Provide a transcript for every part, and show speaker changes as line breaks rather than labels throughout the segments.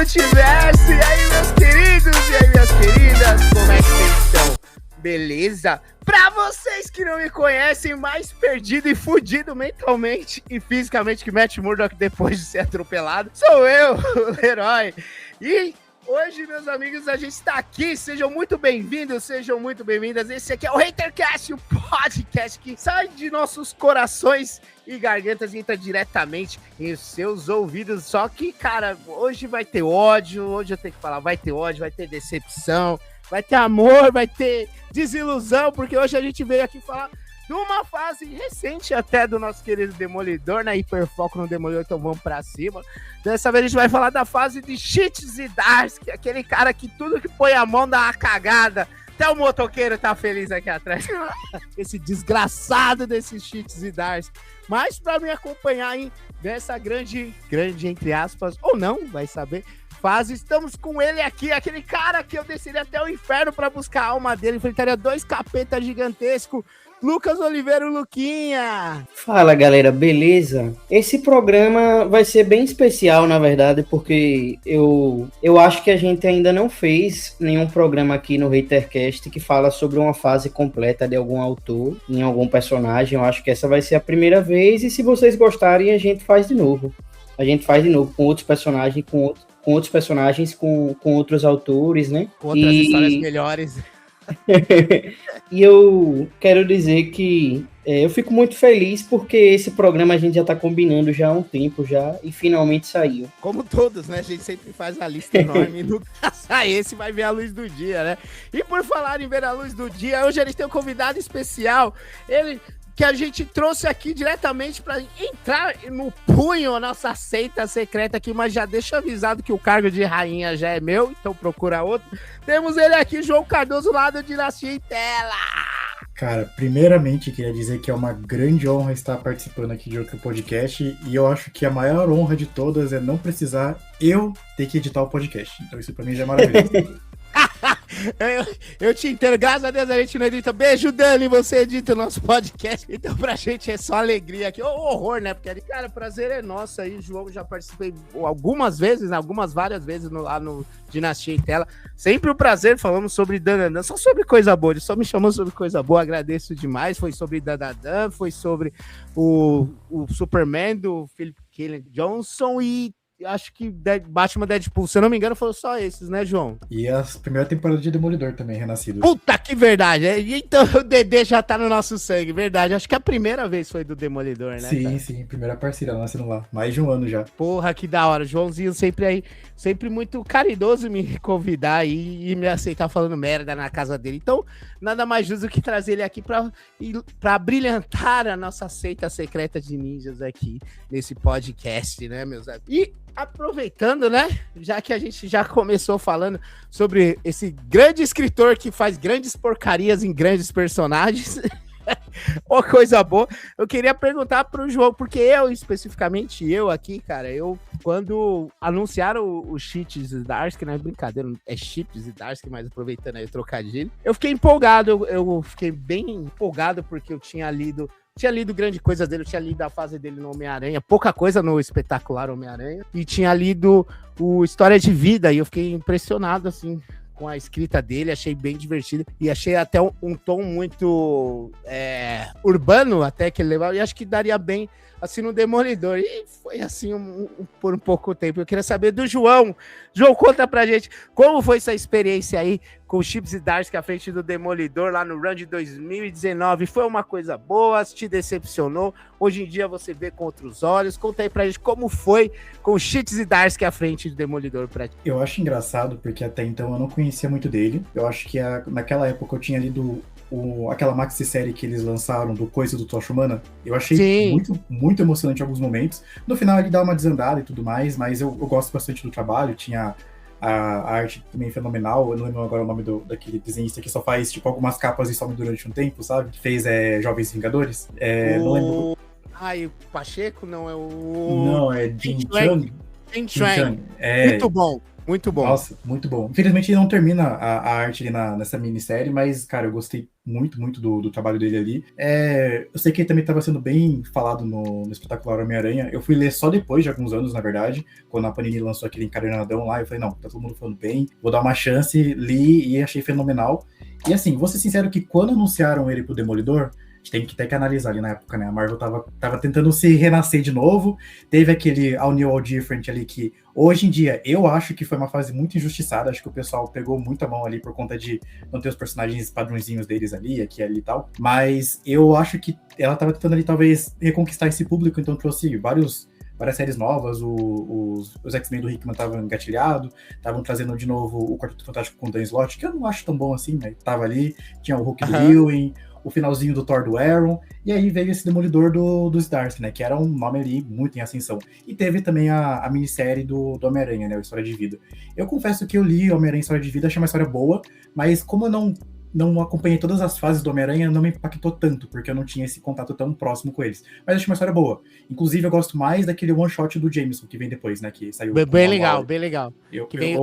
multiverso! E aí, meus queridos? E aí, minhas queridas? Como é que vocês estão? Beleza? Pra vocês que não me conhecem, mais perdido e fudido mentalmente e fisicamente que Matt Murdock depois de ser atropelado, sou eu, o Leroy. E hoje, meus amigos, a gente está aqui. Sejam muito bem-vindos, sejam muito bem-vindas. Esse aqui é o Hatercast, o podcast que sai de nossos corações e gargantas e entra diretamente em seus ouvidos. Só que, cara, hoje vai ter ódio, hoje eu tenho que falar, vai ter ódio, vai ter decepção, vai ter amor, vai ter desilusão, porque hoje a gente veio aqui falar de uma fase recente até do nosso querido Demolidor, né? Hiperfoco no Demolidor, então vamos pra cima. Dessa vez a gente vai falar da fase de Cheats e Darsk, aquele cara que tudo que põe a mão dá uma cagada. Até o motoqueiro tá feliz aqui atrás. Esse desgraçado desses Cheats e Darsk. Mas pra me acompanhar aí dessa grande entre aspas, ou não, vai saber, fase, estamos com ele aqui, aquele cara que eu desceria até o inferno pra buscar a alma dele, enfrentaria dois capetas gigantescos, Lucas Oliveira, o Luquinha.
Fala, galera, beleza? Esse programa vai ser bem especial, na verdade, porque eu acho que a gente ainda não fez nenhum programa aqui no Hatercast que fala sobre uma fase completa de algum autor, em algum personagem. Eu acho que essa vai ser a primeira vez, e se vocês gostarem, a gente faz de novo. A gente faz de novo com outros personagens, com outros autores, né?
Com outras histórias melhores.
E eu quero dizer que eu fico muito feliz porque esse programa a gente já tá combinando já há um tempo já e finalmente saiu.
Como todos, né? A gente sempre faz a lista enorme e nunca sai esse, vai ver a luz do dia, né? E por falar em ver a luz do dia, hoje a gente tem um convidado especial, ele que a gente trouxe aqui diretamente para entrar no punho, a nossa seita secreta aqui, mas já deixa avisado que o cargo de rainha já é meu, então procura outro. Temos ele aqui, João Cardoso, lá do Dinastia em Tela.
Cara, primeiramente queria dizer que é uma grande honra estar participando aqui de outro podcast, e eu acho que a maior honra de todas é não precisar eu ter que editar o podcast. Então isso pra mim já é maravilhoso.
Eu te entendo, graças a Deus a gente não edita. Beijo, Dani, você edita o nosso podcast. Então pra gente é só alegria aqui. Horror, né? Porque, cara, prazer é nosso aí, João. Já participei algumas vezes, várias vezes lá no Dinastia em Tela. Sempre um prazer, falamos sobre Dananã, só sobre coisa boa. Ele só me chamou sobre coisa boa, agradeço demais. Foi sobre Dananã, foi sobre o Superman do Philip Kennedy Johnson e acho que Batman Deadpool, se eu não me engano, foram só esses, né, João?
E a primeira temporada de Demolidor também, Renascido.
Puta que verdade! Então o Dedê já tá no nosso sangue, verdade. Acho que a primeira vez foi do Demolidor, né?
Sim,
cara?
sim, primeira parceira nascendo lá. Mais de um ano já.
Porra, que da hora. Joãozinho sempre muito caridoso me convidar e me aceitar falando merda na casa dele. Então, nada mais justo do que trazer ele aqui pra brilhantar a nossa seita secreta de ninjas aqui nesse podcast, né, meus amigos? E aproveitando, né, já que a gente já começou falando sobre esse grande escritor que faz grandes porcarias em grandes personagens, ô coisa boa, eu queria perguntar pro João, porque especificamente eu aqui, cara, quando anunciaram o Cheats e Darsk, né, brincadeira, é Chips e Darsk, mas aproveitando aí o trocadilho, eu fiquei empolgado, eu fiquei bem empolgado porque eu tinha lido grande coisa dele, eu tinha lido a fase dele no Homem-Aranha, pouca coisa no espetacular Homem-Aranha, e tinha lido o História de Vida, e eu fiquei impressionado, assim, com a escrita dele, achei bem divertido, e achei até um tom muito urbano, até que ele levava, e acho que daria bem, assim, no Demolidor, e foi assim por um pouco tempo. Eu queria saber do João. João, conta pra gente, como foi essa experiência aí com o Chips e Darsk à frente do Demolidor lá no Run de 2019? Foi uma coisa boa? Te decepcionou? Hoje em dia você vê com outros olhos? Conta aí pra gente como foi com o Chips e Darsk à frente do Demolidor pra ti.
Eu acho engraçado, porque até então eu não conhecia muito dele. Eu acho que naquela época eu tinha lido aquela maxi-série que eles lançaram do Coisa do Tocha Humana. Eu achei muito, muito emocionante em alguns momentos. No final ele dá uma desandada e tudo mais, mas eu gosto bastante do trabalho. Tinha a arte também fenomenal. Eu não lembro agora o nome daquele desenhista que só faz tipo algumas capas e some durante um tempo, sabe? Que fez Jovens Vingadores. Não lembro.
O Pacheco não é o...
Não, é Jin Chang.
Muito bom. Muito bom.
Nossa, muito bom. Infelizmente ele não termina a arte ali nessa minissérie, mas, cara, eu gostei muito, muito do trabalho dele ali. Eu sei que ele também estava sendo bem falado no espetacular Homem-Aranha. Eu fui ler só depois de alguns anos, na verdade, quando a Panini lançou aquele encadernadão lá. Eu falei, não, tá todo mundo falando bem, vou dar uma chance, li e achei fenomenal. E assim, vou ser sincero que quando anunciaram ele pro Demolidor, a gente tem que ter que analisar ali na época, né? A Marvel tava tentando se renascer de novo. Teve aquele All New, All Different ali que, hoje em dia, eu acho que foi uma fase muito injustiçada. Acho que o pessoal pegou muito a mão ali por conta de não ter os personagens padrõezinhos deles ali, aqui ali e tal. Mas eu acho que ela tava tentando ali, talvez, reconquistar esse público, então trouxe várias séries novas, os X-Men do Hickman estavam engatilhados, estavam trazendo de novo o Quarteto Fantástico com o Dan Slott, que eu não acho tão bom assim, né? Tava ali, tinha o Hulk do Ewing, o finalzinho do Thor do Aaron, e aí veio esse Demolidor dos Stars, né? Que era um nome ali muito em ascensão. E teve também a minissérie do Homem-Aranha, né? A História de Vida. Eu confesso que eu li Homem-Aranha História de Vida, achei uma história boa, mas como eu não acompanhei todas as fases do Homem-Aranha, não me impactou tanto, porque eu não tinha esse contato tão próximo com eles. Mas achei uma história boa. Inclusive, eu gosto mais daquele one-shot do Jameson, que vem depois, né? Que saiu
bem legal, bem legal.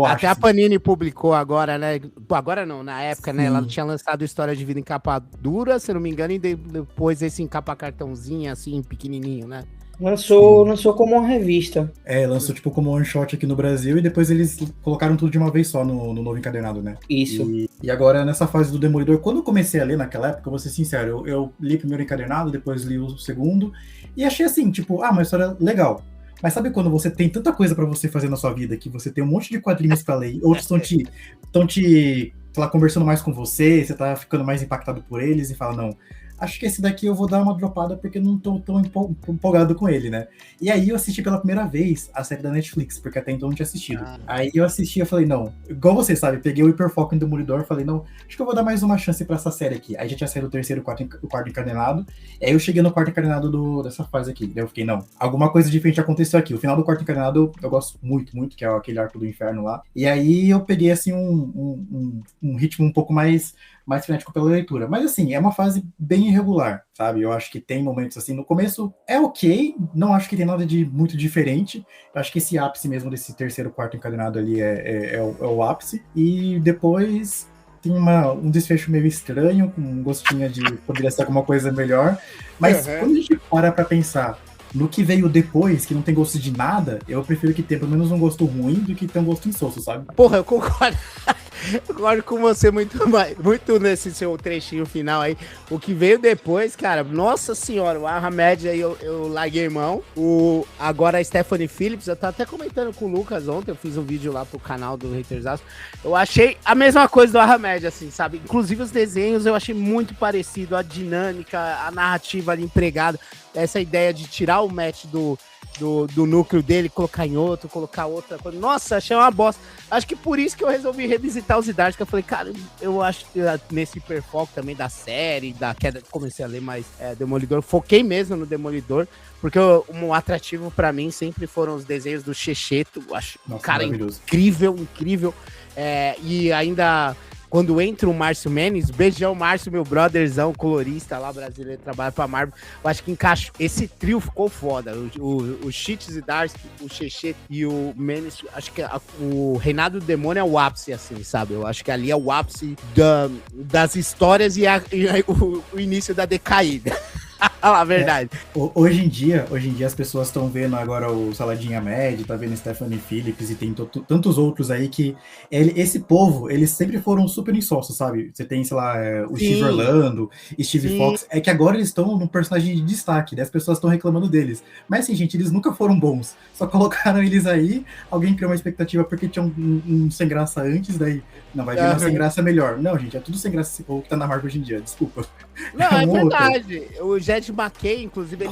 Até a Panini publicou agora, né? Agora não, na época, né? Ela tinha lançado História de Vida em capa dura, se não me engano, e depois esse em capa cartãozinho, assim, pequenininho, né?
Lançou como uma revista.
Lançou tipo como one shot aqui no Brasil e depois eles colocaram tudo de uma vez só no novo encadernado, né?
Isso.
E agora, nessa fase do Demolidor, quando eu comecei a ler naquela época, eu vou ser sincero, eu li o primeiro encadernado, depois li o segundo, e achei assim, tipo, uma história legal. Mas sabe quando você tem tanta coisa pra você fazer na sua vida, que você tem um monte de quadrinhos pra ler, outros estão te sei lá, conversando mais com você tá ficando mais impactado por eles e fala, não, acho que esse daqui eu vou dar uma dropada porque não tô tão empolgado com ele, né? E aí eu assisti pela primeira vez a série da Netflix, porque até então eu não tinha assistido. Aí eu assisti e falei, não, igual você, sabe? Peguei o hiperfoco em Demolidor e falei, não, acho que eu vou dar mais uma chance pra essa série aqui. Aí já tinha saído o terceiro e o quarto encadenado. E aí eu cheguei no quarto encadenado dessa fase aqui. Daí eu fiquei, não, alguma coisa diferente aconteceu aqui. O final do quarto encadenado eu gosto muito, muito, que é aquele arco do inferno lá. E aí eu peguei, assim, um ritmo um pouco mais frenético pela leitura. Mas, assim, é uma fase bem irregular, sabe? Eu acho que tem momentos, assim, no começo é ok, não acho que tem nada de muito diferente. Eu acho que esse ápice mesmo desse terceiro, quarto encadenado ali é o ápice. E depois tem um desfecho meio estranho, com um gostinho de poderia ser alguma coisa melhor. Mas quando a gente para pra pensar no que veio depois, que não tem gosto de nada, eu prefiro que tenha pelo menos um gosto ruim do que ter um gosto insosso, sabe?
Porra, eu concordo. Eu concordo com você muito nesse seu trechinho final aí. O que veio depois, cara, nossa senhora, o Ahmed aí eu larguei mão. Agora a Stephanie Phillips, eu tava até comentando com o Lucas ontem, eu fiz um vídeo lá pro canal do Haters Aço. Eu achei a mesma coisa do Ahmed, assim, sabe? Inclusive os desenhos eu achei muito parecido, a dinâmica, a narrativa ali empregada. Essa ideia de tirar o Matt do núcleo dele, colocar em outro, colocar outra coisa. Nossa, achei uma bosta. Acho que por isso que eu resolvi revisitar os Idars, que eu falei, cara, eu acho que nesse hiperfoco também da série, da queda, comecei a ler mais Demolidor, foquei mesmo no Demolidor, porque um atrativo pra mim sempre foram os desenhos do Checheto, acho um cara incrível, e ainda... Quando entra o Márcio Menes, beijão, Márcio, meu brotherzão, colorista lá, brasileiro, trabalha pra Marvel. Eu acho que encaixa. Esse trio ficou foda. O Cheats e Darsky, o Cheche e o Menes. Acho que o Reinado do Demônio é o ápice, assim, sabe? Eu acho que ali é o ápice das histórias e o início da decaída. A verdade.
Hoje em dia as pessoas estão vendo agora o Saladinha Med, tá vendo Stephanie Phillips e tem tantos outros aí que esse povo, eles sempre foram super insossos, sabe? Você tem, sei lá, o Steve Orlando, Steve Fox, é que agora eles estão num personagem de destaque, né? As pessoas estão reclamando deles. Mas assim, gente, eles nunca foram bons. Só colocaram eles aí, alguém criou uma expectativa porque tinha um sem graça antes, daí não, vai vir uma sem graça melhor. Não, gente, é tudo sem graça esse povo que tá na Marvel hoje em dia, desculpa.
Não, é verdade. O Jed McKay, inclusive,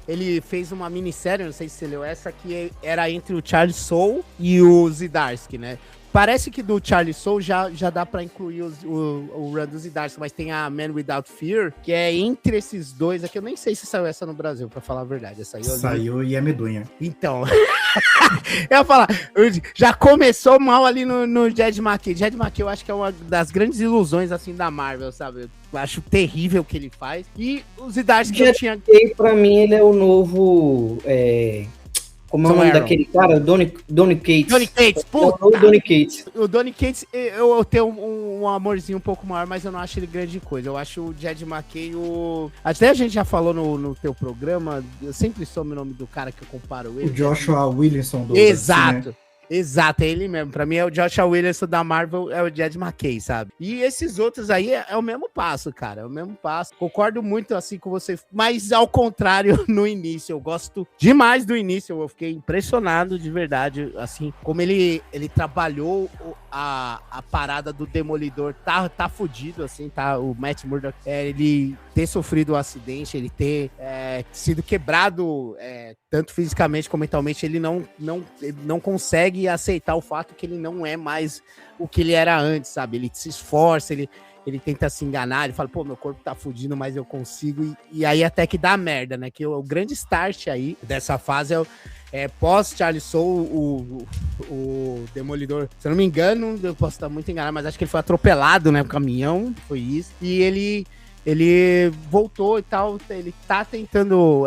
ele fez uma minissérie, não sei se você leu essa, que era entre o Charlie Soule e o Zdarsky, né? Parece que do Charlie Soule já dá pra incluir o run do Zdarsky, mas tem a Man Without Fear, que é entre esses dois aqui. Eu nem sei se saiu essa no Brasil, pra falar a verdade.
Saiu e é medonha.
Então, eu ia falar, já começou mal ali no Jed McKay. Jed McKay eu acho que é uma das grandes ilusões, assim, da Marvel, sabe? Eu acho terrível o que ele faz. E os Zdarsky que eu tinha...
Pra mim, ele é o novo... Como é o nome daquele cara? Donny Cates.
Donny Cates, puta!
O Donny Cates.
O Donny Cates, eu tenho um amorzinho um pouco maior, mas eu não acho ele grande coisa. Eu acho o Jed McKay Até a gente já falou no teu programa, eu sempre soube o nome do cara que eu comparo ele.
O Joshua Williamson do
Exato. Né? Exato, é ele mesmo. Pra mim, é o Joshua Williamson da Marvel, é o Jed McKay, sabe? E esses outros aí é o mesmo passo, cara. É o mesmo passo. Concordo muito, assim, com você. Mas, ao contrário, no início. Eu gosto demais do início. Eu fiquei impressionado, de verdade, assim, como ele trabalhou a parada do Demolidor. Tá fudido, assim, tá? O Matt Murdock, ele ter sofrido um acidente, ele ter sido quebrado, tanto fisicamente como mentalmente, ele não consegue aceitar o fato que ele não é mais o que ele era antes, sabe? Ele se esforça, ele tenta se enganar, ele fala, pô, meu corpo tá fudido, mas eu consigo, e aí até que dá merda, né? Que o grande start aí dessa fase pós Charlie Soule, o Demolidor, se eu não me engano, eu posso estar muito enganado, mas acho que ele foi atropelado, né, no caminhão, foi isso, e ele voltou e tal, ele tá tentando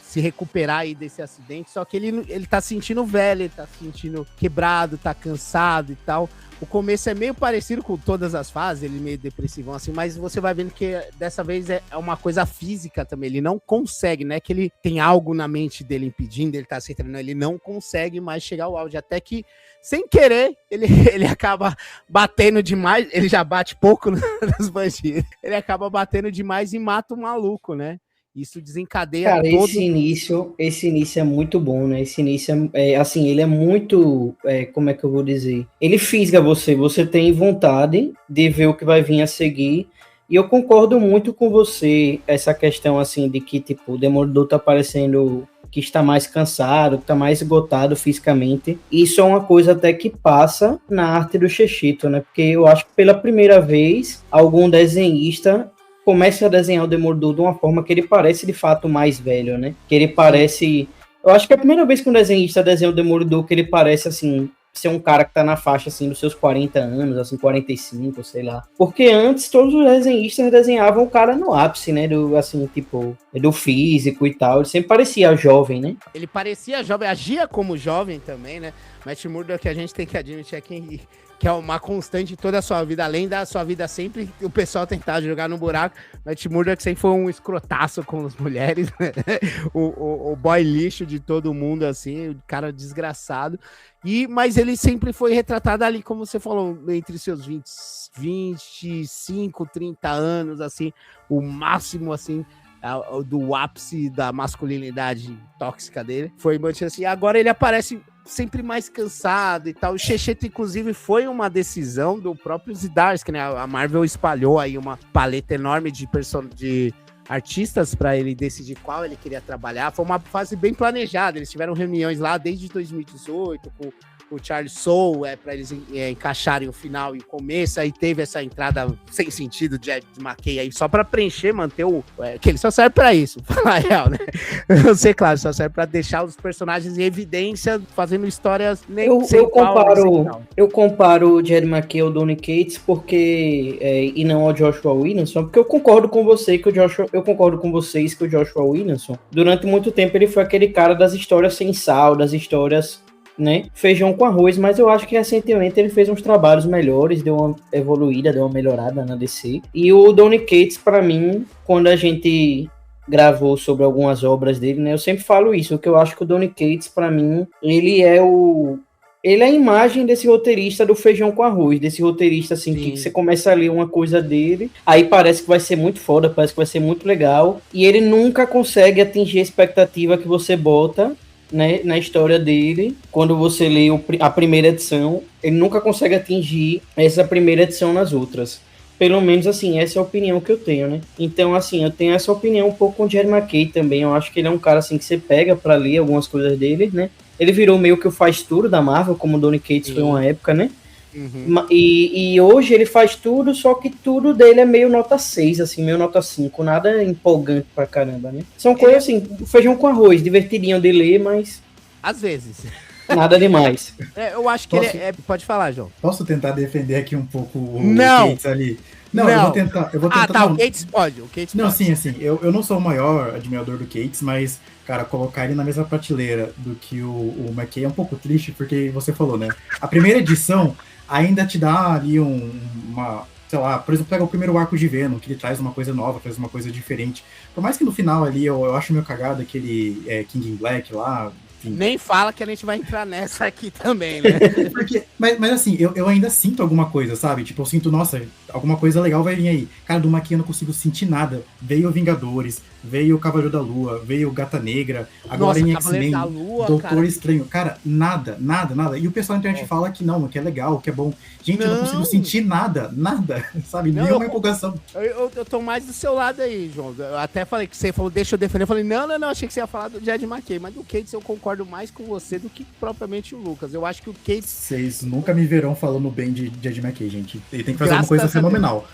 se recuperar aí desse acidente, só que ele tá sentindo velho, ele tá sentindo quebrado, tá cansado e tal. O começo é meio parecido com todas as fases, ele meio depressivão assim, mas você vai vendo que dessa vez é uma coisa física também, ele não consegue, né, que ele tem algo na mente dele impedindo, ele tá se treinando, ele não consegue mais chegar ao auge, até que, sem querer, ele acaba batendo demais, ele já bate pouco nos bandidos, ele acaba batendo demais e mata o maluco, né? Isso desencadeia.
Cara, esse início é muito bom, né? Esse início assim, ele é muito, como é que eu vou dizer? Ele fisga você tem vontade de ver o que vai vir a seguir. E eu concordo muito com você, essa questão, assim, de que, tipo, o Demolidor tá parecendo que está mais cansado, que está mais esgotado fisicamente. Isso é uma coisa até que passa na arte do Shechito, né? Porque eu acho que pela primeira vez, algum desenhista começa a desenhar o Demolidor de uma forma que ele parece de fato mais velho, né? Que ele parece... Eu acho que é a primeira vez que um desenhista desenha o Demolidor que ele parece, assim, ser um cara que tá na faixa, assim, dos seus 40 anos, assim, 45, sei lá. Porque antes todos os desenhistas desenhavam o cara no ápice, né? Assim, tipo, do físico e tal. Ele sempre parecia jovem, né?
Ele parecia jovem, agia como jovem também, né? Matt Murdock, que a gente tem que admitir aqui, que é uma constante em toda a sua vida, além da sua vida sempre o pessoal tentar jogar no buraco, Matt Murdock sempre foi um escrotaço com as mulheres, né? o boy lixo de todo mundo, assim, o cara desgraçado, mas ele sempre foi retratado ali, como você falou, entre seus 25, 30 anos, assim, o máximo, assim, do ápice da masculinidade tóxica dele, foi mantido assim, agora ele aparece sempre mais cansado e tal. O Shechito, inclusive, foi uma decisão do próprio Zdarsky, né? A Marvel espalhou aí uma paleta enorme de artistas para ele decidir qual ele queria trabalhar. Foi uma fase bem planejada. Eles tiveram reuniões lá desde 2018 com o Charlie Soule, para eles encaixarem o final e o começo, aí teve essa entrada sem sentido de Jed McKay aí, só para preencher, manter que ele só serve para isso, falar real, né? Eu sei, claro, só serve para deixar os personagens em evidência, fazendo histórias
eu comparo o Jed McKay ao Donny Cates porque e não ao Joshua Williamson, porque eu concordo com vocês que o Joshua Williamson, durante muito tempo ele foi aquele cara das histórias sem sal, das histórias, né, feijão com arroz, mas eu acho que recentemente ele fez uns trabalhos melhores, deu uma evoluída, deu uma melhorada na DC. E o Donny Cates, para mim, quando a gente gravou sobre algumas obras dele, né, eu sempre falo isso, que eu acho que o Donny Cates, para mim, ele é a imagem desse roteirista do feijão com arroz, desse roteirista, assim, que você começa a ler uma coisa dele, aí parece que vai ser muito foda, parece que vai ser muito legal, e ele nunca consegue atingir a expectativa que você bota, né, na história dele. Quando você lê a primeira edição, ele nunca consegue atingir essa primeira edição nas outras. Pelo menos, assim, essa é a opinião que eu tenho, né? Então, assim, eu tenho essa opinião um pouco com o Jed McKay também. Eu acho que ele é um cara, assim, que você pega pra ler algumas coisas dele, né? Ele virou meio que o faz tudo da Marvel, como o Donny Cates foi uma época, né? Uhum. E hoje ele faz tudo, só que tudo dele é meio nota 6, assim, meio nota 5, nada empolgante pra caramba, né? São coisas assim, feijão com arroz, divertidinho de ler, mas...
Às vezes.
Nada demais.
Eu acho que ele pode falar, João.
Posso tentar defender aqui um pouco o
Cates
ali? Não, eu vou tentar.
Ah, tá,
não.
o Cates pode. O Cates
não,
pode.
sim, assim, eu não sou o maior admirador do Cates, mas, cara, colocar ele na mesma prateleira do que o McKay é um pouco triste, porque você falou, né? A primeira edição ainda te dá ali uma... Sei lá, por exemplo, pega o primeiro arco de Venom, que ele traz uma coisa nova, traz uma coisa diferente. Por mais que no final ali eu acho meio cagado aquele King in Black lá. Enfim.
Nem fala que a gente vai entrar nessa aqui também, né?
mas assim, eu ainda sinto alguma coisa, sabe? Tipo, eu sinto, nossa, alguma coisa legal vai vir aí. Cara, do McKay eu não consigo sentir nada. Veio Vingadores, veio o Cavaleiro da Lua, veio Gata Negra, agora em X-Men, Doutor Estranho. Cara, nada. E o pessoal na internet fala que não, que é legal, que é bom. Gente, eu não consigo sentir nada, sabe? Nenhuma empolgação.
Eu tô mais do seu lado aí, João. Eu até falei que você falou, deixa eu defender. Eu falei, não, achei que você ia falar do Jed McKay, mas do Cates eu concordo mais com você do que propriamente o Lucas. Eu acho que o Cates...
Vocês nunca me verão falando bem de Jed McKay, gente. Ele tem que fazer uma coisa fenomenal.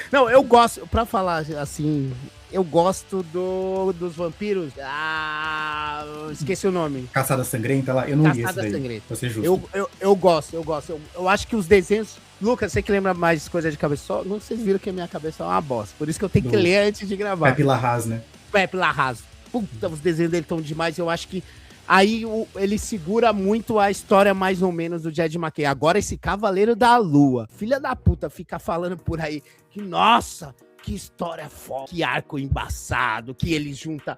Não, eu gosto, pra falar assim... Eu gosto dos vampiros. Esqueci o nome.
Caçada Sangrenta lá? Eu não li esse daí.
Caçada Sangrenta.
Pra ser justo.
Eu gosto. Eu acho que os desenhos... Lucas, você que lembra mais de coisa de cabeça? Não, vocês viram que a minha cabeça é uma bosta. Por isso que eu tenho que ler antes de gravar.
Pepe Larraz, né?
Pepe Larraz. Puta, os desenhos dele estão demais. Eu acho que aí ele segura muito a história mais ou menos do Jed McKay. Agora esse Cavaleiro da Lua, filha da puta, fica falando por aí que, nossa... Que história foda, que arco embaçado, que ele junta,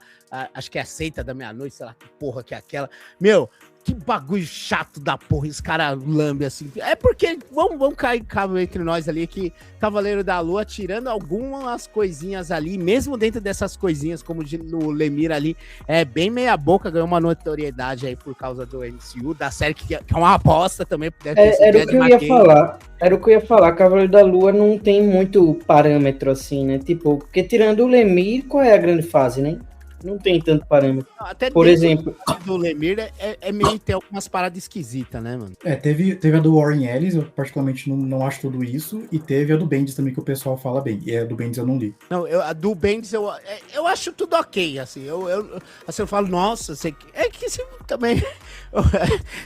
acho que é a Seita da Meia-Noite, sei lá que porra que é aquela. Meu, que bagulho chato da porra, esse cara lambe assim. É porque, vamos cair entre nós ali, que Cavaleiro da Lua, tirando algumas coisinhas ali, mesmo dentro dessas coisinhas, como no Lemire ali, é bem meia boca, ganhou uma notoriedade aí por causa do MCU, da série que é uma aposta também.
Era o que eu ia falar, Cavaleiro da Lua não tem muito parâmetro assim, né? Tipo, porque tirando o Lemire, qual é a grande fase, né? Não tem tanto parâmetro.
Até
por exemplo,
do Lemire é meio ter algumas paradas esquisitas, né, mano?
Teve a do Warren Ellis, eu particularmente não acho tudo isso, e teve a do Bendis também, que o pessoal fala bem. E a do Bendis eu não li.
Não, a do Bendis eu acho tudo ok, assim. Eu falo, nossa, é que esse também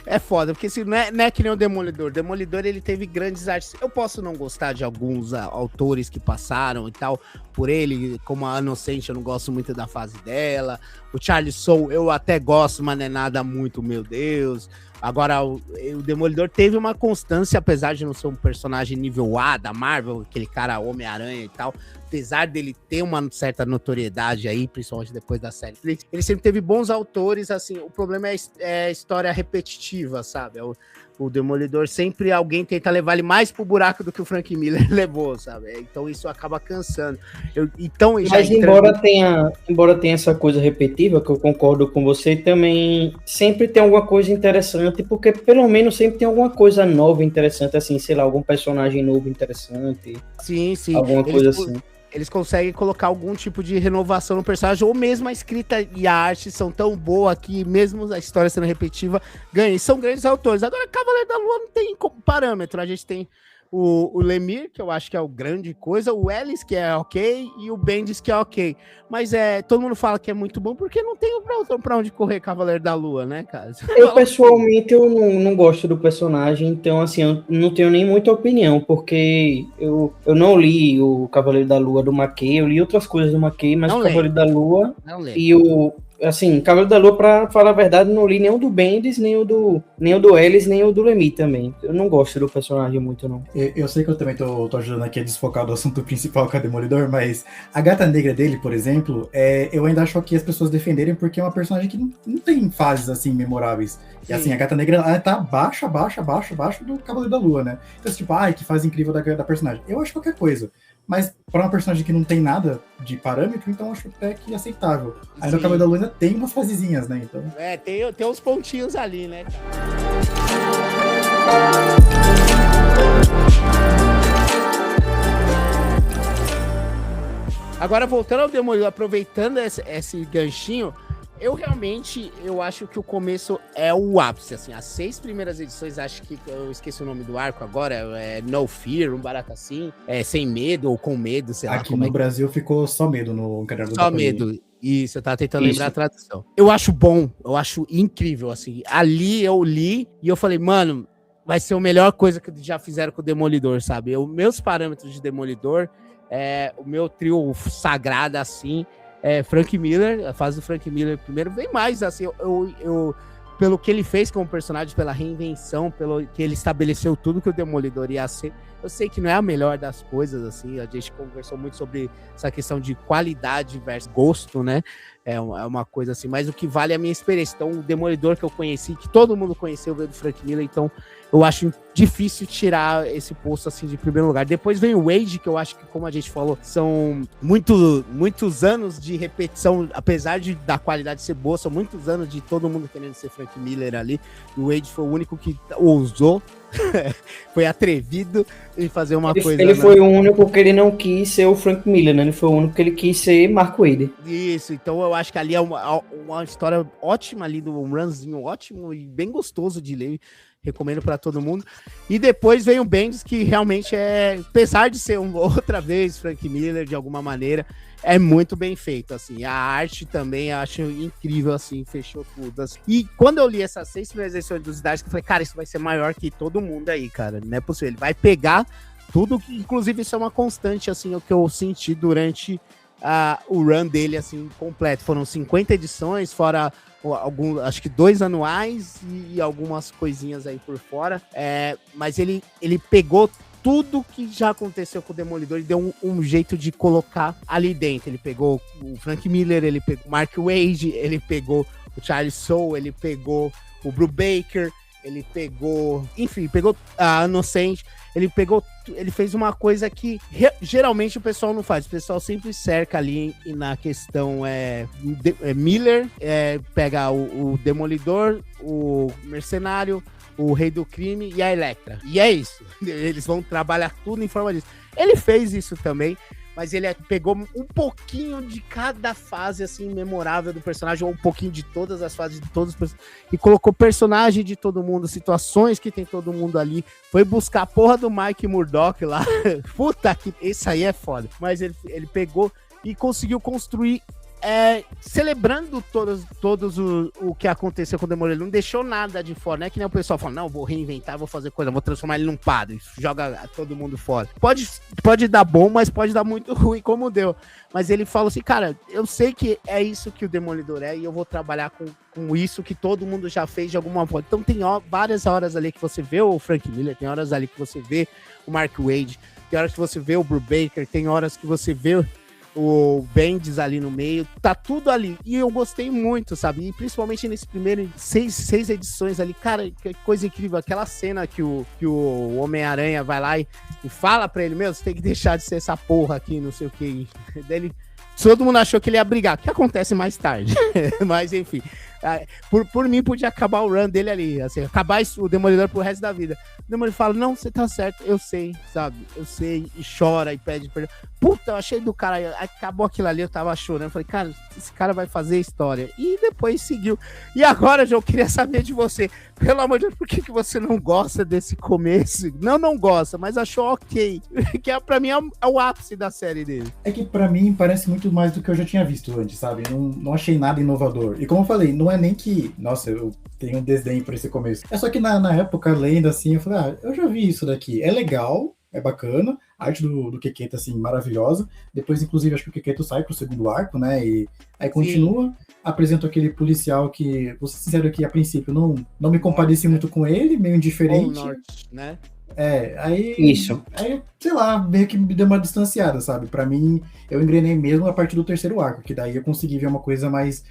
é foda, porque assim, não é que nem o Demolidor. Demolidor, ele teve grandes artes. Eu posso não gostar de alguns autores que passaram e tal, por ele, como a Inocente, eu não gosto muito da fase dela. O Charlie Soule, eu até gosto, mas não é nada muito, meu Deus. Agora, o Demolidor teve uma constância, apesar de não ser um personagem nível A da Marvel, aquele cara Homem-Aranha e tal, apesar dele ter uma certa notoriedade aí, principalmente depois da série. Ele sempre teve bons autores, assim, o problema é a história repetitiva, sabe? O Demolidor sempre alguém tenta levar ele mais pro buraco do que o Frank Miller levou, sabe? Então isso acaba cansando.
Mas embora tenha essa coisa repetitiva, que eu concordo com você, também sempre tem alguma coisa interessante, porque pelo menos sempre tem alguma coisa nova interessante, assim, sei lá, algum personagem novo interessante.
Sim.
Alguma coisa assim.
Eles conseguem colocar algum tipo de renovação no personagem, ou mesmo a escrita e a arte são tão boa que, mesmo a história sendo repetitiva, ganha. E são grandes autores. Agora, Cavaleiro da Lua não tem parâmetro. A gente tem o Lemire, que eu acho que é o grande coisa, o Ellis, que é ok, e o Bendis, que é ok. Mas todo mundo fala que é muito bom, porque não tem pra onde correr Cavaleiro da Lua, né, cara?
Eu, pessoalmente, eu não gosto do personagem, então, assim, eu não tenho nem muita opinião, porque eu não li o Cavaleiro da Lua do McKay, eu li outras coisas do McKay, mas o Cavaleiro da Lua e o... Assim, Cavaleiro da Lua, pra falar a verdade, não li nem o do Bendis, nem o do Ellis, nem o do Lemire também. Eu não gosto do personagem muito, não.
Eu sei que eu também tô ajudando aqui a desfocar do assunto principal, que é o Demolidor, mas a Gata Negra dele, por exemplo, eu ainda acho que as pessoas defenderem porque é uma personagem que não tem fases, assim, memoráveis. Sim. E assim, a Gata Negra, ela tá abaixo do Cavaleiro da Lua, né? Então, tipo, que fase incrível da personagem. Eu acho qualquer coisa. Mas para uma personagem que não tem nada de parâmetro, então eu acho até que aceitável. Aí no Cavaleiro da Lua ainda tem umas fasezinhas, né? Então...
tem uns pontinhos ali, né? Agora, voltando ao Demolidor, aproveitando esse ganchinho, eu acho que o começo é o ápice, assim, as 6 primeiras edições, acho que, eu esqueci o nome do arco agora, No Fear, um barato assim, Sem Medo ou Com Medo, sei lá.
Aqui no Brasil ficou Só Medo no caderno do
Só Medo, isso, eu tava tentando lembrar a tradução. Eu acho bom, eu acho incrível, assim, ali eu li e eu falei, mano, vai ser a melhor coisa que já fizeram com o Demolidor, sabe? Meus parâmetros de Demolidor, o meu trio sagrado, assim, Frank Miller, a fase do Frank Miller primeiro, vem mais, assim, eu pelo que ele fez como personagem, pela reinvenção, pelo que ele estabeleceu tudo que o Demolidor ia ser. Eu sei que não é a melhor das coisas, assim, a gente conversou muito sobre essa questão de qualidade versus gosto, né? É uma coisa assim, mas o que vale é a minha experiência. Então, o Demolidor que eu conheci, que todo mundo conheceu, veio do Frank Miller, então eu acho difícil tirar esse posto assim de primeiro lugar. Depois vem o Wade, que eu acho que, como a gente falou, são muitos anos de repetição, apesar da qualidade ser boa, são muitos anos de todo mundo querendo ser Frank Miller ali. E o Wade foi o único que ousou, foi atrevido em fazer uma coisa.
Ele foi o único que ele não quis ser o Frank Miller, né? Ele foi o único que ele quis ser Mark Waid.
Isso, então eu acho que ali é uma história ótima ali, um runzinho ótimo e bem gostoso de ler. Recomendo para todo mundo. E depois vem o Bendis, que realmente apesar de ser outra vez Frank Miller, de alguma maneira, é muito bem feito, assim. A arte também acho incrível, assim, fechou tudo. Assim. E quando eu li essas 6 primeiras edições dos Dark, eu falei, cara, isso vai ser maior que todo mundo aí, cara. Não é possível. Ele vai pegar tudo, que, inclusive, isso é uma constante, assim, o que eu senti durante o run dele, assim, completo. Foram 50 edições, fora acho que 2 anuais e algumas coisinhas aí por fora. Mas ele pegou tudo que já aconteceu com o Demolidor e deu um jeito de colocar ali dentro. Ele pegou o Frank Miller, ele pegou o Mark Waid, ele pegou o Charles Soule, ele pegou o Brubaker, ele pegou... Enfim, pegou a Innocent, ele fez uma coisa que geralmente o pessoal não faz. O pessoal sempre cerca ali na questão Miller, pega o Demolidor, o Mercenário, o Rei do Crime e a Elektra. E é isso. Eles vão trabalhar tudo em forma disso. Ele fez isso também, mas ele pegou um pouquinho de cada fase, assim, memorável do personagem, ou um pouquinho de todas as fases de todos os personagens, e colocou personagem de todo mundo, situações que tem todo mundo ali, foi buscar a porra do Mike Murdock lá, puta que... Esse aí é foda, mas ele pegou e conseguiu construir celebrando todos o que aconteceu com o Demolidor. Ele não deixou nada de fora, não é que nem o pessoal fala, não, vou reinventar, vou fazer coisa, vou transformar ele num padre, joga todo mundo fora. Pode dar bom, mas pode dar muito ruim, como deu. Mas ele fala assim, cara, eu sei que é isso que o Demolidor é, e eu vou trabalhar com isso que todo mundo já fez de alguma forma. Então tem várias horas ali que você vê o Frank Miller, tem horas ali que você vê o Mark Waid, tem horas que você vê o Brubaker, tem horas que você vê o Bendis ali no meio, tá tudo ali, e eu gostei muito, sabe, e principalmente nesse primeiro 6 edições ali, cara, que coisa incrível, aquela cena que o Homem-Aranha vai lá e fala pra ele, você tem que deixar de ser essa porra aqui, não sei o que, dele, todo mundo achou que ele ia brigar, que acontece mais tarde, mas enfim, por mim podia acabar o run dele ali, assim, acabar o Demolidor pro resto da vida. O Demolidor fala, não, você tá certo, eu sei, sabe, eu sei, e chora e pede perdão. Puta, eu achei do cara, acabou aquilo ali, eu tava chorando, falei, cara, esse cara vai fazer história. E depois seguiu. E agora, João, eu queria saber de você, pelo amor de Deus, por que você não gosta desse começo? Não gosta, mas achou ok, que pra mim é o ápice da série dele.
É que pra mim parece muito mais do que eu já tinha visto antes, sabe? Não achei nada inovador. E como eu falei, não é nem que, nossa, eu tenho um desdém por esse começo. É só que na época, lendo assim, eu falei, eu já vi isso daqui, é legal, é bacana, a arte do Quequeto, assim, maravilhosa. Depois, inclusive, acho que o Quequeto sai pro segundo arco, né, e aí continua. Sim. Apresenta aquele policial que, vou ser sincero aqui, a princípio, não me compadeci muito com ele, meio indiferente.
Norte, né?
Aí...
Isso.
Aí, sei lá, meio que me deu uma distanciada, sabe? Pra mim, eu engrenei mesmo a partir do terceiro arco, que daí eu consegui ver uma coisa mais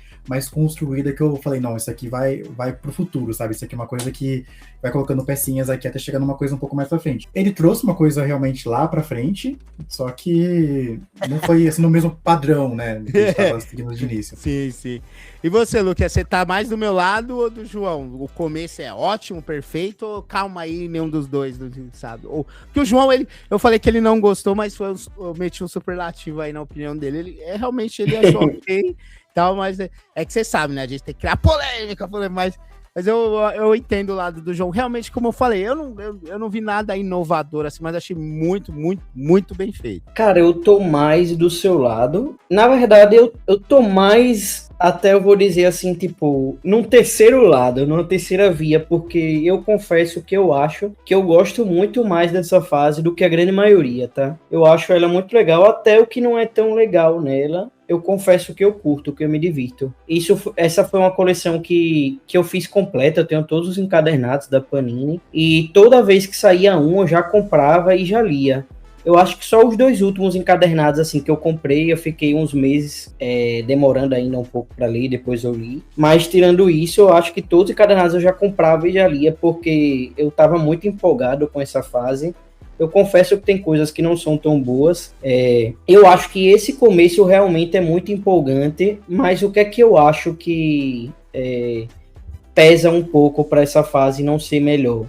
construída, que eu falei, não, isso aqui vai pro futuro, sabe? Isso aqui é uma coisa que vai colocando pecinhas aqui até chegar numa coisa um pouco mais pra frente. Ele trouxe uma coisa realmente lá pra frente, só que não foi assim no mesmo padrão, né? Que a gente tava seguindo de início.
Sim. E você, Lucas, você tá mais do meu lado ou do João? O começo é ótimo, perfeito, ou calma aí, nenhum dos dois, sabe? Porque o João, eu falei que ele não gostou, mas eu meti um superlativo aí na opinião dele. Ele realmente ele achou ok, tal, mas é que você sabe, né? A gente tem que criar polêmica, mas eu entendo o lado do João. Realmente, como eu falei, eu não vi nada inovador, assim, mas achei muito, muito, muito bem feito.
Cara, eu tô mais do seu lado. Na verdade, eu tô mais até eu vou dizer assim, tipo, numa terceira via, porque eu confesso que eu acho que eu gosto muito mais dessa fase do que a grande maioria, tá? Eu acho ela muito legal, até o que não é tão legal nela, eu confesso que eu curto, que eu me divirto. Essa foi uma coleção que eu fiz completa, eu tenho todos os encadernados da Panini, e toda vez que saía um, eu já comprava e já lia. Eu acho que só os 2 últimos encadernados assim que eu comprei, eu fiquei uns meses demorando ainda um pouco para ler, depois eu li. Mas tirando isso, eu acho que todos os encadernados eu já comprava e já lia, porque eu estava muito empolgado com essa fase. Eu confesso que tem coisas que não são tão boas. Eu acho que esse começo realmente é muito empolgante, mas o que é que eu acho que pesa um pouco para essa fase não ser melhor?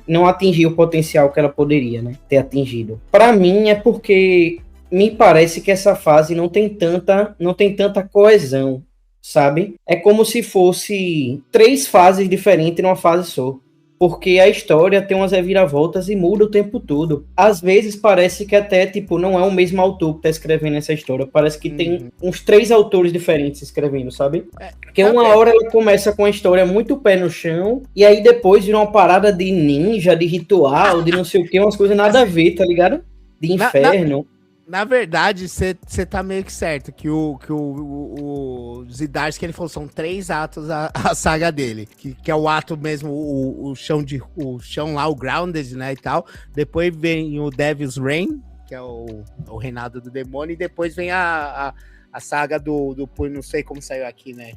Não atingir o potencial que ela poderia, né, ter atingido. Para mim é porque me parece que essa fase não tem tanta coesão, sabe? É como se fosse 3 fases diferentes numa fase só. Porque a história tem umas reviravoltas e muda o tempo todo. Às vezes parece que até, tipo, não é o mesmo autor que tá escrevendo essa história. Parece que tem uns 3 autores diferentes escrevendo, sabe? Porque uma hora ela começa com a história muito pé no chão, e aí depois vira uma parada de ninja, de ritual, de não sei o que, umas coisas nada a ver, tá ligado? De inferno.
Na verdade, você tá meio que certo, que o Zdarsky, ele falou, são 3 atos a saga dele, que é o ato mesmo, o chão lá, o Grounded, né, e tal. Depois vem o Devil's Reign, que é o reinado do demônio, e depois vem a saga do punho, não sei como saiu aqui, né,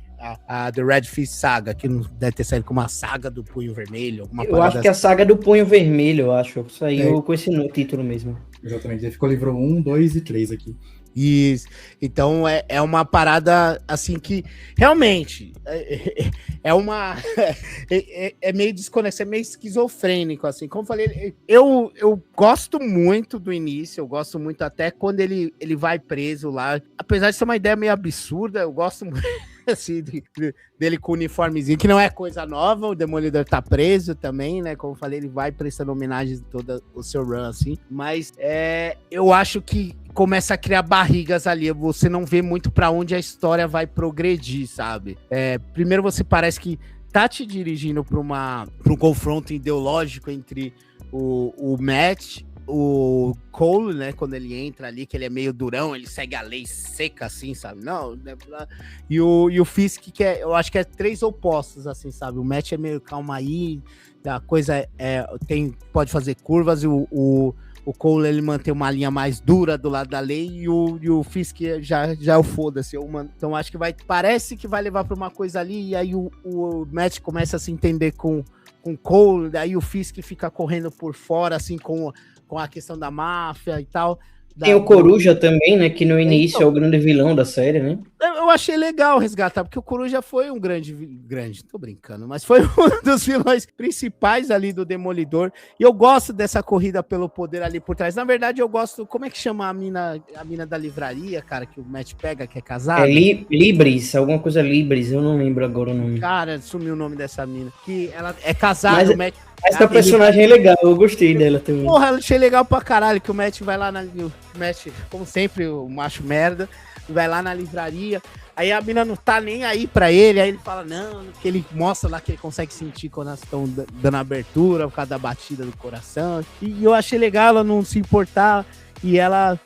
a The Red Fist Saga, que deve ter saído como a saga do punho vermelho,
eu acho que a saga do punho vermelho, eu acho, saiu com esse título mesmo.
Exatamente, ele ficou livro 1, 2 e 3 aqui.
Isso, então é uma parada assim que realmente é uma é meio desconexo, é meio esquizofrênico, assim, como eu falei, eu gosto muito do início, eu gosto muito até quando ele vai preso lá, apesar de ser uma ideia meio absurda, eu gosto muito assim, dele com o uniformezinho, que não é coisa nova, o Demolidor tá preso também, né, como eu falei, ele vai prestando homenagem todo o seu run, assim, mas eu acho que começa a criar barrigas ali, você não vê muito pra onde a história vai progredir, sabe? Primeiro você parece que tá te dirigindo pra um confronto ideológico entre o Matt, o Cole, né, quando ele entra ali, que ele é meio durão, ele segue a lei seca, assim, sabe? Não, né, e o Fisk, que eu acho que é 3 opostos, assim, sabe? O Matt é meio calma aí, a coisa pode fazer curvas, e o Cole, ele mantém uma linha mais dura do lado da lei, e o Fisk já é o foda-se. Então acho que parece que vai levar pra uma coisa ali, e aí o Matt começa a se entender com o Cole, daí o Fisk fica correndo por fora, assim, com a questão da máfia e tal.
Tem o Coruja também, né, que no início é o grande vilão da série, né?
Eu achei legal resgatar, porque o Coruja foi um grande, tô brincando, mas foi um dos vilões principais ali do Demolidor, e eu gosto dessa corrida pelo poder ali por trás. Na verdade, eu gosto, como é que chama a mina da livraria, cara, que o Matt pega, que é casada?
Libris, alguma coisa Libris, eu não lembro agora o nome.
Cara, sumiu o nome dessa mina, que ela é casada, o Matt...
Essa personagem é legal, eu gostei dela também.
Porra, eu achei legal pra caralho, que o Matt vai lá o Matt, como sempre, o macho merda, vai lá na livraria, aí a mina não tá nem aí pra ele, aí ele fala, não, que ele mostra lá que ele consegue sentir quando elas estão dando abertura, por causa da batida do coração, e eu achei legal ela não se importar, e ela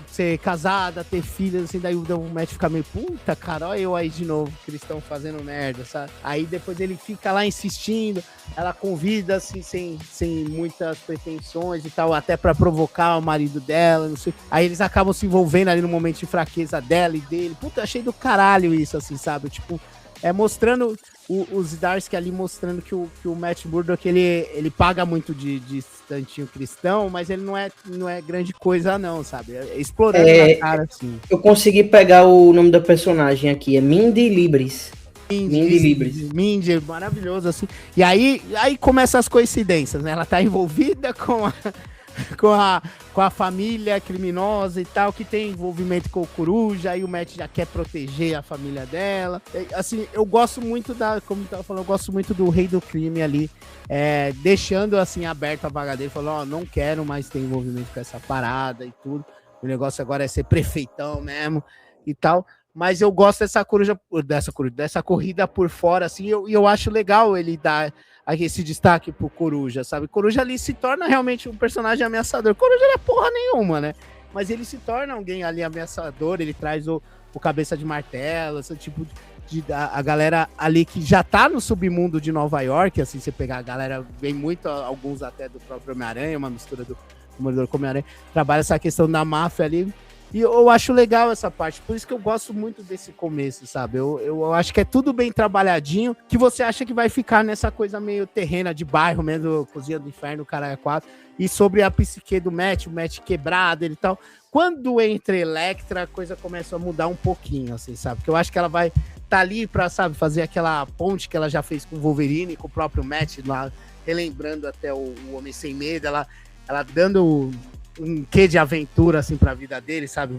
ser casada, ter filhos, assim, daí o Matt fica meio, puta, cara, olha eu aí de novo, que eles estão fazendo merda, sabe? Aí depois ele fica lá insistindo, ela convida, assim, sem muitas pretensões e tal, até pra provocar o marido dela, não sei. Aí eles acabam se envolvendo ali no momento de fraqueza dela e dele. Puta, achei do caralho isso, assim, sabe? Tipo, mostrando o Zdarsky ali, mostrando que o Matt Murdock, ele paga muito de santinho cristão, mas ele não é grande coisa não, sabe? Explorando na cara, assim.
Eu consegui pegar o nome da personagem aqui, é Mindy Libris.
Mindy, maravilhoso, assim. E aí começam as coincidências, né? Ela tá envolvida com a família criminosa e tal, que tem envolvimento com o Coruja, aí o Matt já quer proteger a família dela. Assim, eu gosto muito como eu tava falando, eu gosto muito do rei do crime ali, deixando assim aberto a vaga dele, falando, não quero mais ter envolvimento com essa parada e tudo. O negócio agora é ser prefeitão mesmo e tal. mas eu gosto dessa corrida por fora, assim, e eu acho legal ele dar esse destaque pro Coruja, sabe? Coruja ali se torna realmente um personagem ameaçador. Coruja não é porra nenhuma, né? Mas ele se torna alguém ali ameaçador, ele traz o cabeça de martelo, esse tipo a galera ali que já tá no submundo de Nova York, assim, você pegar a galera, vem muito, alguns até do próprio Homem-Aranha, uma mistura do Demolidor com Homem-Aranha, trabalha essa questão da máfia ali, e eu acho legal essa parte, por isso que eu gosto muito desse começo, sabe? Eu acho que é tudo bem trabalhadinho, que você acha que vai ficar nessa coisa meio terrena de bairro, mesmo, Cozinha do Inferno, Caralho 4, e sobre a psique do Matt, o Matt quebrado e tal. Quando entra Elektra, a coisa começa a mudar um pouquinho, assim, sabe? Porque eu acho que ela vai tá ali pra, sabe, fazer aquela ponte que ela já fez com o Wolverine, com o próprio Matt, lá, relembrando até o Homem Sem Medo, ela dando um quê de aventura, assim, pra vida dele, sabe?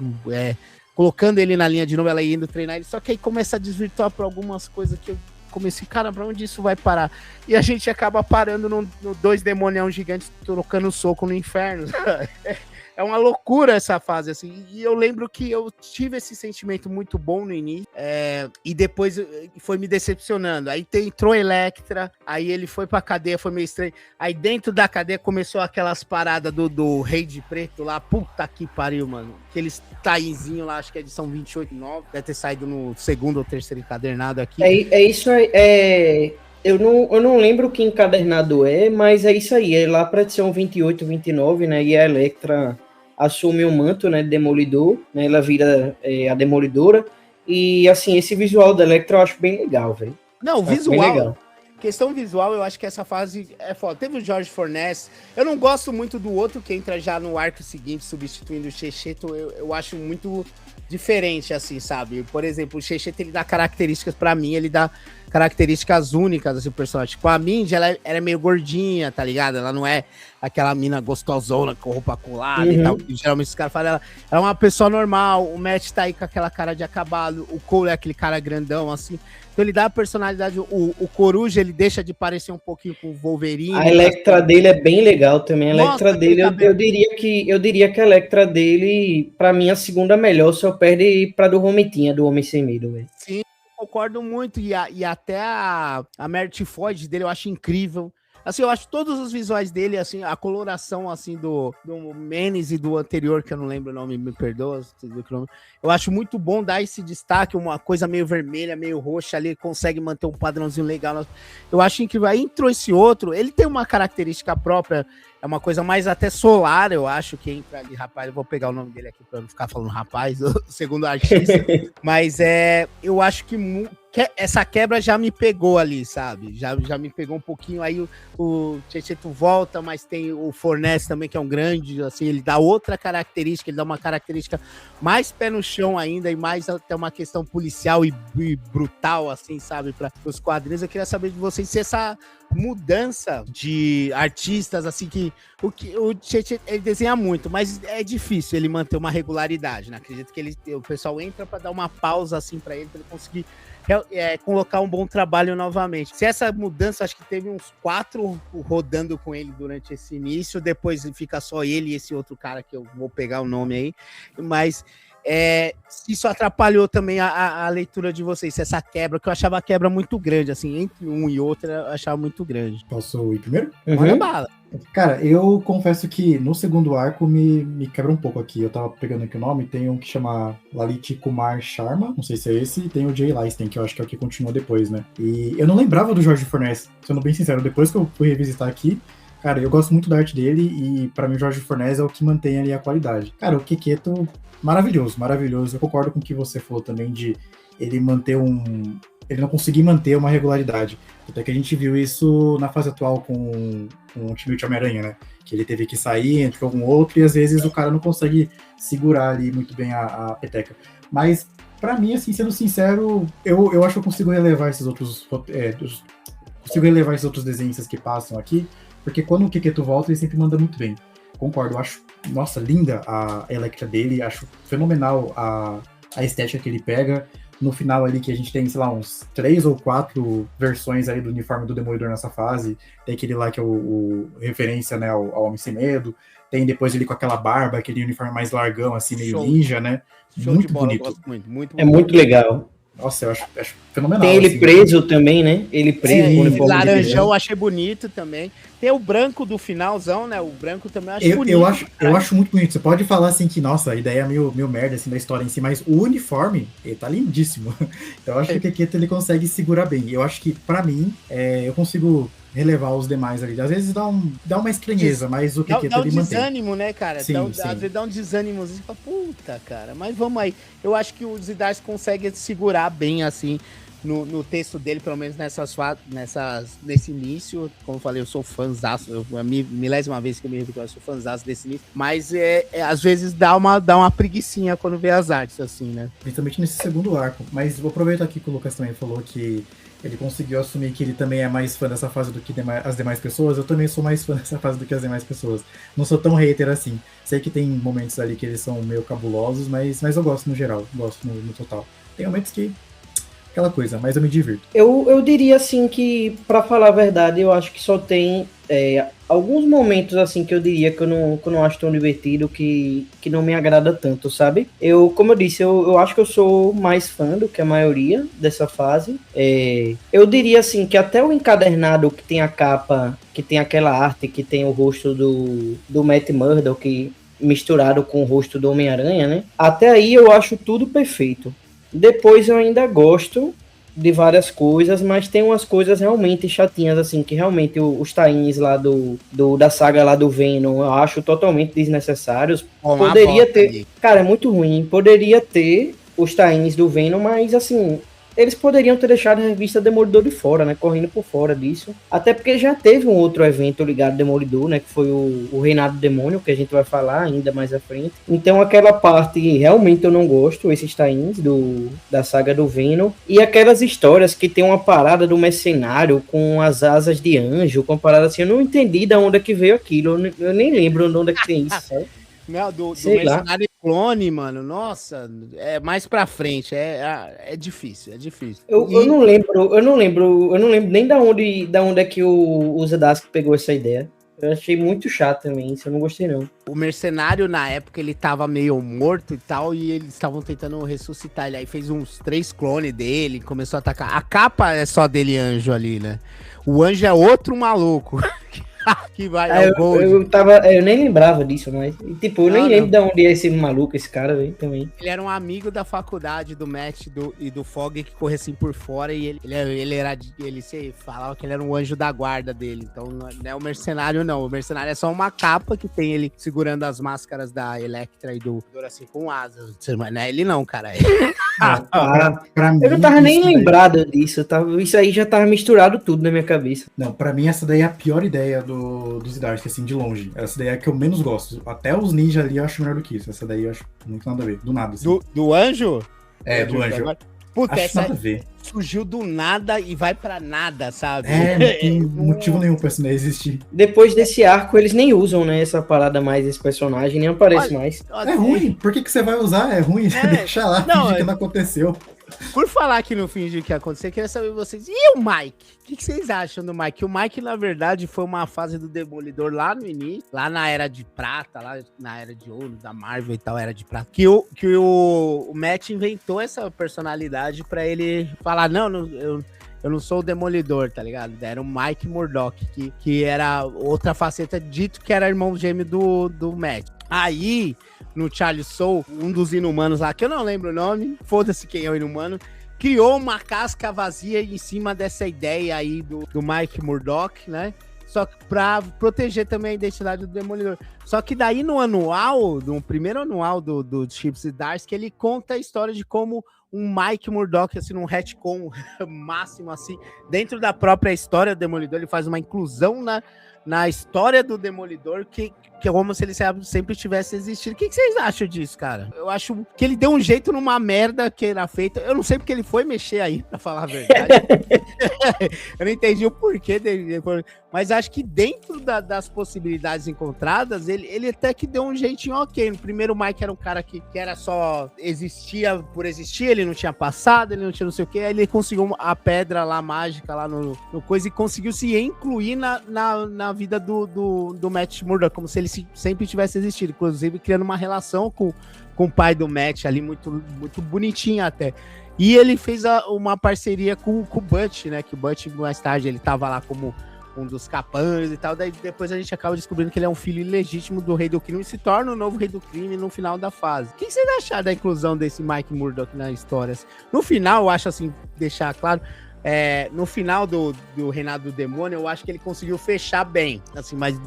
Colocando ele na linha de novo, ela indo treinar ele, só que aí começa a desvirtuar pra algumas coisas que eu comecei, cara, pra onde isso vai parar? E a gente acaba parando no 2 demonião gigantes trocando soco no inferno. É uma loucura essa fase, assim, e eu lembro que eu tive esse sentimento muito bom no início, e depois foi me decepcionando. Aí entrou Elektra, aí ele foi pra cadeia, foi meio estranho. Aí dentro da cadeia começou aquelas paradas do Rei de Preto lá, puta que pariu, mano. Aqueles taizinho lá, acho que é edição 28, 9, deve ter saído no 2º ou 3º encadernado aqui.
É isso aí, eu não lembro que encadernado mas é isso aí, é lá pra edição 28, 29, né, e a Elektra assume o manto, né, de Demolidor, né, ela vira a Demolidora, e assim, esse visual da Elektra eu acho bem legal, velho.
Não, o visual, questão visual, eu acho que essa fase é foda. Teve o Jorge Fornes, eu não gosto muito do outro que entra já no arco seguinte, substituindo o Checheto, eu acho muito diferente, assim, sabe? Por exemplo, o Checheto, ele dá características, pra mim, ele dá características únicas, assim, o personagem. Tipo, a Mindy, ela é meio gordinha, tá ligado? Ela não é aquela mina gostosona com roupa colada e tal, que geralmente os caras falam. Ela é uma pessoa normal, o Matt tá aí com aquela cara de acabado, o Cole é aquele cara grandão, assim. Então ele dá a personalidade, o Coruja, ele deixa de parecer um pouquinho com o Wolverine.
A Elektra dele é bem legal também. A Elektra dele, eu diria que a Elektra dele, pra mim, a segunda melhor, só perde pra do Romitinha, do Homem Sem Medo, velho.
Sim, concordo muito, e até a Merit Floyd dele eu acho incrível. Assim, eu acho todos os visuais dele, assim, a coloração, assim, do Menes e do anterior, que eu não lembro o nome, me perdoa, eu acho muito bom dar esse destaque, uma coisa meio vermelha, meio roxa ali, consegue manter um padrãozinho legal. Eu acho incrível. Aí entrou esse outro, ele tem uma característica própria, é uma coisa mais até solar, eu acho, que entra ali, rapaz, eu vou pegar o nome dele aqui pra não ficar falando rapaz, segundo artista, mas eu acho que essa quebra já me pegou ali, sabe? Já me pegou um pouquinho. Aí o Checheto volta, mas tem o Fornes também, que é um grande, assim, ele dá outra característica, ele dá uma característica mais pé no chão ainda, e mais até uma questão policial e brutal, assim, sabe? Para os quadrinhos. Eu queria saber de vocês se essa mudança de artistas, assim, que o Checheto, ele desenha muito, mas é difícil ele manter uma regularidade, né? Acredito que o pessoal entra para dar uma pausa, assim, para ele conseguir colocar um bom trabalho novamente. Se essa mudança, acho que teve uns 4 rodando com ele durante esse início, depois fica só ele e esse outro cara que eu vou pegar o nome aí, mas isso atrapalhou também a leitura de vocês, essa quebra, que eu achava a quebra muito grande, assim, entre um e outro eu achava muito grande.
Posso ir primeiro?
Manda bala.
Cara, eu confesso que no segundo arco me quebra um pouco aqui. Eu tava pegando aqui o nome, tem um que chama Lalit Kumar Sharma, não sei se é esse, e tem o Jay Leisten, que eu acho que é o que continua depois, né? E eu não lembrava do Jorge Fornes, sendo bem sincero, depois que eu fui revisitar aqui, cara, eu gosto muito da arte dele e pra mim o Jorge Fornes é o que mantém ali a qualidade. Cara, o Checheto, maravilhoso. Eu concordo com o que você falou também de ele manter ele não conseguir manter uma regularidade. Até que a gente viu isso na fase atual com o Ultimate Homem-Aranha, né? Que ele teve que sair, entre algum outro, e às vezes o cara não consegue segurar ali muito bem a peteca. Mas, pra mim, assim, sendo sincero, eu acho que eu consigo relevar esses outros desenhos que passam aqui, porque quando o Checheto volta, ele sempre manda muito bem. Concordo, eu acho, nossa, linda a Elektra dele, acho fenomenal a estética que ele pega. no final ali que a gente tem, sei lá, uns 3 ou 4 versões ali do uniforme do Demolidor nessa fase. Tem aquele lá que é o referência, né, ao Homem Sem Medo. Tem depois ele com aquela barba, aquele uniforme mais largão, assim, meio ninja, né? Muito bonito.
Muito
é muito legal.
Nossa, eu acho fenomenal.
Tem ele preso também, né? Ele preso com o uniforme
laranjão, eu achei bonito também. Tem o branco do finalzão, né? O branco também eu acho bonito.
Eu acho muito bonito. Você pode falar assim que, nossa, a ideia é meio merda assim, da história em si, mas o uniforme, ele tá lindíssimo. Então eu acho que o Keketa, ele consegue segurar bem. Eu acho que, pra mim, eu consigo relevar os demais ali. Às vezes dá uma estranheza, mas o Keketa
ele mantém. Dá um desânimo,
mantém.
né, cara?
Sim,
às vezes dá um desânimo, você fala, puta, cara, mas vamos aí. Eu acho que o Zidars consegue segurar bem, assim, no texto dele, pelo menos nesse início. Como eu falei, eu sou fãzaço, milésima vez que eu me repito, eu sou fãzaço desse início, mas às vezes dá uma preguicinha quando vê as artes, assim, né?
Principalmente nesse segundo arco. Mas vou aproveitar aqui que o Lucas também falou que ele conseguiu assumir que ele também é mais fã dessa fase do que as demais pessoas. Eu também sou mais fã dessa fase do que as demais pessoas. Não sou tão hater assim. Sei que tem momentos ali que eles são meio cabulosos, mas eu gosto no geral. Gosto no total. Tem momentos que... aquela coisa, mas eu me divirto.
Eu diria assim que, pra falar a verdade, eu acho que só tem alguns momentos assim que eu diria que eu não acho tão divertido, que não me agrada tanto, sabe? Como eu disse, eu acho que eu sou mais fã do que a maioria dessa fase. Eu diria assim que até o encadernado que tem a capa, que tem aquela arte, que tem o rosto do Matt Murdock misturado com o rosto do Homem-Aranha, né? Até aí eu acho tudo perfeito. Depois eu ainda gosto de várias coisas, mas tem umas coisas realmente chatinhas, assim, que realmente os tie-ins lá da saga lá do Venom, eu acho totalmente desnecessários. Poderia ter... Cara, é muito ruim. Poderia ter os tie-ins do Venom, mas, assim... eles poderiam ter deixado a revista Demolidor de fora, né? Correndo por fora disso. Até porque já teve um outro evento ligado ao Demolidor, né? Que foi o Reinado do Demônio, que a gente vai falar ainda mais à frente. Então aquela parte realmente eu não gosto, esses tie-ins da saga do Venom. E aquelas histórias que tem uma parada do mercenário com as asas de anjo, com uma parada assim, eu não entendi de onde é que veio aquilo. Eu nem lembro de onde é que tem isso, sabe?
Não, do mercenário clone, mano, nossa, é mais pra frente, é difícil, é difícil. Eu não lembro nem da onde é que o Zdarsky pegou essa ideia. Eu achei muito chato também, isso eu não gostei não. O mercenário, na época, ele tava meio morto e tal, e eles estavam tentando ressuscitar ele, aí fez uns 3 clones dele, começou a atacar. A capa é só dele anjo ali, né? O anjo é outro maluco. Que vai,
eu nem lembrava disso, mas tipo, eu nem lembro de onde é esse maluco, esse cara, véio, também.
Ele era um amigo da faculdade do Matt e do Fog, que corria assim por fora, e ele se falava que ele era um anjo da guarda dele, então não é o mercenário não, o mercenário é só uma capa que tem ele segurando as máscaras da Electra e do assim com asas, não é ele não, cara.
Eu não tava nem lembrado disso, isso aí já tava misturado tudo na minha cabeça.
Não, pra mim essa daí é a pior ideia do Zdarsky, assim, de longe. Essa daí é a que eu menos gosto. Até os ninjas ali eu acho melhor do que isso. Essa daí eu acho muito nada a ver. Do nada, assim.
Do anjo?
Do anjo.
Puta,
acho
essa
nada a ver.
Surgiu do nada e vai pra nada, sabe?
Não tem motivo nenhum pra isso não existir.
Depois desse arco, eles nem usam, né, essa parada mais, esse personagem, nem aparece mais.
É ruim. Por que você vai usar? É ruim. Deixa lá, fingir que não aconteceu.
Por falar que não fingiu que ia acontecer, eu queria saber vocês. E o Mike? O que vocês acham do Mike? O Mike, na verdade, foi uma fase do Demolidor lá no início, lá na Era de Prata, lá na Era de Ouro, da Marvel e tal, Era de Prata. Que o Matt inventou essa personalidade pra ele falar, eu não sou o Demolidor, tá ligado? Era o Mike Murdock, que era outra faceta, dito que era irmão gêmeo do Matt. Aí, no Charlie Soule, um dos inumanos lá, que eu não lembro o nome, foda-se quem é o inumano, criou uma casca vazia em cima dessa ideia aí do Mike Murdock, né? Só que pra proteger também a identidade do Demolidor. Só que daí no primeiro anual do Chip Zdarsky, ele conta a história de como um Mike Murdock, assim, num retcon máximo, assim, dentro da própria história do Demolidor, ele faz uma inclusão na história do Demolidor, que é como se ele sempre tivesse existido. O que vocês acham disso, cara? Eu acho que ele deu um jeito numa merda que era feita. Eu não sei porque ele foi mexer aí, pra falar a verdade. Eu não entendi o porquê dele. Mas acho que dentro das possibilidades encontradas, ele até que deu um jeitinho ok. No primeiro, o Mike era um cara que era só existia por existir, ele não tinha passado, ele não tinha não sei o que, aí ele conseguiu a pedra lá mágica lá no coisa e conseguiu se incluir na vida do Matt Murdock, como se ele sempre tivesse existido, inclusive criando uma relação com o pai do Matt ali, muito, muito bonitinha até. E ele fez uma parceria com o Butch, né? Que o Butch, mais tarde, ele tava lá como um dos capãs e tal. Daí depois a gente acaba descobrindo que ele é um filho ilegítimo do Rei do Crime e se torna o novo Rei do Crime no final da fase. O que vocês acharam da inclusão desse Mike Murdock na história? No final, eu acho assim, deixar claro, no final do Reinado do Demônio, eu acho que ele conseguiu fechar bem, assim, mas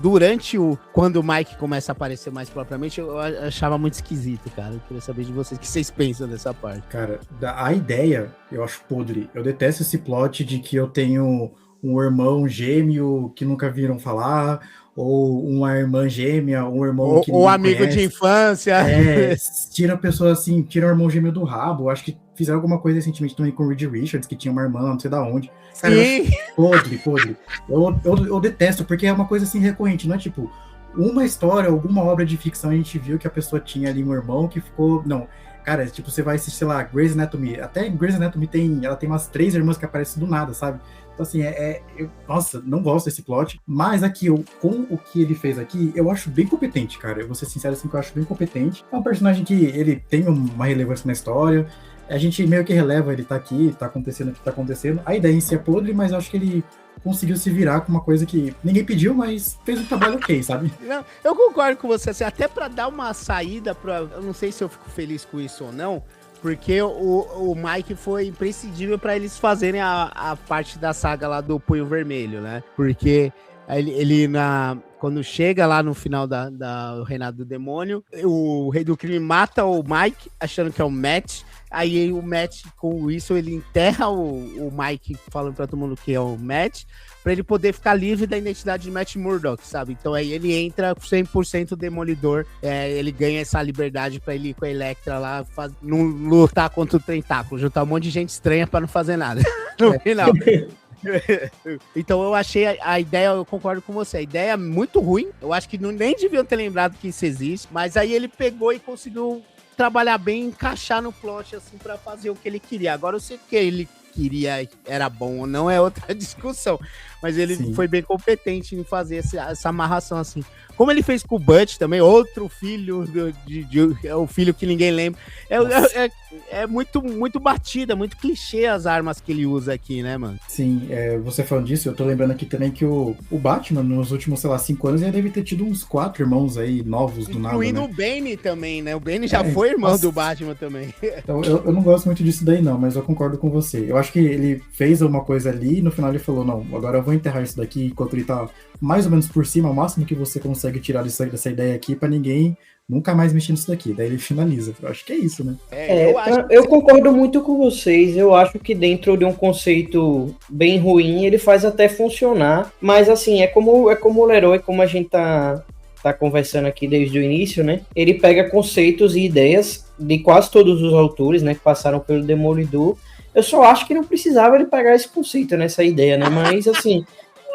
quando o Mike começa a aparecer mais propriamente, eu achava muito esquisito, cara. Eu queria saber de vocês, o que vocês pensam dessa parte?
Cara, a ideia, eu acho podre. Eu detesto esse plot de que eu tenho um irmão gêmeo que nunca viram falar, ou uma irmã gêmea, um irmão que
ou amigo conhece. De infância.
Tira a pessoa assim, tira o irmão gêmeo do rabo. Acho que fizeram alguma coisa recentemente também com o Reed Richards, que tinha uma irmã, não sei da onde. Cara, podre. Eu detesto, porque é uma coisa assim recorrente, não é tipo uma história, alguma obra de ficção a gente viu que a pessoa tinha ali um irmão que ficou... Não, cara, tipo, você vai assistir, sei lá, Grey's Anatomy. Até Grey's Anatomy ela tem umas 3 irmãs que aparecem do nada, sabe? Então, assim, nossa, não gosto desse plot. Mas aqui, com o que ele fez aqui, eu acho bem competente, cara. Eu vou ser sincero, assim, que eu acho bem competente. É um personagem que ele tem uma relevância na história. A gente meio que releva, ele tá aqui, tá acontecendo o que tá acontecendo. A ideia em si é podre, mas eu acho que ele conseguiu se virar com uma coisa que ninguém pediu, mas fez um trabalho ok, sabe?
Não, eu concordo com você, assim, até pra dar uma saída eu não sei se eu fico feliz com isso ou não, porque o Mike foi imprescindível pra eles fazerem a parte da saga lá do Punho Vermelho, né? Porque quando chega lá no final do Reinado do Demônio, o Rei do Crime mata o Mike, achando que é o Matt. Aí o Matt, com isso, ele enterra o Mike, falando pra todo mundo que é o Matt, pra ele poder ficar livre da identidade de Matt Murdock, sabe? Então aí ele entra 100% Demolidor, ele ganha essa liberdade pra ele ir com a Elektra lá, não lutar contra o Tentáculo, juntar um monte de gente estranha pra não fazer nada no final. Então eu achei a ideia, eu concordo com você, a ideia é muito ruim, eu acho que nem deviam ter lembrado que isso existe, mas aí ele pegou e conseguiu trabalhar bem, encaixar no plot, assim, pra fazer o que ele queria. Agora eu sei que ele queria, era bom ou não, é outra discussão, mas ele foi bem competente em fazer essa amarração, assim. Como ele fez com o Butch também, outro filho, é o filho que ninguém lembra. É muito, muito batida, muito clichê as armas que ele usa aqui, né, mano?
Sim, você falando disso, eu tô lembrando aqui também que o Batman, nos últimos, sei lá, 5 anos, ele deve ter tido uns 4 irmãos aí, novos do nada,
incluindo, né? O Bane também, né? O Bane já foi irmão do Batman também.
Então, eu não gosto muito disso daí, não, mas eu concordo com você. Eu acho que ele fez uma coisa ali e no final ele falou, não, agora eu vou enterrar isso daqui enquanto ele tá mais ou menos por cima, o máximo que você consegue tirar dessa ideia aqui pra ninguém nunca mais mexer nisso daqui. Daí ele finaliza. Eu acho que é isso, né?
Eu concordo muito com vocês. Eu acho que dentro de um conceito bem ruim, ele faz até funcionar. Mas assim, é como o Leroy, como a gente tá conversando aqui desde o início, né? Ele pega conceitos e ideias de quase todos os autores, né? Que passaram pelo Demolidor. Eu só acho que não precisava ele pegar esse conceito, né? Essa ideia, né? Mas assim,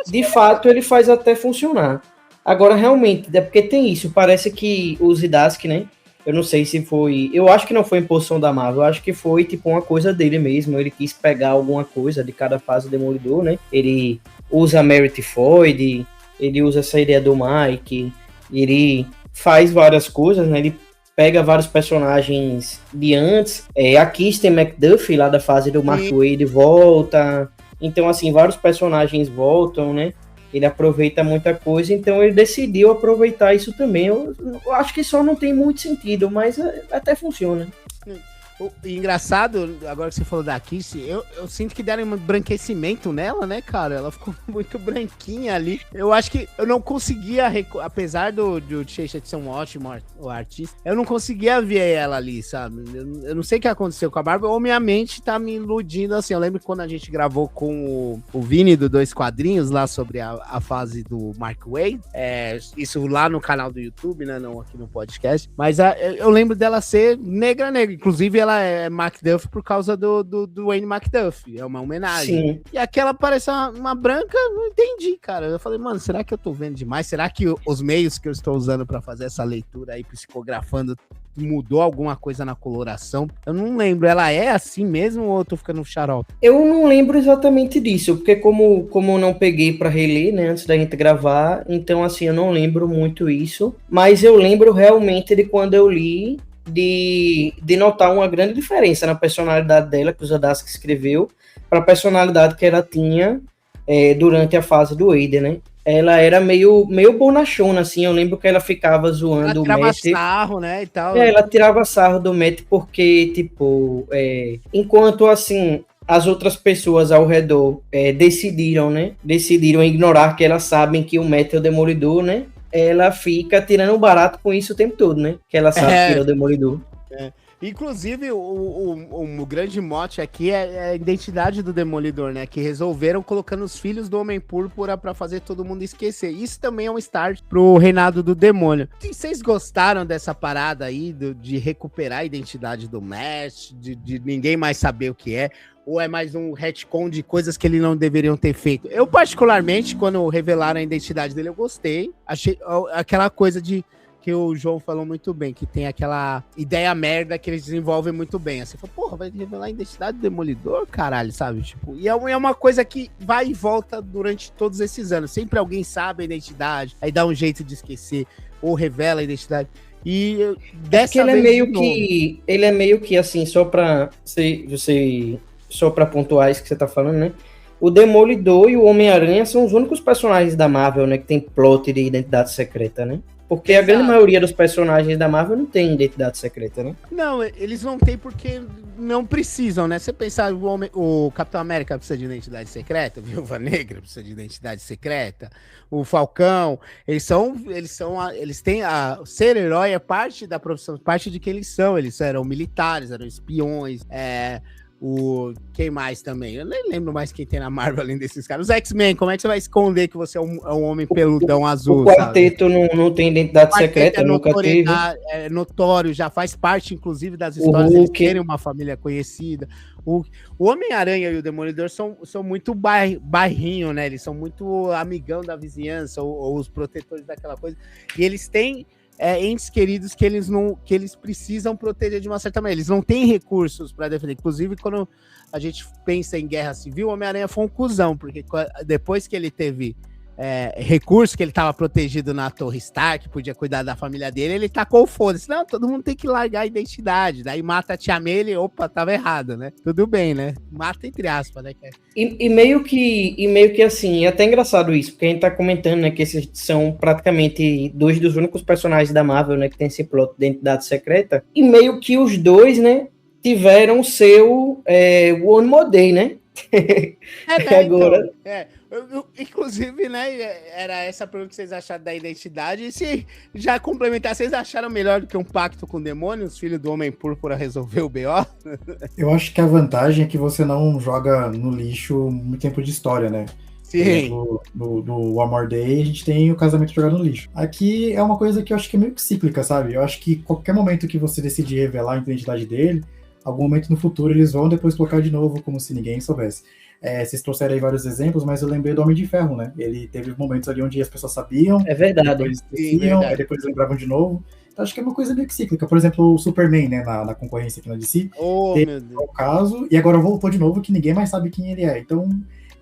de fato, ele faz até funcionar. Agora, realmente, é porque tem isso, parece que o Zdarsky, né, eu não sei se foi, eu acho que não foi imposição da Marvel, eu acho que foi, tipo, uma coisa dele mesmo, ele quis pegar alguma coisa de cada fase do Demolidor, né, ele usa a Meredith Floyd, ele usa essa ideia do Mike, ele faz várias coisas, né, ele pega vários personagens de antes, a Kirsten McDuffie, lá da fase do Mark Waid, volta, então, assim, vários personagens voltam, né, ele aproveita muita coisa, então ele decidiu aproveitar isso também. Eu acho que só não tem muito sentido, mas até funciona.
Engraçado, agora que você falou da Kiss, eu sinto que deram um embranquecimento nela, né, cara? Ela ficou muito branquinha ali. Eu acho que eu não conseguia, apesar do Teixeira ser um ótimo artista, eu não conseguia ver ela ali, sabe? Eu não sei o que aconteceu com a Bárbara, ou minha mente tá me iludindo, assim. Eu lembro que quando a gente gravou com o Vini do Dois Quadrinhos, lá sobre a fase do Mark Waid, isso lá no canal do YouTube, né, não aqui no podcast, mas eu lembro dela ser negra, inclusive ela ela é MacDuff por causa do Wayne McDuff. É uma homenagem.
Sim.
E aquela parece uma branca, não entendi, cara. Eu falei, mano, será que eu tô vendo demais? Será que os meios que eu estou usando pra fazer essa leitura aí, psicografando, mudou alguma coisa na coloração? Eu não lembro. Ela é assim mesmo ou eu tô ficando xarope?
Eu não lembro exatamente disso, porque como eu não peguei pra reler, né, antes da gente gravar, então, assim, eu não lembro muito isso. Mas eu lembro realmente de quando eu li, de notar uma grande diferença na personalidade dela, que o Zdarsky escreveu, para a personalidade que ela tinha durante a fase do Wade, né? Ela era meio bonachona, assim. Eu lembro que ela ficava zoando o Matt.
Ela tirava sarro, né, e tal.
Ela tirava sarro do Matt porque, tipo, enquanto, assim, as outras pessoas ao redor decidiram ignorar que elas sabem que o Matt é o Demolidor, né? Ela fica tirando barato com isso o tempo todo, né? Que ela sabe que ele é o Demolidor.
Inclusive, o grande mote aqui é a identidade do Demolidor, né? Que resolveram colocando os filhos do Homem-Púrpura pra fazer todo mundo esquecer. Isso também é um start pro reinado do demônio. Vocês gostaram dessa parada aí de recuperar a identidade do Matt, de ninguém mais saber o que é? Ou é mais um retcon de coisas que eles não deveriam ter feito? Eu, particularmente, quando revelaram a identidade dele, eu gostei. Achei aquela coisa que o João falou muito bem, que tem aquela ideia merda que eles desenvolvem muito bem. Assim, fala, porra, vai revelar a identidade do Demolidor, caralho, sabe? Tipo, e é uma coisa que vai e volta durante todos esses anos. Sempre alguém sabe a identidade, aí dá um jeito de esquecer, ou revela a identidade. E dessa vez
ele é meio que assim, só pra pontuar isso que você tá falando, né? O Demolidor e o Homem-Aranha são os únicos personagens da Marvel, né, que tem plot de identidade secreta, né? Porque a grande maioria dos personagens da Marvel não tem identidade secreta, né?
Não, eles não têm porque não precisam, né? Você pensar, o Capitão América precisa de identidade secreta, Viúva Negra precisa de identidade secreta, o Falcão, eles têm ser herói é parte da profissão, parte de quem eles eram militares, eram espiões, quem mais também? Eu nem lembro mais quem tem na Marvel além desses caras. Os X-Men, como é que você vai esconder que você é um homem peludão azul?
O quarteto não tem identidade secreta, nunca teve.
É notório, já faz parte, inclusive, das histórias. Eles terem uma família conhecida. O Homem-Aranha e o Demolidor são muito bairrinho, né? Eles são muito amigão da vizinhança, ou os protetores daquela coisa. E eles têm entes queridos que eles precisam proteger de uma certa maneira. Eles não têm recursos para defender. Inclusive, quando a gente pensa em guerra civil, o Homem-Aranha foi um cuzão, porque depois que ele teve recurso, que ele estava protegido na Torre Stark, podia cuidar da família dele, ele tacou o foda-se. Não, todo mundo tem que largar a identidade. Daí mata a Tia May, ele, opa, tava errado, né? Tudo bem, né? Mata entre aspas, né?
E meio que assim, é até engraçado isso, porque a gente tá comentando, né, que esses são praticamente dois dos únicos personagens da Marvel, né, que tem esse plot de identidade secreta, e meio que os dois, né, tiveram seu One More Day, né?
Agora... inclusive, né, era essa pergunta que vocês acharam da identidade, e se já complementar, vocês acharam melhor do que um pacto com o demônio, os filhos do Homem-Púrpura resolver o BO?
Eu acho que a vantagem é que você não joga no lixo muito tempo de história, né?
Sim.
No One More Day, a gente tem o casamento jogado no lixo. Aqui é uma coisa que eu acho que é meio que cíclica, sabe? Eu acho que qualquer momento que você decidir revelar a identidade dele, algum momento no futuro eles vão depois colocar de novo, como se ninguém soubesse. Vocês trouxeram aí vários exemplos, mas eu lembrei do Homem de Ferro, né? Ele teve momentos ali onde as pessoas sabiam,
é verdade,
depois esqueciam, aí depois lembravam de novo. Então acho que é uma coisa meio que cíclica. Por exemplo, o Superman, né, na concorrência aqui na DC,
teve
o caso, e agora voltou de novo que ninguém mais sabe quem ele é. Então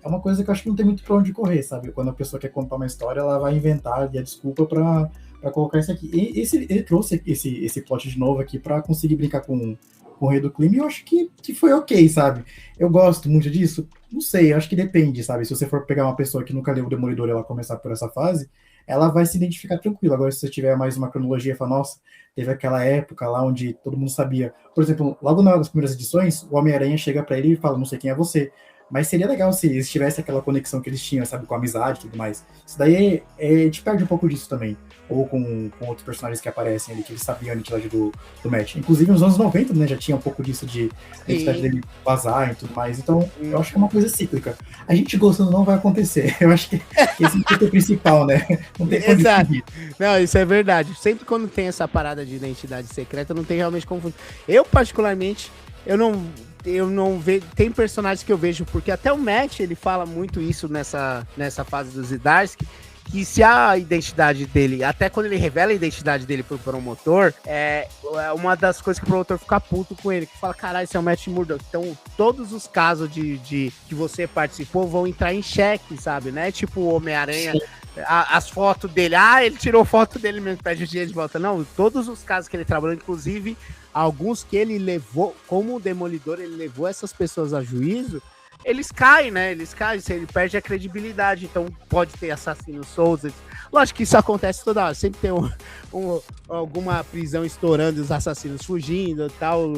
é uma coisa que eu acho que não tem muito pra onde correr, sabe? Quando a pessoa quer contar uma história, ela vai inventar ali a desculpa pra colocar isso aqui. E ele trouxe esse plot de novo aqui pra conseguir brincar com o Rei do Crime, e eu acho que foi ok, sabe? Eu gosto muito disso? Não sei, eu acho que depende, sabe? Se você for pegar uma pessoa que nunca leu o Demolidor e ela começar por essa fase, ela vai se identificar tranquilo. Agora, se você tiver mais uma cronologia e falar, nossa, teve aquela época lá onde todo mundo sabia. Por exemplo, logo nas primeiras edições, o Homem-Aranha chega pra ele e fala, não sei quem é você. Mas seria legal se eles tivessem aquela conexão que eles tinham, sabe? Com a amizade e tudo mais. Isso daí a gente perde um pouco disso também. ou com outros personagens que aparecem ali, que eles sabiam a identidade do Matt. Inclusive nos anos 90, né, já tinha um pouco disso de a identidade dele vazar e tudo mais. Então, eu acho que é uma coisa cíclica. A gente gostando não vai acontecer. Eu acho que esse é o principal, né? Não tem como
Exato. Não, isso é verdade. Sempre quando tem essa parada de identidade secreta, não tem realmente confusão. Eu, particularmente, eu não vejo. Tem personagens que eu vejo, porque até o Matt, ele fala muito isso nessa fase do Zdarsky, que se a identidade dele, até quando ele revela a identidade dele pro promotor, é uma das coisas que o promotor fica puto com ele, que fala, caralho, esse é o Matt Murdock. Então, todos os casos de que você participou vão entrar em xeque, sabe, né? Tipo o Homem-Aranha, as fotos dele, ele tirou foto dele mesmo, pede o dinheiro de volta. Não, todos os casos que ele trabalhou, inclusive alguns que ele levou, como o Demolidor, ele levou essas pessoas a juízo, eles caem, né? Eles caem, ele perde a credibilidade. Então pode ter assassinos soltos. Lógico que isso acontece toda hora. Sempre tem alguma prisão estourando, os assassinos fugindo e tal.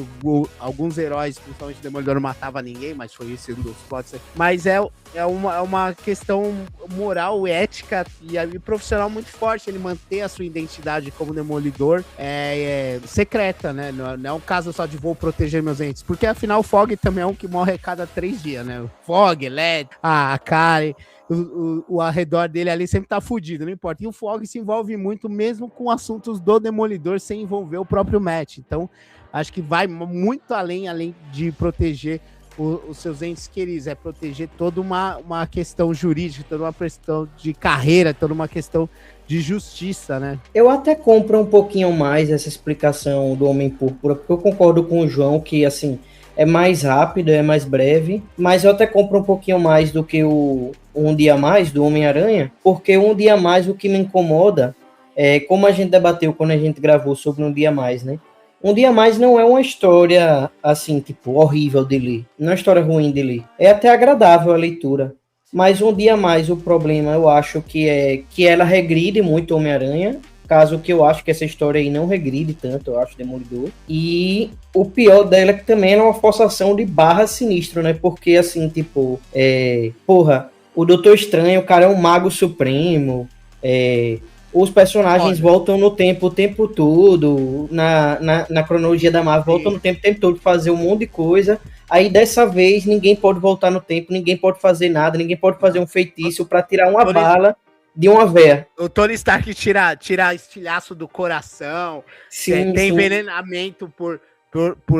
Alguns heróis, principalmente o Demolidor, não matava ninguém, mas foi esse um dos plots. Mas é uma questão moral, ética e profissional muito forte. Ele manter a sua identidade como Demolidor secreta, né? Não é um caso só de vou proteger meus entes. Porque afinal o Fog também é um que morre a cada 3 dias, né? O Fog, Led, a Karen, o arredor dele ali sempre tá fudido, não importa. E o Fog se envolve muito mesmo com assuntos do Demolidor sem envolver o próprio Matt. Então, acho que vai muito além de proteger os seus entes queridos, é proteger toda uma questão jurídica, toda uma questão de carreira, toda uma questão de justiça, né?
Eu até compro um pouquinho mais essa explicação do Homem-Púrpura, porque eu concordo com o João que, assim, é mais rápido, é mais breve, mas eu até compro um pouquinho mais do que o Um Dia Mais, do Homem-Aranha, porque Um Dia Mais, o que me incomoda, como a gente debateu quando a gente gravou sobre Um Dia Mais, né? Um Dia Mais não é uma história, assim, tipo, horrível de ler, não é uma história ruim de ler, é até agradável a leitura, mas Um Dia Mais, o problema, eu acho que é que ela regride muito o Homem-Aranha, caso que eu acho que essa história aí não regride tanto, eu acho, Demolidor. E o pior dela é que também é uma forçação de barra sinistro, né? Porque, assim, tipo, o Doutor Estranho, o cara é um mago supremo, os personagens voltam no tempo o tempo todo, na cronologia da Marvel, voltam no tempo o tempo todo, fazer um monte de coisa. Aí, dessa vez, ninguém pode voltar no tempo, ninguém pode fazer nada, ninguém pode fazer um feitiço pra tirar uma bala de uma véia.
O Tony Stark tira estilhaço do coração, tem envenenamento por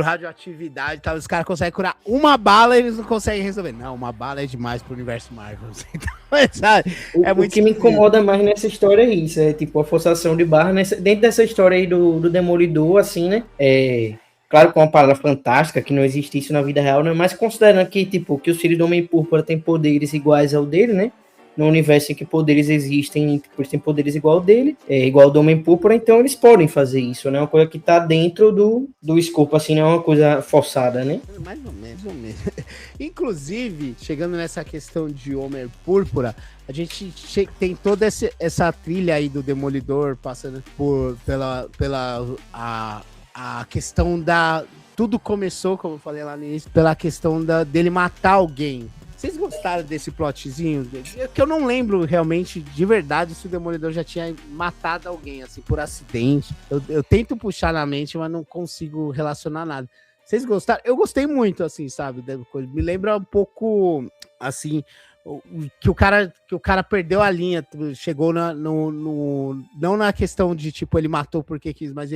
radioatividade e tal. Os caras conseguem curar uma bala e eles não conseguem resolver. Não, uma bala é demais pro universo Marvel. Então, sabe?
O que me incomoda mais nessa história é isso, é tipo a forçação de barra. Dentro dessa história aí do Demolidor, assim, né? Claro que é uma palavra fantástica, que não existe isso na vida real, né? Mas considerando que, tipo, que os filhos do Homem-Púrpura têm poderes iguais ao dele, né? No universo em que poderes existem, eles têm poderes igual ao dele, igual ao do Homem-Púrpura, então eles podem fazer isso, né? É uma coisa que tá dentro do escopo, assim, não é uma coisa forçada, né?
Mais ou menos. Inclusive, chegando nessa questão de Homem-Púrpura, a gente tem toda essa trilha aí do Demolidor, passando pela questão da... Tudo começou, como eu falei lá no início, pela questão dele matar alguém. Vocês gostaram desse plotzinho? Que eu não lembro realmente, de verdade, se o Demolidor já tinha matado alguém, assim, por acidente. Eu tento puxar na mente, mas não consigo relacionar nada. Vocês gostaram? Eu gostei muito, assim, sabe? Me lembra um pouco, assim, que o cara perdeu a linha, chegou não na questão de, tipo, ele matou porque quis, mas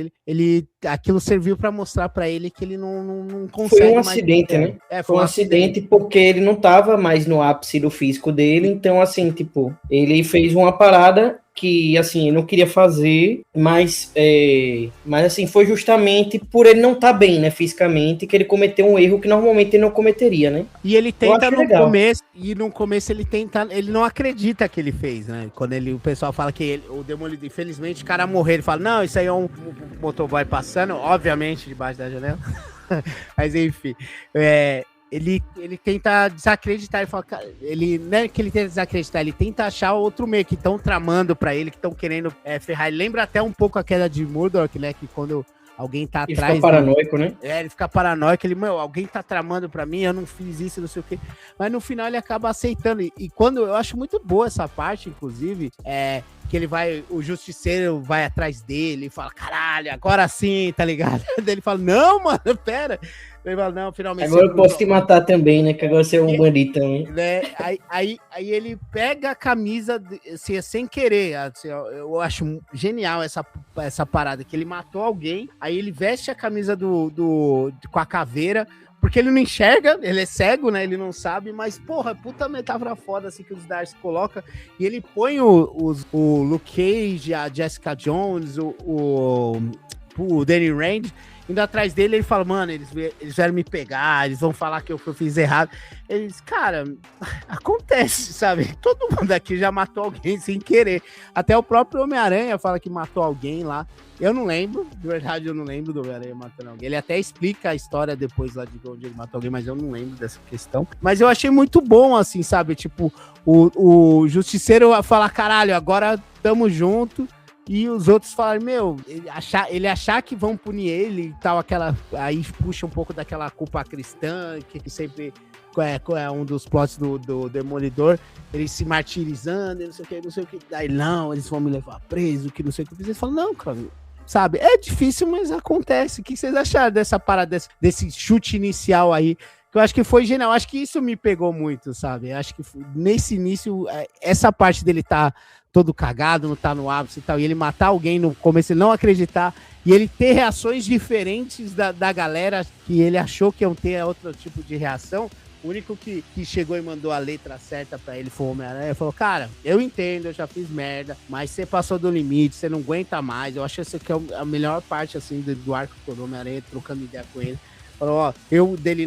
aquilo serviu pra mostrar pra ele que ele não consegue.
Foi um acidente, né? Foi um acidente porque ele não tava mais no ápice do físico dele, então, assim, tipo, ele fez uma parada que, assim, eu não queria fazer, mas assim, foi justamente por ele não estar bem, né, fisicamente, que ele cometeu um erro que normalmente ele não cometeria, né?
E ele tenta no começo ele não acredita que ele fez, né? Quando o pessoal fala que o Demolidor, infelizmente, o cara morreu, ele fala, não, isso aí é um motoboy passando, obviamente, debaixo da janela, mas enfim, ele tenta desacreditar, ele fala, não é que ele tenta desacreditar, ele tenta achar outro meio que estão tramando pra ele, que estão querendo ferrar. Ele lembra até um pouco a queda de Murdock, né? Que quando alguém tá atrás...
Ele fica paranoico, né?
Ele fica paranoico, alguém tá tramando pra mim, eu não fiz isso, não sei o quê. Mas no final ele acaba aceitando. E quando eu acho muito boa essa parte, inclusive, que que ele vai, o Justiceiro vai atrás dele e fala, caralho, agora sim, tá ligado? Daí ele fala, não, mano, pera. Ele fala, não, finalmente...
Agora eu posso te matar também, né? Que agora você é um bandido também.
Né? Aí ele pega a camisa, assim, sem querer, assim, eu acho genial essa parada, que ele matou alguém, aí ele veste a camisa com a caveira, porque ele não enxerga, ele é cego, né? Ele não sabe, mas, porra, puta metáfora foda assim que os Darcy coloca. E ele põe o Luke Cage, a Jessica Jones, o Danny Rand indo atrás dele. Ele fala, mano, eles vieram me pegar, eles vão falar que eu fiz errado. Eles, cara, acontece, sabe? Todo mundo aqui já matou alguém sem querer. Até o próprio Homem-Aranha fala que matou alguém lá. Eu não lembro, de verdade eu não lembro do Homem-Aranha matando alguém. Ele até explica a história depois lá de onde ele matou alguém, mas eu não lembro dessa questão. Mas eu achei muito bom, assim, sabe? Tipo, o Justiceiro falar, caralho, agora tamo junto. E os outros falaram, meu, ele achar que vão punir ele e tal, aí puxa um pouco daquela culpa cristã, que sempre é um dos plots do Demolidor, ele se martirizando, e não sei o que, daí não, eles vão me levar preso, que não sei o que, eles falam, não, cara, sabe, é difícil, mas acontece. O que vocês acharam dessa parada, desse chute inicial aí, que eu acho que foi genial, acho que isso me pegou muito, sabe, eu acho que nesse início, essa parte dele tá todo cagado, não tá no ápice e tal, e ele matar alguém no começo, ele não acreditar, e ele ter reações diferentes da galera, que ele achou que iam ter outro tipo de reação. O único que chegou e mandou a letra certa pra ele foi o Homem-Aranha. Ele falou, cara, eu entendo, eu já fiz merda, mas você passou do limite, você não aguenta mais. Eu acho que essa aqui é a melhor parte, assim, do arco do Homem-Aranha, trocando ideia com ele. Falou, ó,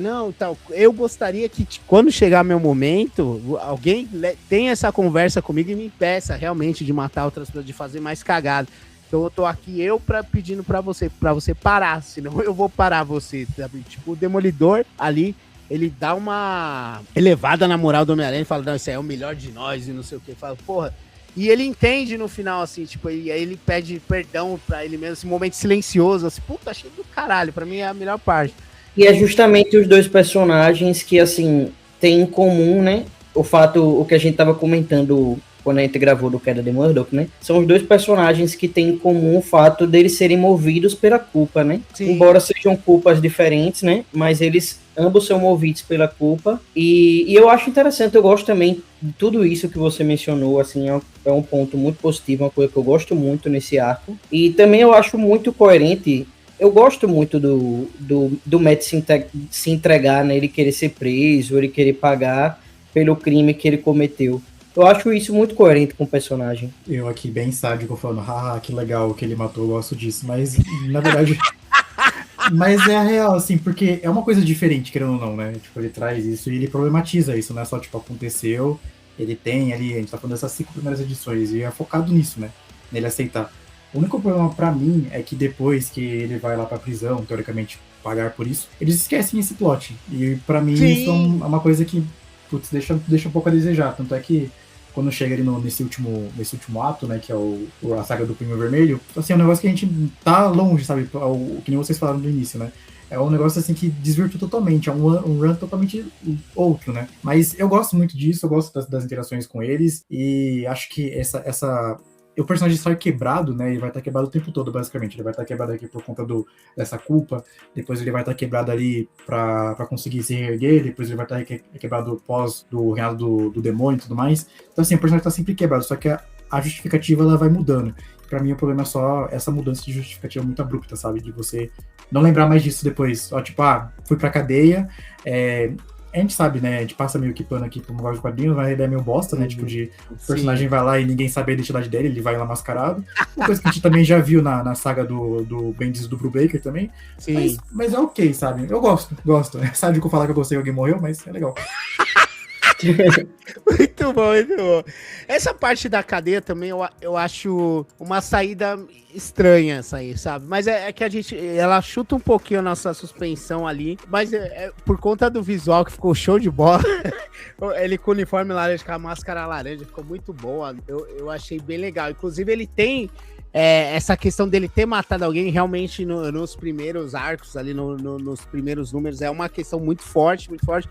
não, tal, eu gostaria que quando chegar meu momento, alguém tenha essa conversa comigo e me impeça realmente de matar outras pessoas, de fazer mais cagada. Então eu tô aqui pedindo pra você parar, senão eu vou parar você, sabe? Tipo, o Demolidor ali, ele dá uma elevada na moral do Homem-Aranha e fala, não, isso aí é o melhor de nós e não sei o que. Fala, porra. E ele entende no final, assim, tipo, e aí ele pede perdão pra ele mesmo, esse momento silencioso, assim, puta, achei do caralho, pra mim é a melhor parte.
E é justamente os dois personagens que, assim, tem em comum, né? O que a gente tava comentando quando a gente gravou do Queda de Murdock, né? São os dois personagens que têm em comum o fato deles serem movidos pela culpa, né? Sim. Embora sejam culpas diferentes, né? Mas eles ambos são movidos pela culpa. E eu acho interessante, eu gosto também de tudo isso que você mencionou, assim, é um ponto muito positivo, uma coisa que eu gosto muito nesse arco. E também eu acho muito coerente. Eu gosto muito do Matt se entregar, né? Ele querer ser preso, ele querer pagar pelo crime que ele cometeu. Eu acho isso muito coerente com o personagem.
Eu aqui bem sádico falando, que legal que ele matou, eu gosto disso. Mas, na verdade... mas é a real, assim, porque é uma coisa diferente, querendo ou não, né? Tipo, ele traz isso e ele problematiza isso, não é só, tipo, aconteceu, ele tem ali, a gente tá falando dessas 5 primeiras edições, e é focado nisso, né? Nele aceitar. O único problema pra mim é que depois que ele vai lá pra prisão, teoricamente, pagar por isso, eles esquecem esse plot. E pra mim Sim. Isso é uma coisa que, putz, deixa um pouco a desejar. Tanto é que quando chega ali nesse último ato, né, que é a saga do Punho Vermelho, assim, é um negócio que a gente tá longe, sabe? Que nem vocês falaram no início, né? É um negócio assim que desvirtua totalmente, é um run totalmente outro, né? Mas eu gosto muito disso, eu gosto das interações com eles, e acho que o personagem sai quebrado, né? Ele vai estar quebrado o tempo todo, basicamente. Ele vai estar quebrado aqui por conta dessa culpa. Depois ele vai estar quebrado ali pra conseguir se reerguer. Depois ele vai estar quebrado pós do reinado do demônio e tudo mais. Então, assim, o personagem tá sempre quebrado. Só que a justificativa, ela vai mudando. Pra mim, o problema é só essa mudança de justificativa muito abrupta, sabe? De você não lembrar mais disso depois. Ó, tipo, fui pra cadeia, a gente sabe, né? A gente passa meio que pano aqui pro negócio de quadrinhos, mas a ideia é meio bosta, né? Tipo, o personagem vai lá e ninguém sabe a identidade dele, ele vai lá mascarado. Uma coisa que a gente também já viu na saga do Bendis do Brubaker também. Sim. Mas é ok, sabe? Eu gosto. Sabe que eu falar que eu gostei que alguém morreu, mas é legal.
Muito bom, muito bom. Essa parte da cadeia também eu acho uma saída estranha, essa aí, sabe? Mas é que ela chuta um pouquinho a nossa suspensão ali, mas por conta do visual que ficou show de bola. Ele com o uniforme laranja, com a máscara laranja, ficou muito boa. Eu achei bem legal. Inclusive, ele tem essa questão dele ter matado alguém realmente nos primeiros arcos ali, nos primeiros números, é uma questão muito forte,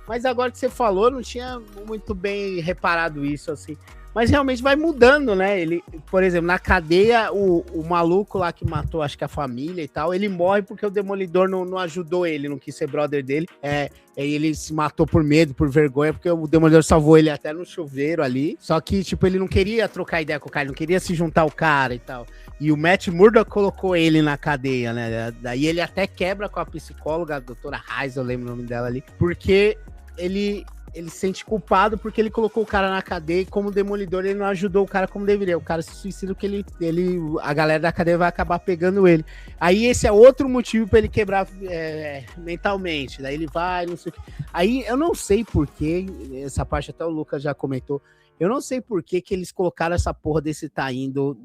mas agora que você falou, não tinha muito bem reparado isso, assim. mas realmente vai mudando, né? Ele, por exemplo, na cadeia, o maluco lá que matou, acho que a família e tal, ele morre porque o Demolidor não ajudou ele, não quis ser brother dele. Ele se matou por medo, por vergonha, porque o Demolidor salvou ele até no chuveiro ali. Só que, tipo, ele não queria trocar ideia com o cara, ele não queria se juntar ao cara e tal. E o Matt Murdock colocou ele na cadeia, né? Daí ele até quebra com a psicóloga, a doutora Reis, eu lembro o nome dela ali, porque ele se sente culpado porque ele colocou o cara na cadeia e como Demolidor ele não ajudou o cara como deveria. O cara se suicida porque a galera da cadeia vai acabar pegando ele. Aí esse é outro motivo pra ele quebrar mentalmente. Daí ele vai, não sei o que. Aí eu não sei porquê, essa parte até o Lucas já comentou, eu não sei porquê que eles colocaram essa porra desse Taim do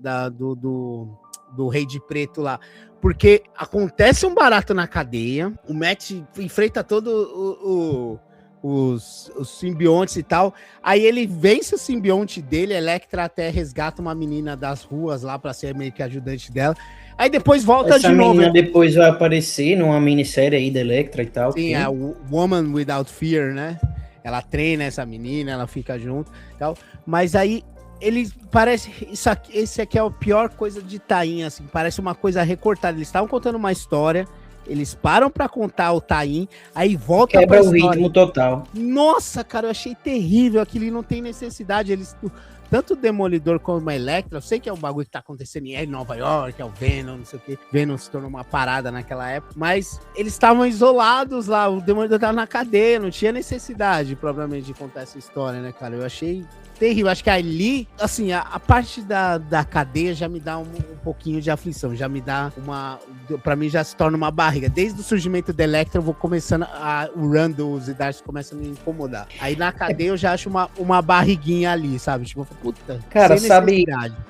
Rei de Preto lá. Porque acontece um barato na cadeia, o Matt enfrenta todo os simbiontes e tal, aí ele vence o simbionte dele, Elektra até resgata uma menina das ruas lá pra ser meio que ajudante dela, aí depois volta de novo. Essa menina
depois vai aparecer numa minissérie aí da Elektra e tal.
Sim, é o Woman Without Fear, né? Ela treina essa menina, ela fica junto e tal, mas aí ele parece, esse aqui é a pior coisa de Taim, assim, parece uma coisa recortada, eles estavam contando uma história, eles param pra contar o Taim, aí volta
pra história. Quebra o ritmo total.
Nossa, cara, eu achei terrível aquilo e não tem necessidade. Eles, tanto o Demolidor como a Elektra, eu sei que é um bagulho que tá acontecendo em Nova York, é o Venom, não sei o que. Venom se tornou uma parada naquela época, mas eles estavam isolados lá, o Demolidor tava na cadeia, não tinha necessidade, provavelmente, de contar essa história, né, cara? Eu achei terrível. Acho que ali, assim, a parte da cadeia já me dá um pouquinho de aflição, já me dá pra mim já se torna uma barriga. Desde o surgimento da Elektra, eu vou começando o run dos Zdarsky começa a me incomodar. Aí na cadeia eu já acho uma barriguinha ali, sabe? Tipo, puta,
cara,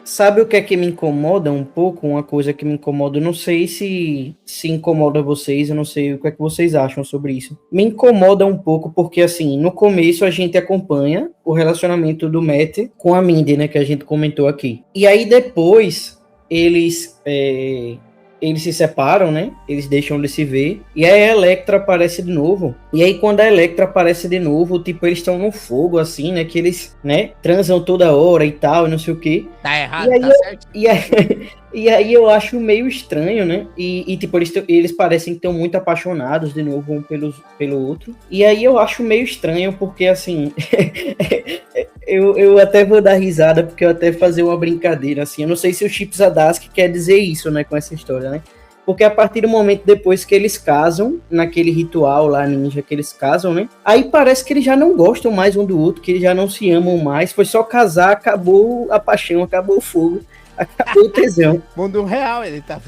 sabe o que é que me incomoda um pouco? Uma coisa que me incomoda, eu não sei se incomoda vocês, eu não sei o que é que vocês acham sobre isso. Me incomoda um pouco porque, assim, no começo a gente acompanha o relacionamento do Matt com a Mindy, né, que a gente comentou aqui. E aí depois eles se separam, né? Eles deixam de se ver. E aí a Elektra aparece de novo. E aí quando a Elektra aparece de novo, tipo, eles estão no fogo, assim, né? Que eles, né, transam toda hora e tal, e não sei o quê.
Tá errado, tá certo.
E aí eu acho meio estranho, né? E tipo, eles parecem que estão muito apaixonados de novo um pelo outro. E aí eu acho meio estranho, porque assim... eu até vou dar risada, porque eu até fazer uma brincadeira, assim. Eu não sei se o Chip Zdarsky quer dizer isso, né? Com essa história, né? Porque a partir do momento depois que eles casam, naquele ritual lá ninja que eles casam, né? Aí parece que eles já não gostam mais um do outro, que eles já não se amam mais. Foi só casar, acabou a paixão, acabou o fogo. Acabou o tesão.
Mundo real, ele tá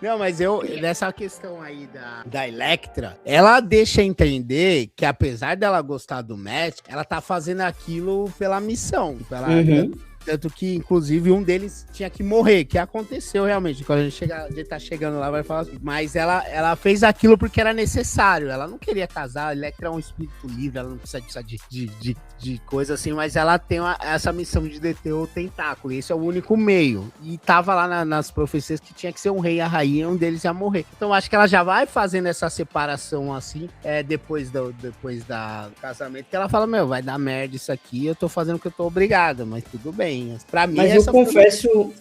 Não, mas nessa questão aí da Elektra, ela deixa entender que apesar dela gostar do Matt, ela tá fazendo aquilo pela missão. Tanto que, inclusive, um deles tinha que morrer, que aconteceu realmente. Quando a gente tá chegando lá, vai falar assim. Mas ela fez aquilo porque era necessário. Ela não queria casar. A Elektra é um espírito livre, ela não precisa de coisa assim, mas ela tem essa missão de deter o tentáculo. E esse é o único meio. E tava lá nas profecias que tinha que ser um rei e a rainha, um deles ia morrer. Então, acho que ela já vai fazendo essa separação assim, depois do casamento, que ela fala, vai dar merda isso aqui, eu tô fazendo o que eu tô obrigada, mas tudo bem. Pra mim,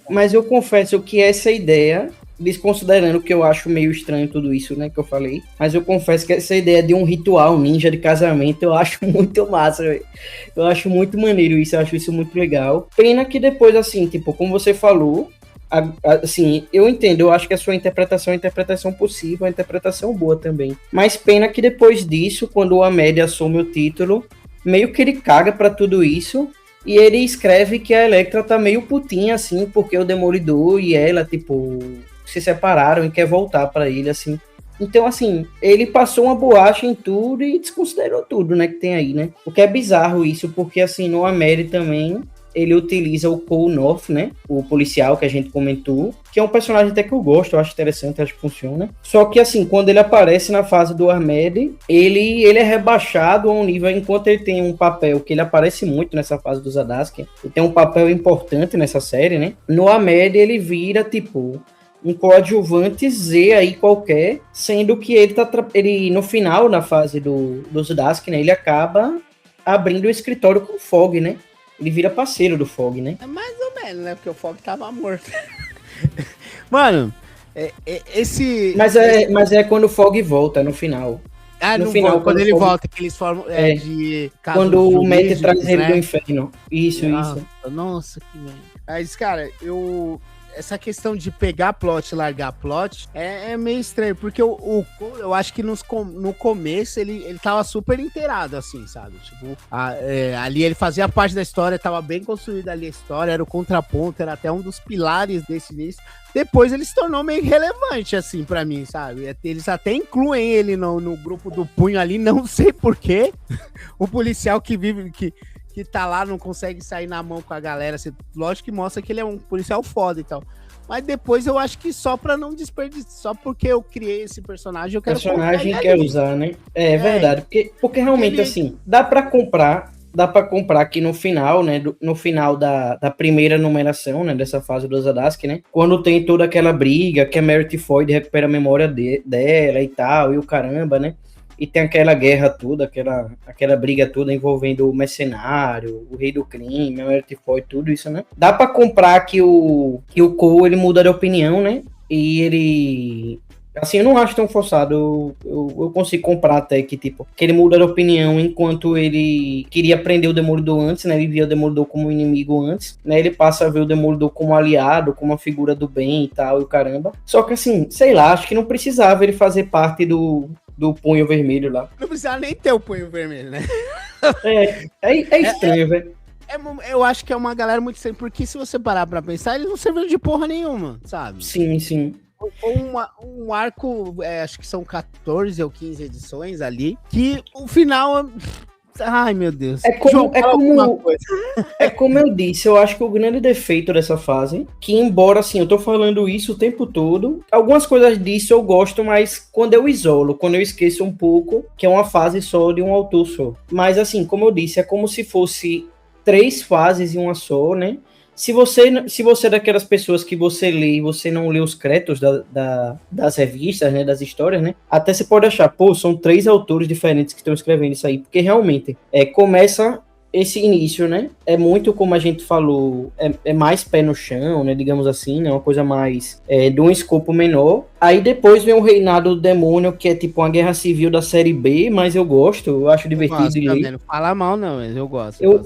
mas eu confesso que essa ideia, desconsiderando que eu acho meio estranho tudo isso, né, que eu falei, mas eu confesso que essa ideia de um ritual ninja de casamento eu acho muito massa, véio. Eu acho muito maneiro isso, eu acho isso muito legal. Pena que depois, assim, tipo, como você falou, assim, eu entendo, eu acho que a sua interpretação é uma interpretação possível, uma interpretação boa também. Mas pena que depois disso, quando o Ahmed assume o título, meio que ele caga pra tudo isso. E ele escreve que a Elektra tá meio putinha, assim, porque o Demolidor e ela, tipo, se separaram e quer voltar pra ele, assim. Então, assim, ele passou uma borracha em tudo e desconsiderou tudo, né, que tem aí, né? O que é bizarro isso, porque, assim, no Ameri também, ele utiliza o Cole North, né, o policial que a gente comentou, que é um personagem até que eu gosto, eu acho interessante, acho que funciona. Só que, assim, quando ele aparece na fase do Ahmed, ele é rebaixado a um nível, enquanto ele tem um papel, que ele aparece muito nessa fase do Zdarsky, ele tem um papel importante nessa série, né, no Ahmed ele vira, tipo, um coadjuvante Z aí qualquer, sendo que ele no final da fase do Zdarsky, né, ele acaba abrindo o escritório com o Fogg, né, Ele vira parceiro do Fog, né?
É mais ou menos, né? Porque o Fog tava morto. Mano, esse...
Mas é quando o Fog volta, no final.
No final, quando ele volta, que eles formam de...
Quando o Matt traz ele do inferno. Isso.
Nossa, que merda. Mas, cara, essa questão de pegar plot e largar plot é meio estranho, porque o Cole, eu acho que no começo ele tava super inteirado, assim, sabe? Tipo, ali ele fazia parte da história, tava bem construída ali a história, era o contraponto, era até um dos pilares desse início. Depois ele se tornou meio relevante, assim, pra mim, sabe? Eles até incluem ele no grupo do punho ali, não sei porquê. O policial que tá lá, não consegue sair na mão com a galera. Assim, lógico que mostra que ele é um policial foda e tal. Mas depois eu acho que só pra não desperdiçar, só porque eu criei esse personagem, eu quero...
Personagem quer usar, né? É verdade, porque realmente, assim, dá pra comprar aqui no final, né, no final da primeira numeração, né, dessa fase do Zadask, né, quando tem toda aquela briga, que a Meredith Floyd recupera a memória dela e tal, e o caramba, né, e tem aquela guerra toda, aquela briga toda envolvendo o mercenário, o rei do crime, a Meredith Floyd, tudo isso, né, dá pra comprar que o Cole, ele muda de opinião, né, e ele... Assim, eu não acho tão forçado, eu consigo comprar até que, tipo, que ele muda de opinião enquanto ele queria prender o Demolidor antes, né, ele via o Demolidor como inimigo antes, né, ele passa a ver o Demolidor como aliado, como uma figura do bem e tal, e o caramba. Só que, assim, sei lá, acho que não precisava ele fazer parte do Punho Vermelho lá.
Não precisava nem ter o Punho Vermelho, né?
É estranho, velho.
Eu acho que é uma galera muito estranha, porque se você parar pra pensar, eles não serviram de porra nenhuma, sabe?
Sim.
Um arco, acho que são 14 ou 15 edições ali, que o final... Ai, meu Deus.
É como eu disse, eu acho que o grande defeito dessa fase, que embora, assim, eu tô falando isso o tempo todo, algumas coisas disso eu gosto, mas quando eu isolo, quando eu esqueço um pouco, que é uma fase só de um autor só. Mas, assim, como eu disse, é como se fosse 3 fases em uma só, né? Se você é daquelas pessoas que você lê e você não lê os créditos das revistas, né, das histórias, né, até você pode achar, pô, são 3 autores diferentes que estão escrevendo isso aí, porque realmente começa esse início, né, é muito como a gente falou, é mais pé no chão, né, digamos assim, né, uma coisa mais de um escopo menor. Aí depois vem o Reinado do Demônio, que é tipo uma guerra civil da série B, mas eu gosto, eu acho divertido de ler.
Não fala mal não, mas eu gosto.
Eu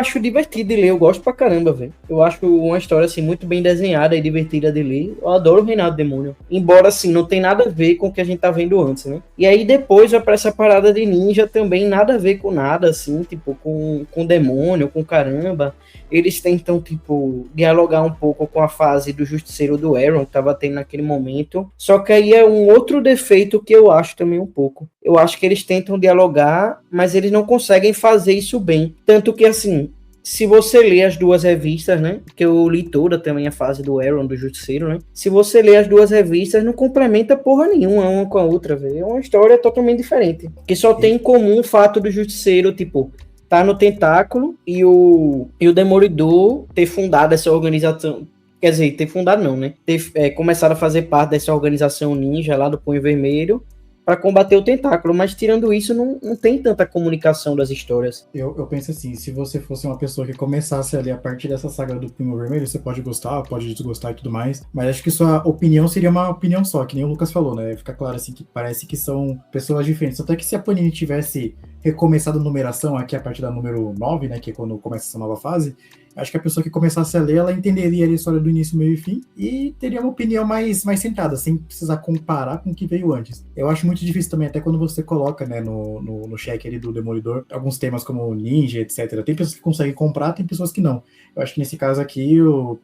acho divertido de ler, eu gosto pra caramba, velho. Eu acho uma história assim muito bem desenhada e divertida de ler. Eu adoro o Reinado do Demônio. Embora assim, não tem nada a ver com o que a gente tá vendo antes, né? E aí depois vai pra essa parada de ninja também, nada a ver com nada, assim, tipo, com demônio, com caramba. Eles tentam, tipo, dialogar um pouco com a fase do Justiceiro do Aaron, que tava tendo naquele momento. Só que aí é um outro defeito que eu acho também um pouco. Eu acho que eles tentam dialogar, mas eles não conseguem fazer isso bem. Tanto que, assim, se você lê as 2 revistas, né? Que eu li toda também a fase do Aaron, do Justiceiro, né? Se você lê as 2 revistas, não complementa porra nenhuma uma com a outra, velho. É uma história totalmente diferente. Que só tem em comum o fato do Justiceiro, tipo... tá no tentáculo e o Demolidor ter fundado essa organização, quer dizer, ter fundado não, né? Ter começado a fazer parte dessa organização ninja lá do Punho Vermelho para combater o tentáculo, mas tirando isso, não tem tanta comunicação das histórias.
Eu penso assim, se você fosse uma pessoa que começasse ali a partir dessa saga do Punho Vermelho, você pode gostar, pode desgostar e tudo mais, mas acho que sua opinião seria uma opinião só, que nem o Lucas falou, né? Fica claro assim que parece que são pessoas diferentes, até que se a Panini tivesse recomeçado a numeração aqui a partir da número 9, né, que é quando começa essa nova fase, acho que a pessoa que começasse a ler, ela entenderia a história do início, meio e fim, e teria uma opinião mais centrada, sem precisar comparar com o que veio antes. Eu acho muito difícil também, até quando você coloca, né, no check ali do Demolidor, alguns temas como ninja, etc. Tem pessoas que conseguem comprar, tem pessoas que não. Eu acho que nesse caso aqui,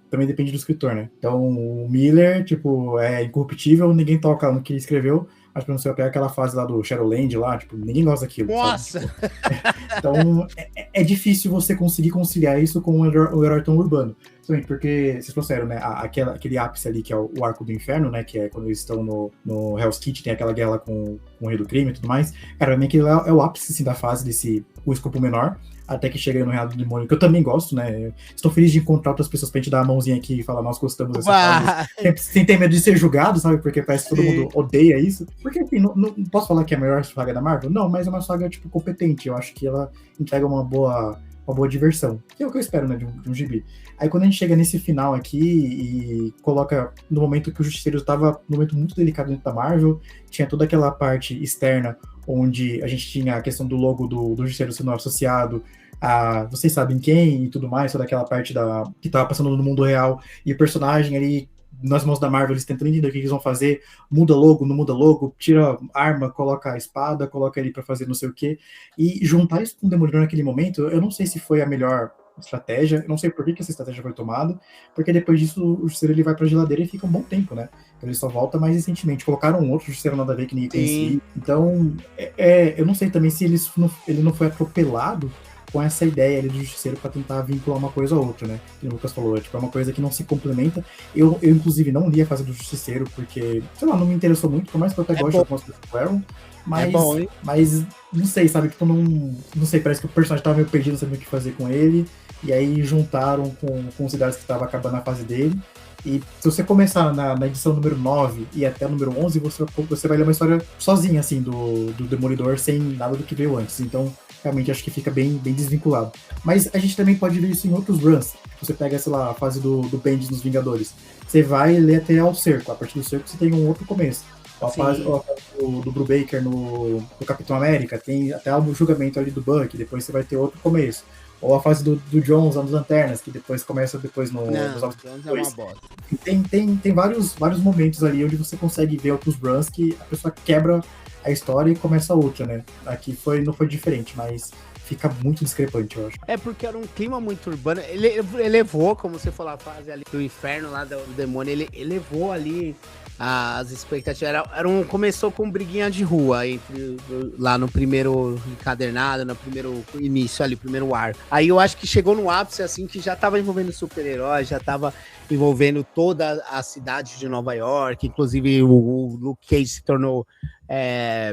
também depende do escritor, né? Então, o Miller, tipo, é incorruptível, ninguém toca no que ele escreveu. Mas pra você pegar aquela fase lá do Shadowland lá, tipo, ninguém gosta daquilo.
Nossa!
Tipo, então, é difícil você conseguir conciliar isso com o herói tão urbano. Também porque, vocês trouxeram, né, aquele ápice ali, que é o Arco do Inferno, né, que é quando eles estão no Hell's Kitchen, tem aquela guerra com o Rei do Crime e tudo mais. Cara, pra mim aquilo é o ápice, assim, da fase o escopo menor, até que chega no Reinado do Demônio, que eu também gosto, né? Estou feliz de encontrar outras pessoas pra gente dar a mãozinha aqui e falar, nós gostamos dessa fase. Sem ter medo de ser julgado, sabe? Porque parece que todo mundo odeia isso. Porque, enfim, não posso falar que é a melhor saga da Marvel? Não, mas é uma saga, tipo, competente. Eu acho que ela entrega uma boa uma boa diversão, que é o que eu espero, né, de um gibi. Aí quando a gente chega nesse final aqui e coloca no momento que o Justiceiro estava num momento muito delicado dentro da Marvel, tinha toda aquela parte externa onde a gente tinha a questão do logo do Justiceiro sendo associado a vocês sabem quem e tudo mais, toda aquela parte que tava passando no mundo real, e o personagem ali nas mãos da Marvel, eles tentando entender o que eles vão fazer, muda logo, não muda logo, tira arma, coloca a espada, coloca ele para fazer não sei o quê, e juntar isso com o Demolidor naquele momento, eu não sei se foi a melhor estratégia, eu não sei por que essa estratégia foi tomada, porque depois disso o Justiceiro ele vai pra geladeira e fica um bom tempo, né? Ele só volta mais recentemente. Colocaram um outro Justiceiro nada a ver que ninguém conhecia. Então, eu não sei também se ele não foi atropelado com essa ideia ali do Justiceiro para tentar vincular uma coisa a outra, né? Que o Lucas falou, é uma coisa que não se complementa. Eu inclusive, não li a fase do Justiceiro, porque, sei lá, não me interessou muito, por mais que eu até goste de algumas coisas do Arrow, mas, mas não sei, sabe? Tipo, não sei, parece que o personagem tava meio perdido, não sabia o que fazer com ele, e aí juntaram com os ideias que tava acabando a fase dele. E se você começar na edição número 9 e até o número 11, você vai ler uma história sozinha, assim, do Demolidor, sem nada do que veio antes. Então, realmente, acho que fica bem desvinculado. Mas a gente também pode ver isso em outros runs. Você pega, sei lá, a fase do Bendis nos Vingadores. Você vai ler até ao cerco. A partir do cerco, você tem um outro começo. A fase do Brubaker no Capitão América, tem até o julgamento ali do Buck, depois você vai ter outro começo. Ou a fase do Jones, nas Lanternas, que depois começa depois no...
Não, o Jones é uma bosta.
Tem vários momentos ali onde você consegue ver outros runs que a pessoa quebra a história e começa outra, né? Aqui não foi diferente, mas fica muito discrepante, eu acho.
É porque era um clima muito urbano. Ele elevou, como você falou, a fase ali do inferno lá do demônio, ele elevou ali as expectativas. Começou com briguinha de rua lá no primeiro encadernado, no primeiro início ali, primeiro arco. Aí eu acho que chegou no ápice, assim, que já tava envolvendo super-heróis, já tava envolvendo toda a cidade de Nova York, inclusive o Luke Cage se tornou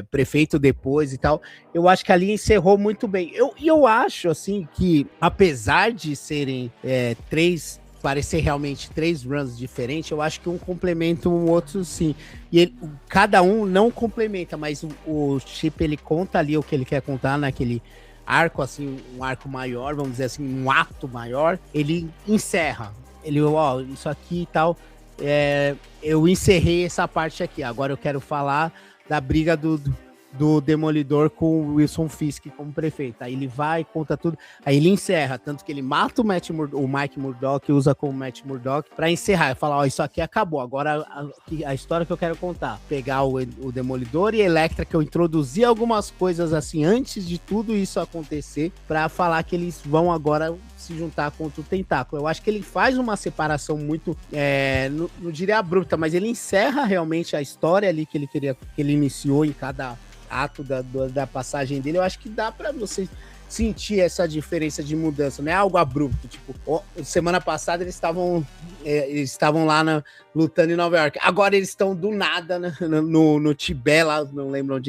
prefeito depois e tal. Eu acho que ali encerrou muito bem. Eu acho, assim, que apesar de serem parecer realmente 3 runs diferentes, eu acho que um complementa o outro, sim. E cada um não complementa, mas o Chip, ele conta ali o que ele quer contar naquele arco, assim, um arco maior, vamos dizer assim, um ato maior, ele encerra. Ele, isso aqui e tal, eu encerrei essa parte aqui, agora eu quero falar da briga do Demolidor com o Wilson Fisk como prefeito. Aí ele vai, conta tudo, aí ele encerra, tanto que ele mata o Mike Murdock, usa como Matt Murdock pra encerrar, e falar, isso aqui acabou, agora a história que eu quero contar, pegar o Demolidor e Elektra, que eu introduzi algumas coisas assim, antes de tudo isso acontecer, pra falar que eles vão agora se juntar contra o Tentáculo. Eu acho que ele faz uma separação muito, não diria abrupta, mas ele encerra realmente a história ali que ele iniciou em cada ato da passagem dele. Eu acho que dá pra você sentir essa diferença de mudança, não é algo abrupto, tipo, semana passada eles estavam lá lutando em Nova York, agora eles estão do nada, né, no Tibete lá, não lembro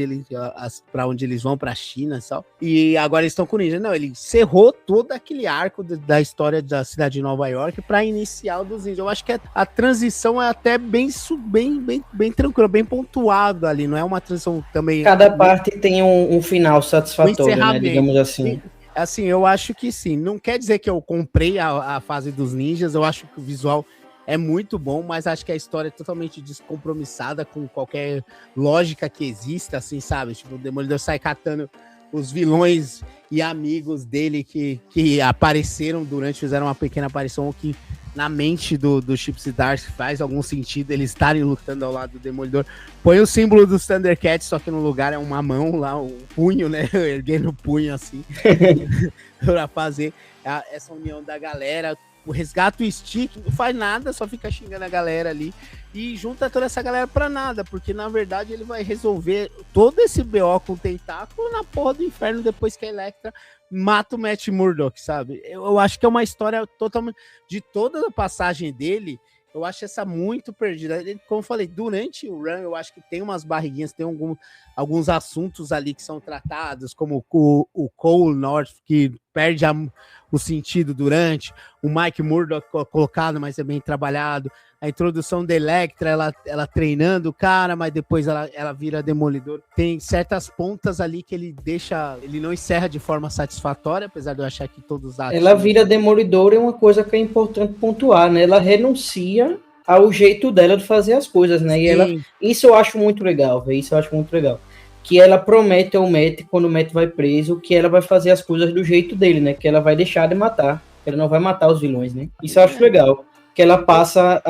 pra onde eles vão, pra China e tal, e agora eles estão com o Ninja. Não, ele encerrou todo aquele arco da história da cidade de Nova York pra iniciar o dos Ninjas. Eu acho que a transição é até bem tranquila, bem pontuada ali, não é uma transição também...
Cada parte tem um final satisfatório, né, digamos assim.
Assim, eu acho que sim. Não quer dizer que eu comprei a fase dos ninjas. Eu acho que o visual é muito bom, mas acho que a história é totalmente descompromissada com qualquer lógica que exista, assim, sabe? Tipo, o Demolidor sai catando os vilões e amigos dele que apareceram fizeram uma pequena aparição que na mente do Chip Zdarsky faz algum sentido eles estarem lutando ao lado do Demolidor. Põe o símbolo dos Thundercats, só que no lugar é uma mão lá, um punho, né? Erguendo o punho assim, pra fazer essa união da galera. O resgata o Stick, não faz nada, só fica xingando a galera ali e junta toda essa galera pra nada, porque na verdade ele vai resolver todo esse BO com o Tentáculo na porra do inferno depois que a Elektra mata o Matt Murdock, sabe? Eu acho que é uma história totalmente... De toda a passagem dele, eu acho essa muito perdida. Como eu falei, durante o run, eu acho que tem umas barriguinhas, tem alguns assuntos ali que são tratados, como o Cole North, que perde o sentido durante, o Mike Murdock colocado, mas é bem trabalhado, a introdução da Elektra, ela treinando o cara, mas depois ela vira Demolidor. Tem certas pontas ali que ele não encerra de forma satisfatória, apesar de eu achar que todos atos...
Ela vira Demolidor, é uma coisa que é importante pontuar, né? Ela renuncia ao jeito dela de fazer as coisas, né? E isso eu acho muito legal, velho. Isso eu acho muito legal. Que ela promete ao Matt, quando o Matt vai preso, que ela vai fazer as coisas do jeito dele, né? Que ela vai deixar de matar. Ela não vai matar os vilões, né? Isso eu acho legal. Que ela passa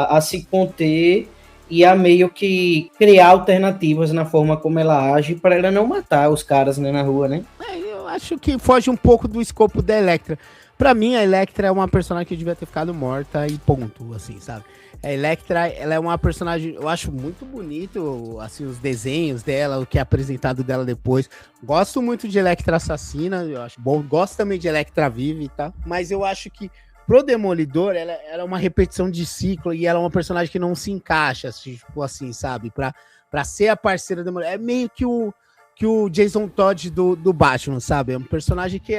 a se conter e a meio que criar alternativas na forma como ela age para ela não matar os caras, né, na rua, né?
Eu acho que foge um pouco do escopo da Elektra. Pra mim, a Elektra é uma personagem que devia ter ficado morta e ponto, assim, sabe? A Elektra, ela é uma personagem, eu acho muito bonito, assim, os desenhos dela, o que é apresentado dela depois. Gosto muito de Elektra Assassina, eu acho bom. Gosto também de Elektra Viva e tal, mas eu acho que pro Demolidor, ela é uma repetição de ciclo e ela é uma personagem que não se encaixa, tipo assim, sabe? Pra ser a parceira do Demolidor. É meio que o Jason Todd do Batman, sabe? É um personagem que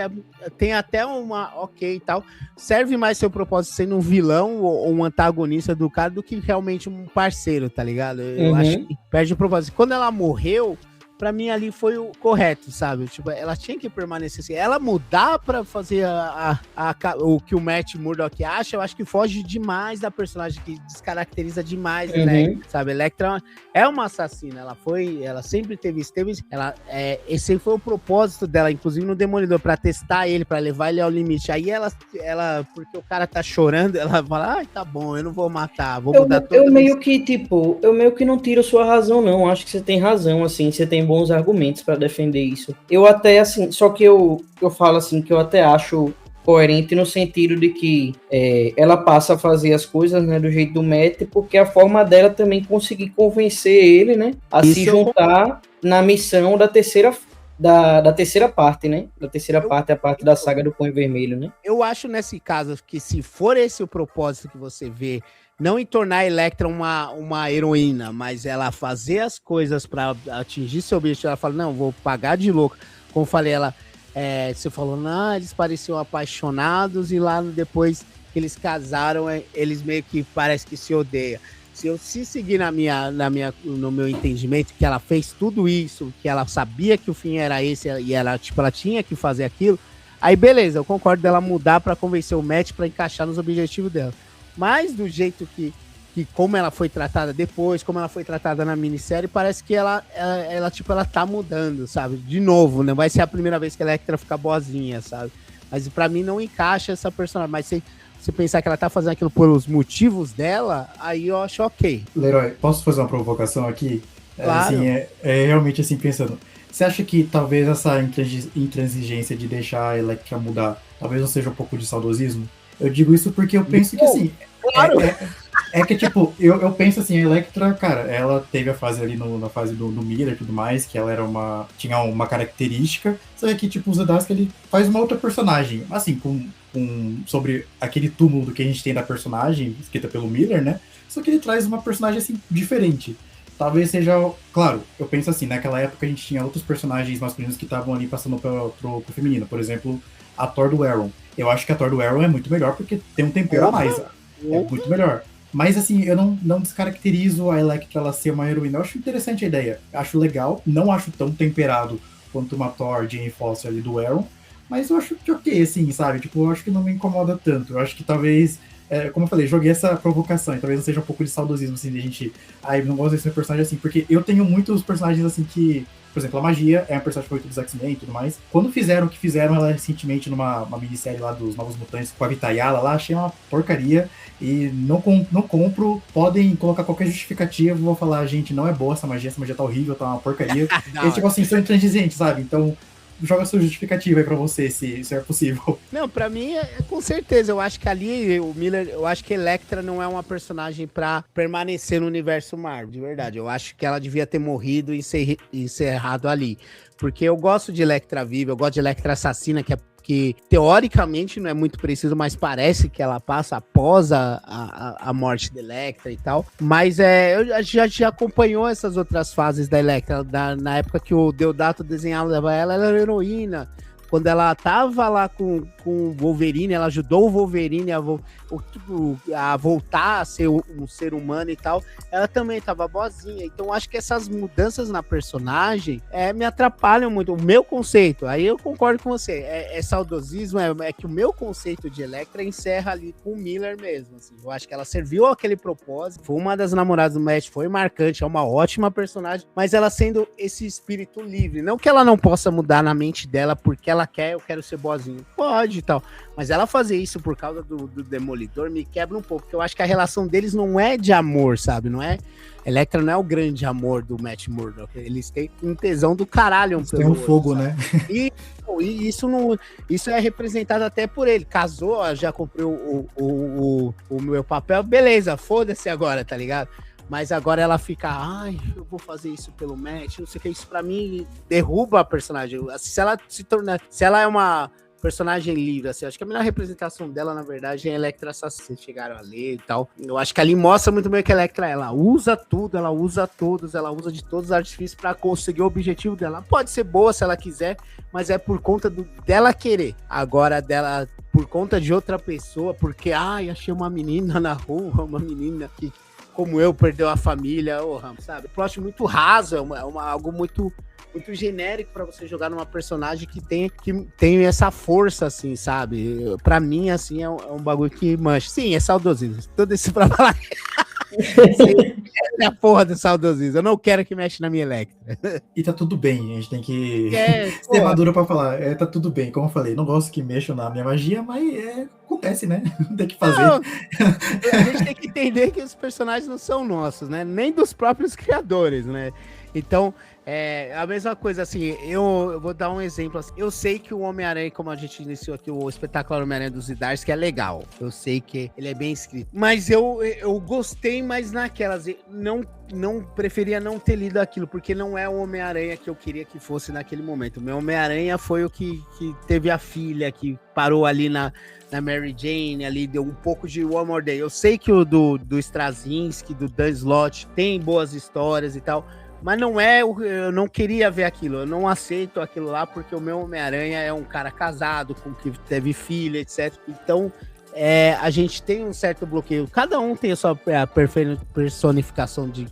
tem até uma ok e tal. Serve mais seu propósito sendo um vilão ou um antagonista do cara do que realmente um parceiro, tá ligado? Eu acho que perde o propósito. Quando ela morreu, pra mim ali foi o correto, sabe? Tipo, ela tinha que permanecer assim. Ela mudar pra fazer o que o Matt Murdock acha, eu acho que foge demais da personagem, que descaracteriza demais, né? Sabe? Elektra é uma assassina, ela sempre teve esse foi o propósito dela, inclusive no Demolidor, pra testar ele, pra levar ele ao limite. Aí ela porque o cara tá chorando, ela fala, tá bom, eu não vou matar, vou mudar tudo.
Eu meio que não tiro sua razão, não. Acho que você tem razão, assim, você tem bons argumentos para defender isso. Eu até, assim, só que eu falo assim, que eu até acho coerente no sentido de que ela passa a fazer as coisas, né, do jeito do Matt, porque a forma dela também conseguir convencer ele, né, a se juntar na missão da terceira parte, né? Da terceira parte, a parte da saga do Punho Vermelho, né?
Eu acho nesse caso que se for esse o propósito que você vê, não em tornar a Elektra uma heroína, mas ela fazer as coisas para atingir seu objetivo, ela fala, não, vou pagar de louco. Como eu falei, você falou, não, eles pareciam apaixonados e lá depois que eles casaram, eles meio que parece que se odeiam. Se eu seguir no meu entendimento que ela fez tudo isso, que ela sabia que o fim era esse e ela tinha que fazer aquilo, aí beleza, eu concordo dela mudar para convencer o Matt para encaixar nos objetivos dela. Mas do jeito que como ela foi tratada depois, como ela foi tratada na minissérie, parece que ela tá mudando, sabe? De novo, não vai ser a primeira vez que a Elektra fica boazinha, sabe? Mas pra mim não encaixa essa personagem. Mas se pensar que ela tá fazendo aquilo pelos motivos dela, aí eu acho ok.
Leroy, posso fazer uma provocação aqui?
Claro.
Assim, realmente assim, pensando. Você acha que talvez essa intransigência de deixar a Elektra mudar, talvez não seja um pouco de saudosismo? Eu digo isso porque eu penso que, assim...
Claro!
Que, tipo, eu penso assim, a Elektra, cara, ela teve a fase ali na fase do Miller e tudo mais, que ela tinha uma característica, só que, tipo, o Zdarsky, ele faz uma outra personagem, assim, sobre aquele túmulo que a gente tem da personagem, escrita pelo Miller, né? Só que ele traz uma personagem, assim, diferente. Talvez seja... Claro, eu penso assim, naquela época a gente tinha outros personagens masculinos que estavam ali passando pro feminino. Por exemplo, a Thor do Arrow. Eu acho que a Thor do Arrow é muito melhor porque tem um tempero a mais. É muito melhor. Mas assim, eu não descaracterizo a Elektra ela ser uma heroína. Eu acho interessante a ideia. Acho legal. Não acho tão temperado quanto uma Thor, Jane Foster ali do Arrow. Mas eu acho que ok, assim, sabe? Tipo, eu acho que não me incomoda tanto. Eu acho que talvez... como eu falei, joguei essa provocação, e talvez não seja um pouco de saudosismo, assim, de a gente... eu não gosto desse meu personagem assim, porque eu tenho muitos personagens, assim, que... Por exemplo, a Magia é um personagem favorito dos X-Men e tudo mais. Quando fizeram o que fizeram ela recentemente numa minissérie lá dos Novos Mutantes com a Vitayala lá, achei uma porcaria e não compro. Podem colocar qualquer justificativa, vou falar, gente, não é boa essa magia tá horrível, tá uma porcaria. Eles, tipo assim, são intransigentes, sabe? Então... joga sua justificativa aí pra você, se é possível.
Não, pra mim, com certeza. Eu acho que ali, o Miller, eu acho que Elektra não é uma personagem pra permanecer no universo Marvel, de verdade. Eu acho que ela devia ter morrido e encerrado ali. Porque eu gosto de Elektra viva, eu gosto de Elektra assassina, que teoricamente não é muito preciso, mas parece que ela passa após a morte da Elektra e tal. Mas eu já acompanhou essas outras fases da Elektra, na época que o Deodato desenhava ela era heroína, quando ela tava lá com o Wolverine, ela ajudou o Wolverine a voltar a ser um ser humano e tal, ela também tava boazinha. Então acho que essas mudanças na personagem me atrapalham muito. O meu conceito, aí eu concordo com você, é saudosismo, é que o meu conceito de Elektra encerra ali com o Miller mesmo, assim. Eu acho que ela serviu aquele propósito, foi uma das namoradas do Matt, foi marcante, é uma ótima personagem, mas ela sendo esse espírito livre, não que ela não possa mudar na mente dela porque ela quer, eu quero ser boazinho, pode e tal, mas ela fazer isso por causa do Demolidor me quebra um pouco, porque eu acho que a relação deles não é de amor, sabe, não é, Elektra não é o grande amor do Matt Murdock, eles têm um tesão do caralho.
Tem um fogo, sabe? Né?
E isso é representado até por ele, casou, já comprou o meu papel, beleza, foda-se agora, tá ligado? Mas agora ela fica, ai, eu vou fazer isso pelo Matt, não sei o que, isso pra mim derruba a personagem. Se ela é uma personagem livre, assim, acho que a melhor representação dela, na verdade, é a Elektra Assassina, vocês chegaram a ler e tal. Eu acho que ali mostra muito bem que a Elektra, ela usa tudo, ela usa todos, ela usa de todos os artifícios pra conseguir o objetivo dela. Pode ser boa se ela quiser, mas é por conta dela querer. Agora, dela, por conta de outra pessoa, porque, ai, achei uma menina na rua, uma menina que, como eu, perdeu a família, sabe? Eu acho muito raso, algo muito genérico pra você jogar numa personagem que tem essa força, assim, sabe? Pra mim, assim, é um bagulho que mancha. Sim, é saudosismo. Tudo isso pra falar. Sim, é a porra do saudosismo. Eu não quero que mexa na minha Elektra.
E tá tudo bem, a gente tem que ser madura pra falar. Tá tudo bem, como eu falei, não gosto que mexam na minha magia, mas acontece, né? Tem que fazer. Não,
a gente tem que entender que os personagens não são nossos, né? Nem dos próprios criadores, né? Então, a mesma coisa, assim, eu vou dar um exemplo, assim, eu sei que o Homem-Aranha, como a gente iniciou aqui, o espetáculo Homem-Aranha dos Zdarsky, que é legal, eu sei que ele é bem escrito, mas eu gostei mais naquelas, não preferia não ter lido aquilo, porque não é o Homem-Aranha que eu queria que fosse naquele momento. O meu Homem-Aranha foi o que teve a filha, que parou ali na Mary Jane, ali deu um pouco de One More Day. Eu sei que o do Straczynski, do Dan Slott, tem boas histórias e tal, mas não eu não queria ver aquilo, eu não aceito aquilo lá, porque o meu Homem-Aranha é um cara casado, com que teve filha, etc. Então, a gente tem um certo bloqueio, cada um tem a sua personificação de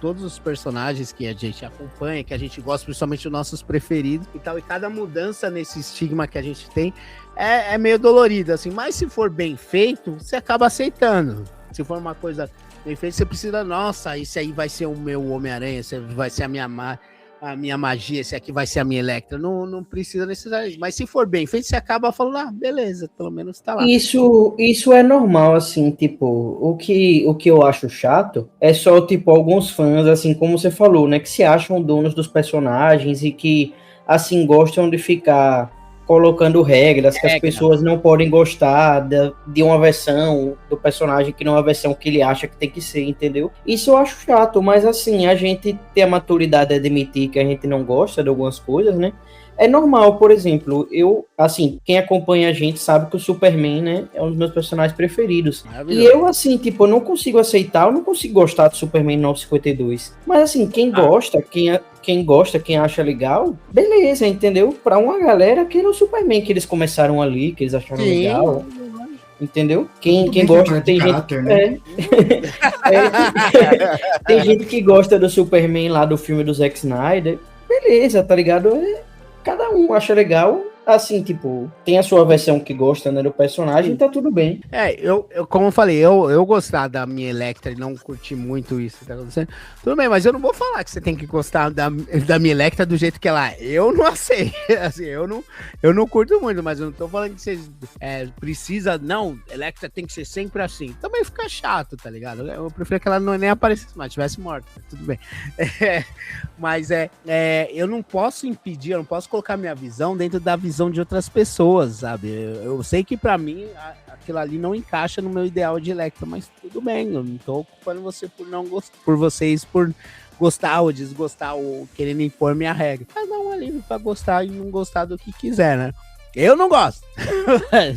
todos os personagens que a gente acompanha, que a gente gosta, principalmente os nossos preferidos e tal, e cada mudança nesse estigma que a gente tem é meio dolorido, assim, mas se for bem feito, você acaba aceitando. Se for uma coisa bem feita, você precisa, nossa, esse aí vai ser o meu Homem-Aranha, esse vai ser a minha magia, esse aqui vai ser a minha Elektra. Não precisa necessariamente. Mas se for bem feito, você acaba falando, beleza, pelo menos tá lá.
Isso é normal, assim, tipo, o que eu acho chato é só, tipo, alguns fãs, assim, como você falou, né, que se acham donos dos personagens e que, assim, gostam de ficar colocando regras que as pessoas não podem gostar de uma versão do personagem que não é a versão que ele acha que tem que ser, entendeu? Isso eu acho chato, mas assim, a gente tem a maturidade de admitir que a gente não gosta de algumas coisas, né? É normal, por exemplo, assim, quem acompanha a gente sabe que o Superman, né, é um dos meus personagens preferidos. E eu, assim, tipo, eu não consigo aceitar, eu não consigo gostar do Superman 952. Mas, assim, quem gosta, quem acha legal, beleza, entendeu? Pra uma galera, aquele é o Superman que eles começaram ali, que eles acharam legal. Entendeu? Quem gosta, tem gente, né? Tem gente que gosta do Superman lá do filme do Zack Snyder. Beleza, tá ligado? Cada um acha legal, assim, tipo, tem a sua versão que gosta, né, do personagem, tá tudo bem.
Eu como eu falei, eu gostar da minha Elektra e não curtir muito isso que tá acontecendo, tudo bem, mas eu não vou falar que você tem que gostar da minha Elektra do jeito que ela é. Eu não aceito, assim, eu não curto muito, mas eu não tô falando que você precisa, não, Elektra tem que ser sempre assim. Também fica chato, tá ligado? Eu prefiro que ela nem aparecesse, mas tivesse morta, tudo bem. Mas eu não posso impedir, eu não posso colocar minha visão dentro da visão de outras pessoas, sabe? Eu sei que pra mim aquilo ali não encaixa no meu ideal de Elektra, mas tudo bem, eu não tô culpando você por não gostar, por vocês por gostar ou desgostar ou querendo impor minha regra. Cada um é livre pra gostar e não gostar do que quiser, né? Eu não gosto.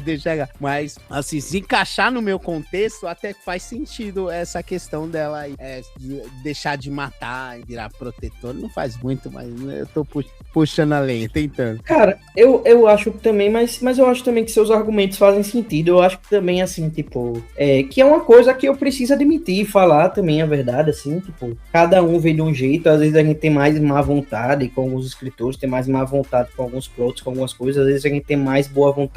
Deixa eu... Mas, assim, se encaixar no meu contexto, até faz sentido essa questão dela de deixar de matar e virar protetor. Não faz muito, mas eu tô puxando a lenha, tentando.
Cara, eu acho também, mas eu acho também que seus argumentos fazem sentido. Eu acho que também, assim, tipo, que é uma coisa que eu preciso admitir, falar também a verdade, assim, tipo, cada um vê de um jeito. Às vezes a gente tem mais má vontade com alguns escritores, tem mais má vontade com alguns plots, com algumas coisas. Às vezes a gente tem mais boa vontade.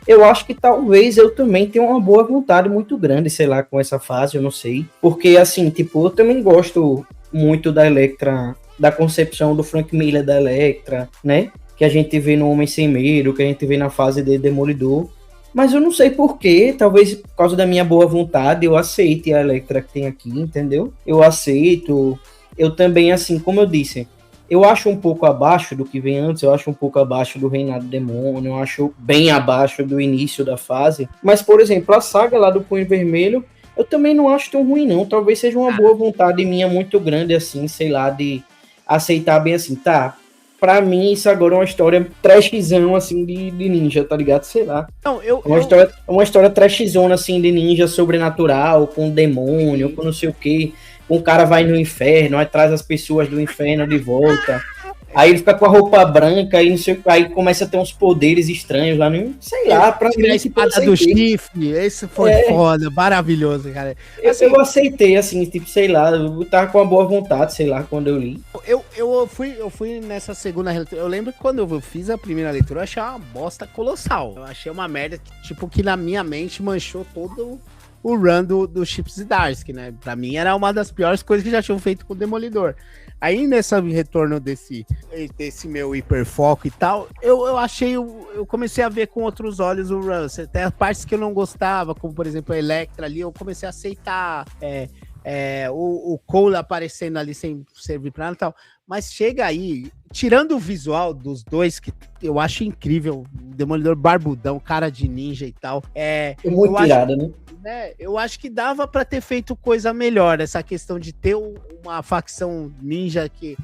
Eu acho que talvez eu também tenha uma boa vontade muito grande, sei lá, com essa fase, eu não sei. Porque, assim, tipo, eu também gosto muito da Elektra, da concepção do Frank Miller da Elektra, né? Que a gente vê no Homem Sem Medo, que a gente vê na fase de Demolidor. Mas eu não sei porquê, talvez por causa da minha boa vontade, eu aceite a Elektra que tem aqui, entendeu? Eu aceito. Eu também, assim, como eu disse, eu acho um pouco abaixo do que vem antes, eu acho um pouco abaixo do Reinado do Demônio, eu acho bem abaixo do início da fase. Mas, por exemplo, a saga lá do Punho Vermelho, eu também não acho tão ruim, não. Talvez seja uma boa vontade minha muito grande, assim, sei lá, de aceitar bem assim, tá? Pra mim, isso agora é uma história trashzão, assim, de ninja, tá ligado? Sei lá.
Não,
uma história trashzona, assim, de ninja sobrenatural, com demônio, com não sei o quê. Um cara vai no inferno, aí traz as pessoas do inferno de volta. Aí ele fica com a roupa branca, aí, não sei, aí começa a ter uns poderes estranhos lá, sei lá, pra mim.
A espada do chifre, esse foi foda, maravilhoso, cara.
Assim, eu aceitei, assim, tipo, sei lá, eu tava com uma boa vontade, sei lá, quando eu li.
Eu fui nessa segunda leitura. Eu lembro que quando eu fiz a primeira leitura, eu achei uma bosta colossal. Eu achei uma merda, tipo, que na minha mente manchou todo o run do Chip Zdarsky, né? Pra mim era uma das piores coisas que já tinham feito com o Demolidor. Aí nesse retorno desse meu hiperfoco e tal, eu achei, eu comecei a ver com outros olhos o run. Até as partes que eu não gostava, como por exemplo a Elektra ali, eu comecei a aceitar o Cole aparecendo ali sem servir pra nada e tal. Mas chega aí, tirando o visual dos dois, que eu acho incrível, o Demolidor barbudão, cara de ninja e tal.
É muito tirado, né?
Eu acho que dava pra ter feito coisa melhor, essa questão de ter uma facção ninja que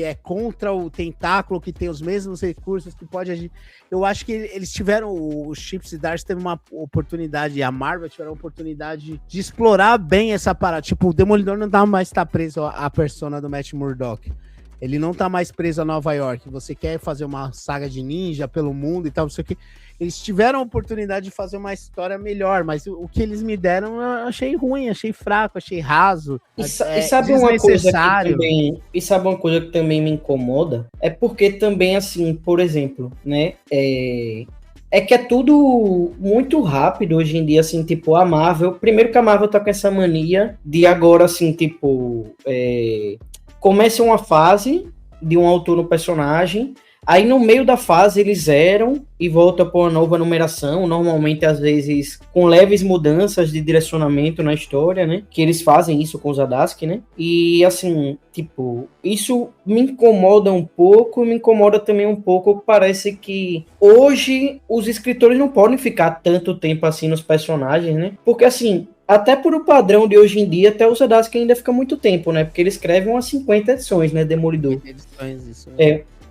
é contra o tentáculo, que tem os mesmos recursos, que pode agir. Eu acho que eles tiveram, o Chip Zdarsky teve uma oportunidade, e a Marvel tiveram a oportunidade de explorar bem essa parada. Tipo, o Demolidor não dá mais estar preso à persona do Matt Murdock. Ele não tá mais preso a Nova York. Você quer fazer uma saga de ninja pelo mundo e tal, não sei o que. Eles tiveram a oportunidade de fazer uma história melhor, mas o que eles me deram eu achei ruim, achei fraco, achei raso.
E sabe uma coisa que também me incomoda? É porque também, assim, por exemplo, né? É que é tudo muito rápido hoje em dia, assim, tipo, a Marvel... Primeiro que a Marvel tá com essa mania de agora, assim, tipo... Começa uma fase de um autor no personagem, aí no meio da fase eles zeram e volta para uma nova numeração, normalmente às vezes com leves mudanças de direcionamento na história, né? Que eles fazem isso com o Zdarsky, né? E assim, tipo, isso me incomoda um pouco, me incomoda também um pouco, parece que hoje os escritores não podem ficar tanto tempo assim nos personagens, né? Porque assim... Até por o padrão de hoje em dia, até o Zdarsky ainda fica muito tempo, né? Porque ele escreve umas 50 edições, né? Demolidor.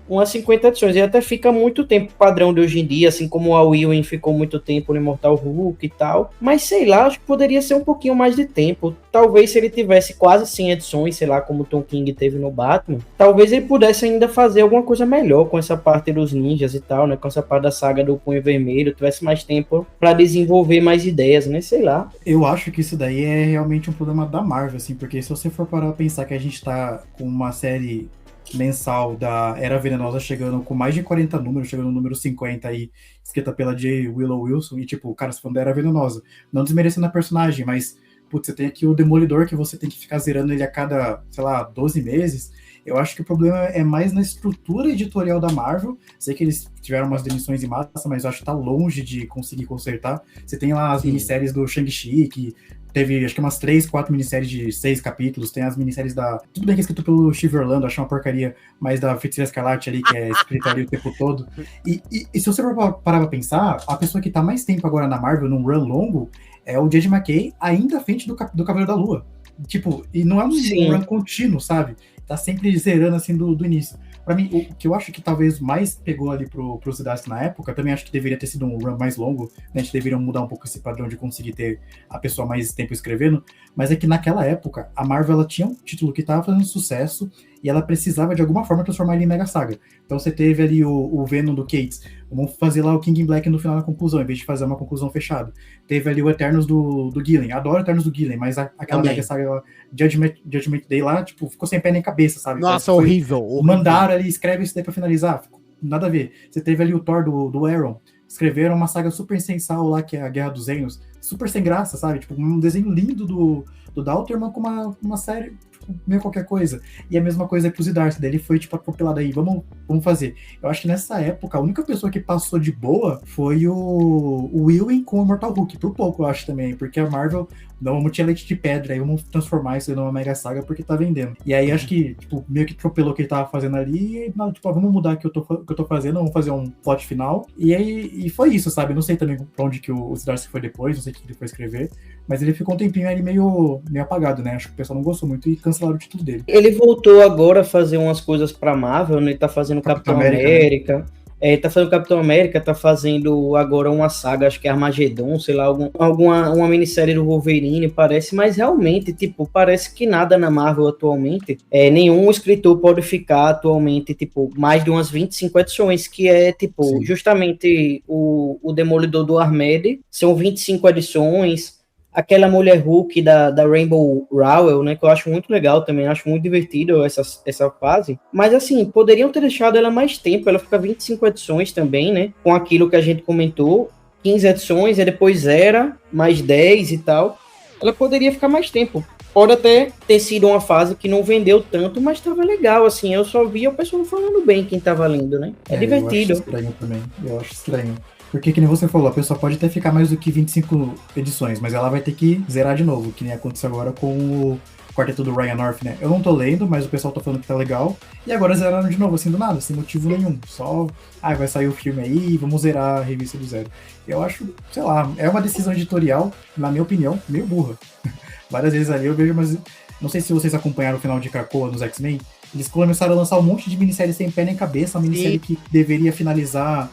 Umas 50 edições. E até fica muito tempo o padrão de hoje em dia, assim como o Al Ewing ficou muito tempo no Immortal Hulk e tal. Mas sei lá, acho que poderia ser um pouquinho mais de tempo. Talvez se ele tivesse quase 100 edições, sei lá, como o Tom King teve no Batman, talvez ele pudesse ainda fazer alguma coisa melhor com essa parte dos ninjas e tal, né? Com essa parte da saga do Punho Vermelho, tivesse mais tempo pra desenvolver mais ideias, né? Sei lá.
Eu acho que isso daí é realmente um problema da Marvel, assim, porque se você for parar pra pensar que a gente tá com uma série mensal da Era Venenosa chegando com mais de 40 números, chegando no número 50 aí, escrita pela J. Willow Wilson, e tipo, cara, se falando da Era Venenosa, não desmerecendo a personagem, mas, putz, você tem aqui o Demolidor que você tem que ficar zerando ele a cada, sei lá, 12 meses. Eu acho que o problema é mais na estrutura editorial da Marvel. Sei que eles tiveram umas demissões em massa, mas eu acho que tá longe de conseguir consertar. Você tem lá as minisséries do Shang-Chi, que teve, acho que umas 3, 4 minisséries de 6 capítulos. Tem as minisséries da... Tudo bem que é escrito pelo Steve Orlando, acho uma porcaria, mas da Feiticeira Escarlate ali, que é escrita ali o tempo todo. E se você for parar pra pensar, a pessoa que tá mais tempo agora na Marvel, num run longo, é o J.J. McKay, ainda à frente do Cavaleiro da Lua. Tipo, e não é um run contínuo, sabe? Tá sempre zerando assim do início. Pra mim, o que eu acho que talvez mais pegou ali pro Zdarsky na época, também acho que deveria ter sido um run mais longo, né? A gente deveria mudar um pouco esse padrão de conseguir ter a pessoa mais tempo escrevendo, mas é que naquela época, a Marvel, ela tinha um título que tava fazendo sucesso, e ela precisava de alguma forma transformar ele em mega saga. Então você teve ali o Venom do Cates, vamos fazer lá o King in Black no final da conclusão, em vez de fazer uma conclusão fechada. Teve ali o Eternos do Gillen, adoro Eternos do Gillen, mas aquela mega saga Judgment Day lá, tipo, ficou sem pé nem cabeça, sabe?
Nossa, horrível.
Mandaram ali, escreve isso daí pra finalizar, nada a ver. Você teve ali o Thor do Aaron, escreveram uma saga super sensal lá, que é a Guerra dos Reinos, super sem graça, sabe? Tipo, um desenho lindo do Dalterman com uma série, tipo, meio qualquer coisa. E a mesma coisa pro Zdarsky, daí ele foi, tipo, compilado aí, vamos fazer. Eu acho que nessa época, a única pessoa que passou de boa foi o Ewing com o Mortal Hulk, por pouco, eu acho também, porque a Marvel, não, vamos tirar leite de pedra, aí vamos transformar isso numa mega saga porque tá vendendo. E aí acho que, tipo, meio que atropelou o que ele tava fazendo ali, e não, tipo, vamos mudar o que eu tô fazendo, vamos fazer um plot final. E aí foi isso, sabe? Não sei também pra onde que o Zdarsky foi depois, não sei o que ele foi escrever, mas ele ficou um tempinho ali meio apagado, né? Acho que o pessoal não gostou muito e cancelaram o título dele.
Ele voltou agora a fazer umas coisas pra Marvel, né? Ele tá fazendo Capitão América. Né? Ele tá fazendo Capitão América, tá fazendo agora uma saga, acho que é Armagedon, sei lá, uma minissérie do Wolverine, parece, mas realmente, tipo, parece que nada na Marvel atualmente, nenhum escritor pode ficar atualmente, tipo, mais de umas 25 edições, que é, tipo, sim, justamente o Demolidor do Armed, são 25 edições, aquela mulher Hulk da Rainbow Rowell, né, que eu acho muito legal também, acho muito divertido essa fase, mas assim, poderiam ter deixado ela mais tempo, ela fica 25 edições também, né, com aquilo que a gente comentou, 15 edições, e depois zera, mais 10 e tal, ela poderia ficar mais tempo. Pode até ter sido uma fase que não vendeu tanto, mas tava legal, assim, eu só via o pessoal falando bem quem tava lendo, né, é divertido.
Eu acho estranho também, eu acho estranho. Porque, que nem você falou, a pessoa pode até ficar mais do que 25 edições, mas ela vai ter que zerar de novo, que nem aconteceu agora com o quarteto do Ryan North, né? Eu não tô lendo, mas o pessoal tá falando que tá legal. E agora zeraram de novo, assim, do nada, sem motivo nenhum. Só, vai sair o filme aí, vamos zerar a revista do zero. Eu acho, sei lá, é uma decisão editorial, na minha opinião, meio burra. Várias vezes ali eu vejo, mas não sei se vocês acompanharam o final de Krakoa nos X-Men. Eles começaram a lançar um monte de minisséries sem pé nem cabeça, uma minissérie que deveria finalizar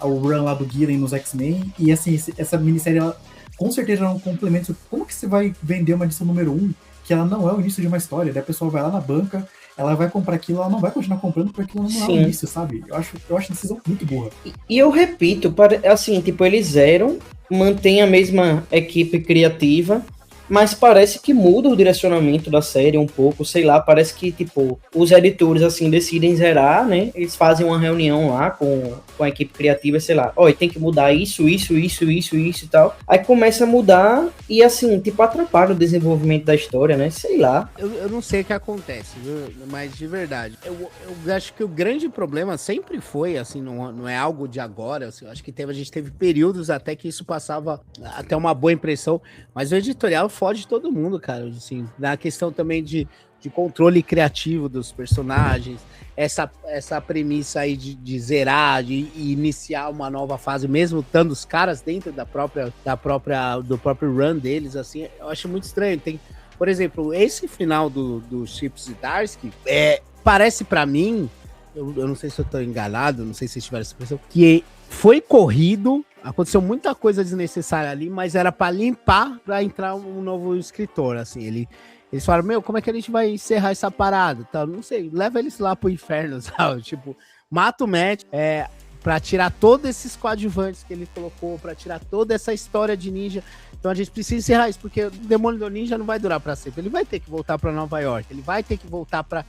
o run lá do Gillen nos X-Men, e assim, essa minissérie, ela, com certeza é um complemento. Como que você vai vender uma edição número 1, que ela não é o início de uma história, daí a pessoa vai lá na banca, ela vai comprar aquilo, ela não vai continuar comprando porque aquilo não é o início, sabe? Eu acho a decisão muito burra.
E eu repito, assim, tipo, eles zeram, mantém a mesma equipe criativa, mas parece que muda o direcionamento da série um pouco, sei lá, parece que, tipo, os editores, assim, decidem zerar, né, eles fazem uma reunião lá com a equipe criativa, sei lá, tem que mudar isso e tal, aí começa a mudar e, assim, tipo, atrapalha o desenvolvimento da história, né, sei lá.
Eu não sei o que acontece, viu? Mas de verdade, eu acho que o grande problema sempre foi, assim, não é algo de agora, assim, eu acho que a gente teve períodos até que isso passava até uma boa impressão, mas o editorial fode todo mundo, cara, assim, na questão também de controle criativo dos personagens, essa premissa aí de zerar, de iniciar uma nova fase, mesmo estando os caras dentro do próprio run deles, assim, eu acho muito estranho. Tem, por exemplo, esse final do Chip Zdarsky, parece pra mim, eu não sei se eu tô enganado, não sei se vocês tiveram essa impressão, que foi corrido, aconteceu muita coisa desnecessária ali, mas era pra limpar, pra entrar um novo escritor, assim, eles falaram, como é que a gente vai encerrar essa parada? Tá, não sei, leva eles lá pro inferno, sabe? Tipo, mata o Matt, pra tirar todos esses coadjuvantes que ele colocou, pra tirar toda essa história de ninja. Então a gente precisa encerrar isso, porque o Demolidor Ninja não vai durar pra sempre. Ele vai ter que voltar pra Nova York, ele vai ter que voltar pra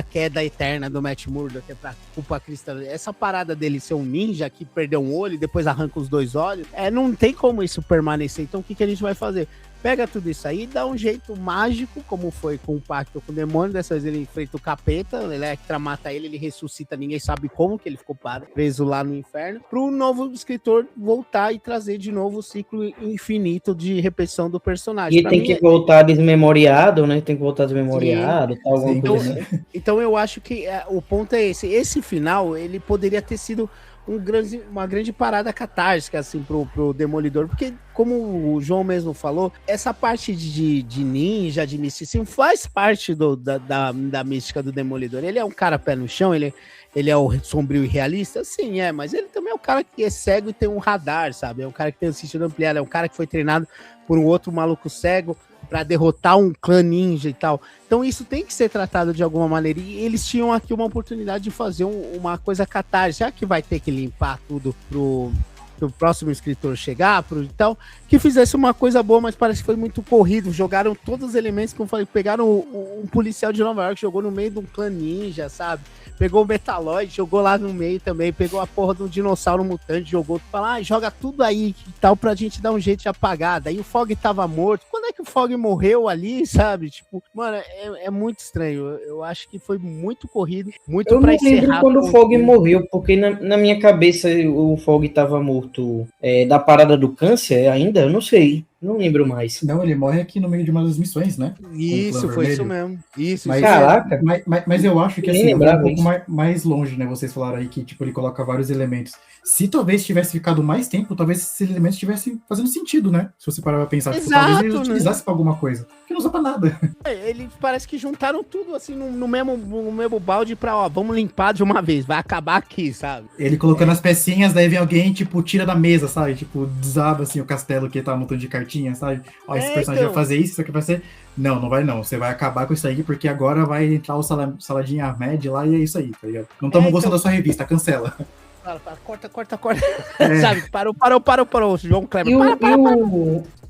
queda eterna do Matt Murdock, pra culpa cristã. Essa parada dele ser um ninja que perdeu um olho e depois arranca os 2 olhos, não tem como isso permanecer. Então o que a gente vai fazer? Pega tudo isso aí e dá um jeito mágico, como foi com o pacto com o demônio. Dessa vez ele enfrenta o capeta, o Elektra mata ele ressuscita, ninguém sabe como que ele ficou preso lá no inferno, pro novo escritor voltar e trazer de novo o ciclo infinito de repetição do personagem.
E tem que voltar desmemoriado, né? Tem que voltar desmemoriado, tal, alguma coisa assim.
Então eu acho que o ponto é esse. Esse final, ele poderia ter sido uma grande parada catártica, assim, pro Demolidor, porque, como o João mesmo falou, essa parte de ninja, de misticismo, faz parte da mística do Demolidor. Ele é um cara pé no chão, ele é o sombrio e realista? Sim, mas ele também é um cara que é cego e tem um radar, sabe? É um cara que tem um sentido ampliado, é um cara que foi treinado por um outro maluco cego para derrotar um clã ninja e tal. Então isso tem que ser tratado de alguma maneira. E eles tinham aqui uma oportunidade de fazer uma coisa catártica, já que vai ter que limpar tudo pro próximo escritor chegar, então, que fizesse uma coisa boa, mas parece que foi muito corrido. Jogaram todos os elementos, como eu falei, pegaram um policial de Nova York, jogou no meio de um clã ninja, sabe? Pegou o Metaloid, jogou lá no meio também, pegou a porra de um dinossauro mutante, jogou, fala, joga tudo aí e tal, pra gente dar um jeito de apagar. Daí o Fog tava morto. Quando é que o Fog morreu ali, sabe? Tipo, mano, é muito estranho. Eu acho que foi muito corrido, muito
pra encerrar. Eu não lembro quando o Fog morreu, porque na minha cabeça o Fog tava morto da parada do câncer ainda, eu não sei. Não lembro mais.
Não, ele morre aqui no meio de uma das missões, né?
Isso, foi isso mesmo. Isso,
mas,
caraca.
Mas eu acho que assim, vai um pouco mais longe, né? Vocês falaram aí que tipo, ele coloca vários elementos. Se talvez tivesse ficado mais tempo, talvez esses elementos estivessem fazendo sentido, né? Se você parar pra pensar,
exato,
tipo, talvez ele utilizasse pra alguma coisa. Porque não usa pra nada.
Ele parece que juntaram tudo assim no mesmo balde pra, vamos limpar de uma vez, vai acabar aqui, sabe?
Ele colocando as pecinhas, daí vem alguém, tipo, tira da mesa, sabe? Tipo, desaba assim o castelo que tá montando de cartinha, sabe? Ó, esse personagem vai fazer isso aqui vai ser. Não vai não. Você vai acabar com isso aí, porque agora vai entrar o Saladin Ahmed lá e é isso aí, tá ligado? Não estamos gostando da sua revista, cancela.
Corta. Sabe? Parou, João Kleber.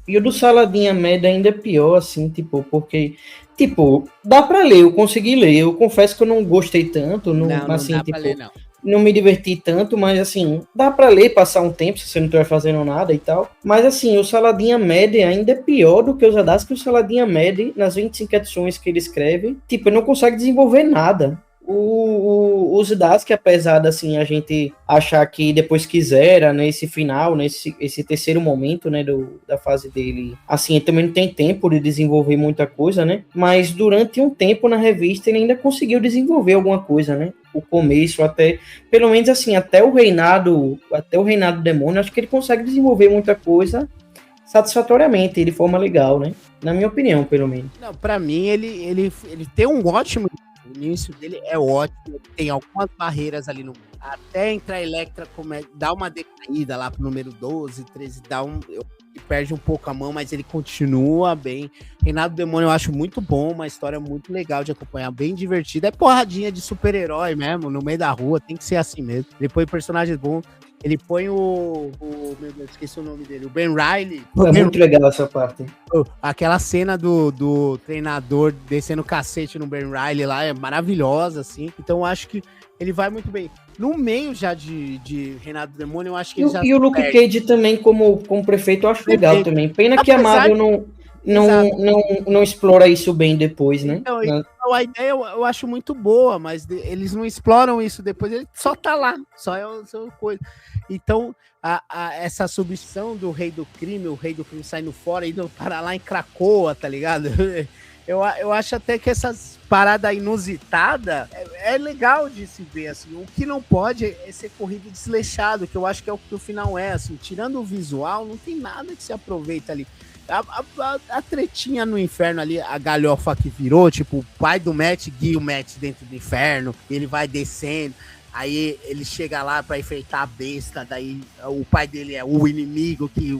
E o do Saladin Ahmed ainda é pior, assim, tipo, porque, tipo, dá pra ler, eu consegui ler. Eu confesso que eu não gostei tanto, não assim, dá tipo, pra ler, não me diverti tanto, mas assim, dá pra ler, passar um tempo, se você não estiver fazendo nada e tal. Mas assim, o Saladin Ahmed ainda é pior do que o Zadaz, que o Saladin Ahmed, nas 25 edições que ele escreve, tipo, ele não consegue desenvolver nada. O Zdarsky, apesar de assim, a gente achar que depois quisera, nesse final, esse terceiro momento, né, da fase dele, assim, ele também não tem tempo de desenvolver muita coisa, né, mas durante um tempo na revista ele ainda conseguiu desenvolver alguma coisa, né, o começo até, pelo menos assim, até o reinado do demônio, acho que ele consegue desenvolver muita coisa satisfatoriamente, de forma legal, né, na minha opinião, pelo menos.
Não, pra mim, ele tem um ótimo... O início dele é ótimo, tem algumas barreiras ali no... Até entrar a Electra, dá uma decaída lá pro número 12, 13, perde um pouco a mão, mas ele continua bem. Reinado do Demônio eu acho muito bom, uma história muito legal de acompanhar, bem divertida. É porradinha de super-herói mesmo, no meio da rua, tem que ser assim mesmo. Ele põe personagens bons. Ele põe meu Deus, esqueci o nome dele, o Ben Reilly.
É muito legal essa parte.
Aquela cena do treinador descendo o cacete no Ben Reilly lá é maravilhosa, assim. Então eu acho que ele vai muito bem. No meio já de Reinado do Demônio, eu acho que ele já...
E o Luke Cage também como prefeito eu acho legal também. Pena que a Marvel não explora isso bem depois, né?
Então, a ideia eu acho muito boa, mas eles não exploram isso depois, ele só tá lá, só é uma coisa. Então, essa substituição do Rei do Crime, o Rei do Crime saindo fora, indo para lá em Cracoa, tá ligado? Eu acho até que essas paradas inusitadas é legal de se ver, assim. O que não pode é ser corrido desleixado, que eu acho que é o que o final é, assim. Tirando o visual, não tem nada que se aproveita ali. A tretinha no inferno ali, a galhofa que virou, tipo, o pai do Matt guia o Matt dentro do inferno, ele vai descendo, aí ele chega lá pra enfrentar a besta, daí o pai dele é o inimigo, que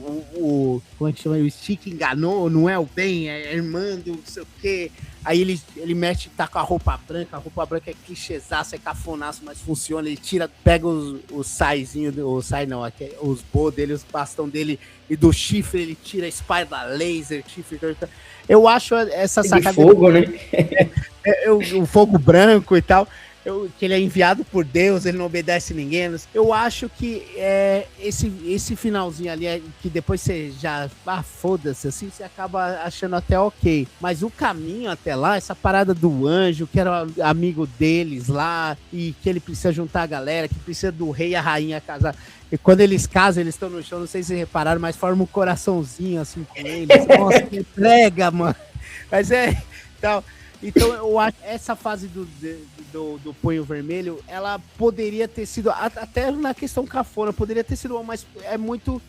como é que chama? O Stick enganou, não é o bem, é Armando, não sei o quê. Aí ele mexe, tá com a roupa branca é clichêzaço, é cafonaço, mas funciona, ele pega os saizinhos, os bows dele, os bastão dele, e do chifre ele tira a espada laser, chifre... Eu acho essa sacada...
De fogo, né?
O fogo branco e tal... que ele é enviado por Deus, ele não obedece ninguém. Eu acho que esse finalzinho ali, que depois você já foda-se, assim, você acaba achando até ok. Mas o caminho até lá, essa parada do anjo, que era amigo deles lá, e que ele precisa juntar a galera, que precisa do rei e a rainha casar. E quando eles casam, eles estão no chão, não sei se vocês repararam, mas forma um coraçãozinho assim com eles. Nossa, que entrega, mano. Mas tal. Então eu acho essa fase do do Punho Vermelho, ela poderia ter sido, até na questão cafona, poderia ter sido, mas é muito,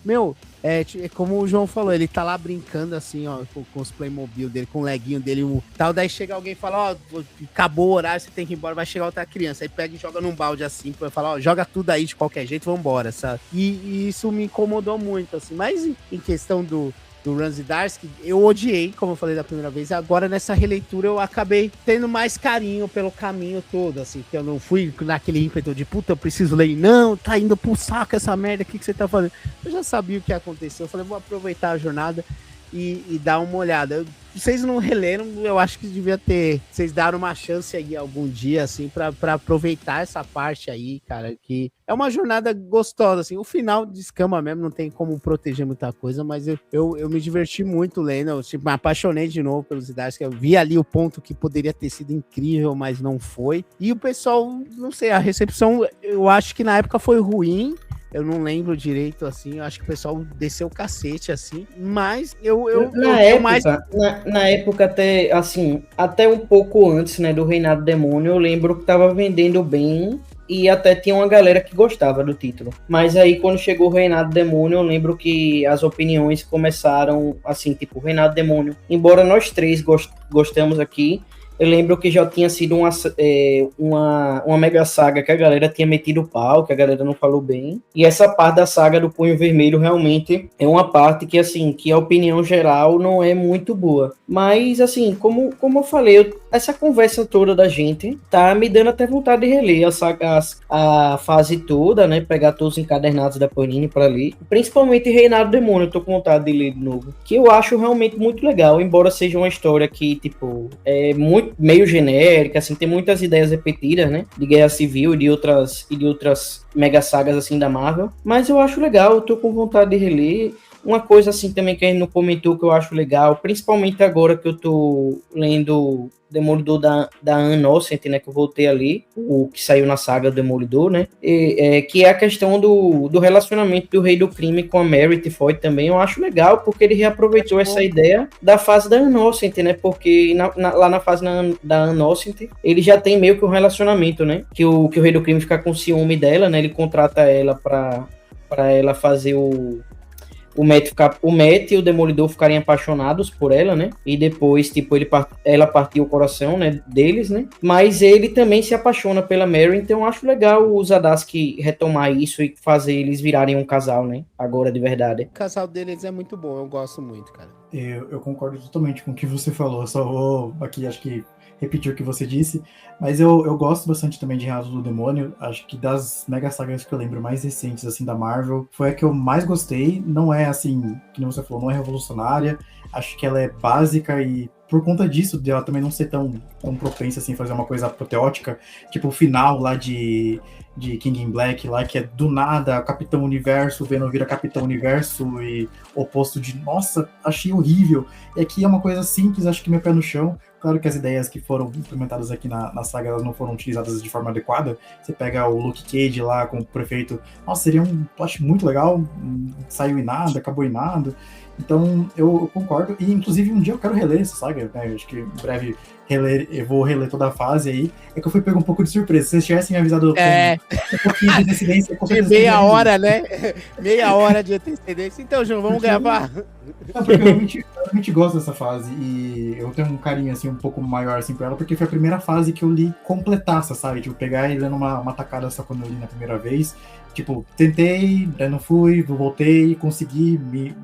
como o João falou, ele tá lá brincando assim, ó, com os Playmobil dele, com o leguinho dele, tal, daí chega alguém e fala, ó, acabou o horário, você tem que ir embora, vai chegar outra criança, aí pega e joga num balde assim, pra falar, ó, joga tudo aí de qualquer jeito, vambora, sabe? E isso me incomodou muito, assim, mas em questão do Runs e Darks, eu odiei, como eu falei da primeira vez, agora nessa releitura eu acabei tendo mais carinho pelo caminho todo, assim, que eu não fui naquele ímpeto de, puta, eu preciso ler, não, tá indo pro saco essa merda, o que você tá fazendo? Eu já sabia o que ia acontecer, eu falei, vou aproveitar a jornada e dar uma olhada. Vocês não releram, eu acho que devia ter, vocês deram uma chance aí algum dia, assim, pra aproveitar essa parte aí, cara, que é uma jornada gostosa, assim, o final descama mesmo, não tem como proteger muita coisa, mas eu me diverti muito lendo, eu tipo, me apaixonei de novo pelos Idades, que eu vi ali o ponto que poderia ter sido incrível, mas não foi, e o pessoal, não sei, a recepção, eu acho que na época foi ruim, eu não lembro direito, assim, eu acho que o pessoal desceu o cacete, assim, mas
na época até, assim, até um pouco antes, né, do Reinado Demônio, eu lembro que tava vendendo bem e até tinha uma galera que gostava do título. Mas aí, quando chegou o Reinado Demônio, eu lembro que as opiniões começaram, assim, tipo, Reinado Demônio, embora nós três gostamos aqui, eu lembro que já tinha sido uma mega saga que a galera tinha metido o pau, que a galera não falou bem. E essa parte da saga do Punho Vermelho realmente é uma parte que, assim, que a opinião geral não é muito boa. Mas, assim, como eu falei, essa conversa toda da gente tá me dando até vontade de reler a fase toda, né? Pegar todos os encadernados da Panini pra ler. Principalmente Reinado Demônio, eu tô com vontade de ler de novo. Que eu acho realmente muito legal, embora seja uma história que, tipo, é muito meio genérica, assim, tem muitas ideias repetidas, né, de Guerra Civil e de outras mega sagas, assim, da Marvel, mas eu acho legal, eu tô com vontade de reler. Uma coisa, assim, também que a gente não comentou que eu acho legal, principalmente agora que eu tô lendo Demolidor da Anne Nocent, né, que eu voltei ali, o que saiu na saga do Demolidor, né, que é a questão do relacionamento do Rei do Crime com a Meredith Foy também, eu acho legal, porque ele reaproveitou essa ideia da fase da Anne Nocent, né, porque lá na fase da Anne Nocent, ele já tem meio que um relacionamento, né, que o Rei do Crime fica com ciúme dela, né, ele contrata ela pra ela fazer o Matt e o Demolidor ficarem apaixonados por ela, né? E depois, tipo, ela partiu o coração, né, deles, né? Mas ele também se apaixona pela Mary, então eu acho legal o Zdarsky retomar isso e fazer eles virarem um casal, né? Agora, de verdade.
O casal deles é muito bom, eu gosto muito, cara.
Eu concordo totalmente com o que você falou, só vou aqui, acho que repetir o que você disse, mas eu gosto bastante também de Reinado do Demônio, acho que das mega sagas que eu lembro mais recentes, assim, da Marvel, foi a que eu mais gostei, não é, assim, que nem você falou, não é revolucionária, acho que ela é básica e por conta disso, de ela também não ser tão propensa, assim, fazer uma coisa apoteótica, tipo o final lá de King in Black, lá, que é do nada, Capitão Universo, Venom vira Capitão Universo e oposto de, nossa, achei horrível. E aqui é uma coisa simples, acho que meu pé no chão. Claro que as ideias que foram implementadas aqui na saga, elas não foram utilizadas de forma adequada. Você pega o Luke Cage lá com o prefeito, nossa, seria um plot muito legal, saiu em nada, acabou em nada. Então, eu concordo. E, inclusive, um dia eu quero reler essa saga, né? Eu acho que em breve eu vou reler toda a fase aí. É que eu fui pegar um pouco de surpresa. Se vocês tivessem me avisado com um pouquinho de antecedência...
De meia hora, né? Meia hora de antecedência. Então, João, vamos gravar?
Não, porque eu realmente gosto dessa fase. E eu tenho um carinho, assim, um pouco maior, assim, por ela. Porque foi a primeira fase que eu li completaça, sabe? Tipo, pegar e ler numa tacada só quando eu li na primeira vez. Tipo, tentei, daí não fui, voltei, consegui, me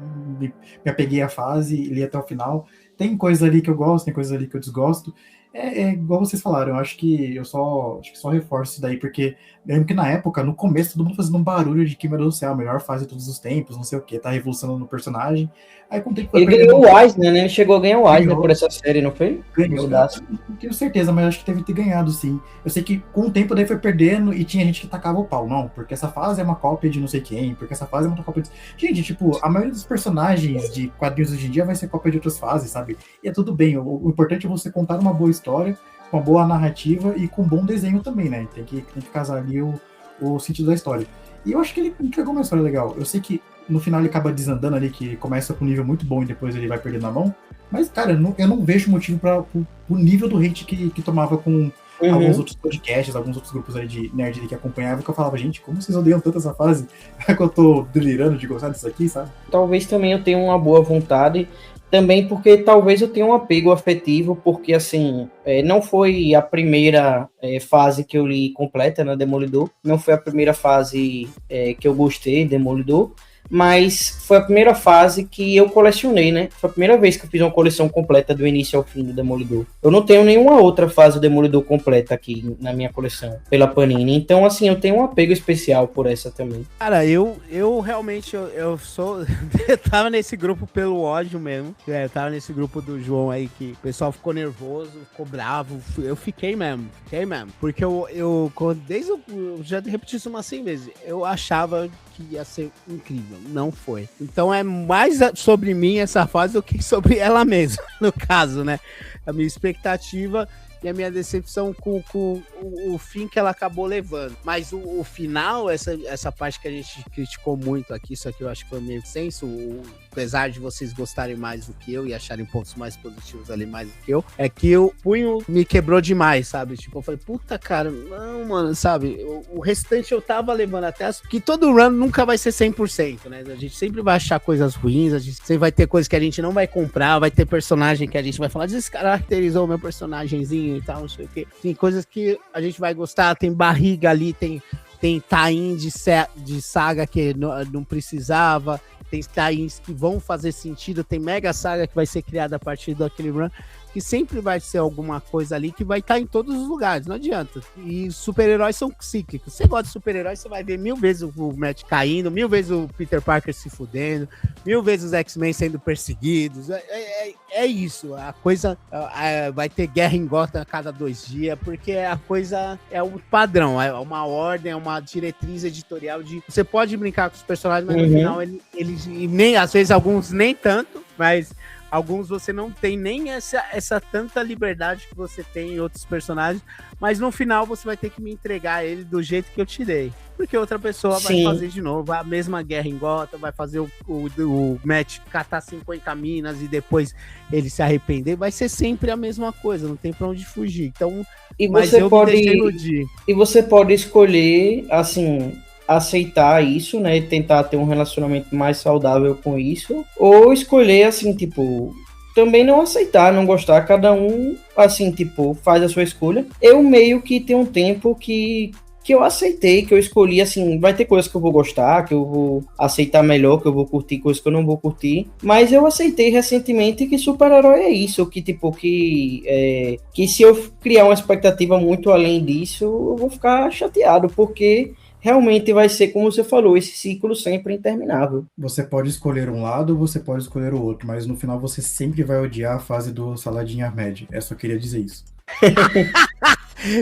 apeguei à fase e li até o final. Tem coisas ali que eu gosto, tem coisas ali que eu desgosto. É igual vocês falaram, eu acho que só reforço isso daí, porque lembro que na época, no começo, todo mundo fazendo um barulho de que, meu Deus do céu, a melhor fase de todos os tempos, não sei o que, tá revolucionando o personagem. Aí com o tempo
ele ganhou o Eisner, né? Ele chegou a ganhar o Eisner por essa série, não foi?
Ganhou, não tenho certeza, mas acho que deve ter ganhado, sim. Eu sei que com o tempo daí foi perdendo e tinha gente que tacava o pau. Não, porque essa fase é uma cópia de não sei quem, porque essa fase é uma cópia de... Gente, tipo, a maioria dos personagens de quadrinhos hoje em dia vai ser cópia de outras fases, sabe? E é tudo bem, o importante é você contar uma boa história, com uma boa narrativa e com um bom desenho também, né? Tem que casar ali o sentido da história. E eu acho que ele entregou uma história legal. Eu sei que no final ele acaba desandando ali, que começa com um nível muito bom e depois ele vai perdendo a mão. Mas, cara, eu não vejo motivo para o nível do hate que tomava com alguns outros podcasts, alguns outros grupos ali de nerd ali que acompanhavam, que eu falava, gente, como vocês odeiam tanto essa fase? Que eu tô delirando de gostar disso aqui, sabe?
Talvez também eu tenha uma boa vontade, também porque talvez eu tenha um apego afetivo, porque assim, não foi a primeira fase que eu li completa na Demolidor, não foi a primeira fase que eu gostei, Demolidor, mas foi a primeira fase que eu colecionei, né? Foi a primeira vez que eu fiz uma coleção completa do início ao fim do Demolidor. Eu não tenho nenhuma outra fase do Demolidor completa aqui na minha coleção, pela Panini. Então, assim, eu tenho um apego especial por essa também.
Cara, eu realmente, eu sou... eu tava nesse grupo pelo ódio mesmo. Eu tava nesse grupo do João aí, que o pessoal ficou nervoso, ficou bravo. Eu fiquei mesmo. Porque eu já repeti isso umas 100 vezes. Eu achava que ia ser incrível. Não foi. Então é mais sobre mim essa fase do que sobre ela mesma, no caso, né? A minha expectativa e a minha decepção com o fim que ela acabou levando. Mas o final, essa parte que a gente criticou muito aqui, isso aqui eu acho que foi meio senso, apesar de vocês gostarem mais do que eu e acharem pontos mais positivos ali mais do que eu, é que o punho me quebrou demais, sabe? Tipo, eu falei, puta, cara, não, mano, sabe? O restante eu tava levando até... Que todo run nunca vai ser 100%, né? A gente sempre vai achar coisas ruins, a gente sempre vai ter coisas que a gente não vai comprar, vai ter personagem que a gente vai falar, descaracterizou o meu personagemzinho e tal, não sei o quê. Tem coisas que a gente vai gostar, tem barriga ali, tem tie-in de saga que não precisava, tem tie-ins que vão fazer sentido, tem mega saga que vai ser criada a partir daquele run, que sempre vai ser alguma coisa ali que vai estar em todos os lugares, não adianta. E super-heróis são cíclicos. Você gosta de super-heróis, você vai ver 1000 vezes o Matt caindo, 1000 vezes o Peter Parker se fudendo, 1000 vezes os X-Men sendo perseguidos. É isso. A coisa vai ter guerra em Gotham a cada 2 dias, porque a coisa é um padrão, é uma ordem, é uma diretriz editorial de... Você pode brincar com os personagens, mas no final eles nem, às vezes alguns nem tanto, mas... Alguns você não tem nem essa tanta liberdade que você tem em outros personagens, mas no final você vai ter que me entregar ele do jeito que eu te dei. Porque outra pessoa vai fazer de novo a mesma guerra em Gotham, vai fazer o Matt catar 50 minas e depois ele se arrepender. Vai ser sempre a mesma coisa, não tem pra onde fugir. Então,
e você pode escolher, assim... aceitar isso, né, e tentar ter um relacionamento mais saudável com isso, ou escolher, assim, tipo, também não aceitar, não gostar, cada um, assim, tipo, faz a sua escolha. Eu meio que tenho um tempo que eu aceitei, que eu escolhi, assim, vai ter coisas que eu vou gostar, que eu vou aceitar melhor, que eu vou curtir coisas que eu não vou curtir, mas eu aceitei recentemente que super-herói é isso, que tipo, que se eu criar uma expectativa muito além disso, eu vou ficar chateado, porque realmente vai ser, como você falou, esse ciclo sempre interminável.
Você pode escolher um lado, você pode escolher o outro, mas no final você sempre vai odiar a fase do Saladin Ahmed. Eu só queria dizer isso.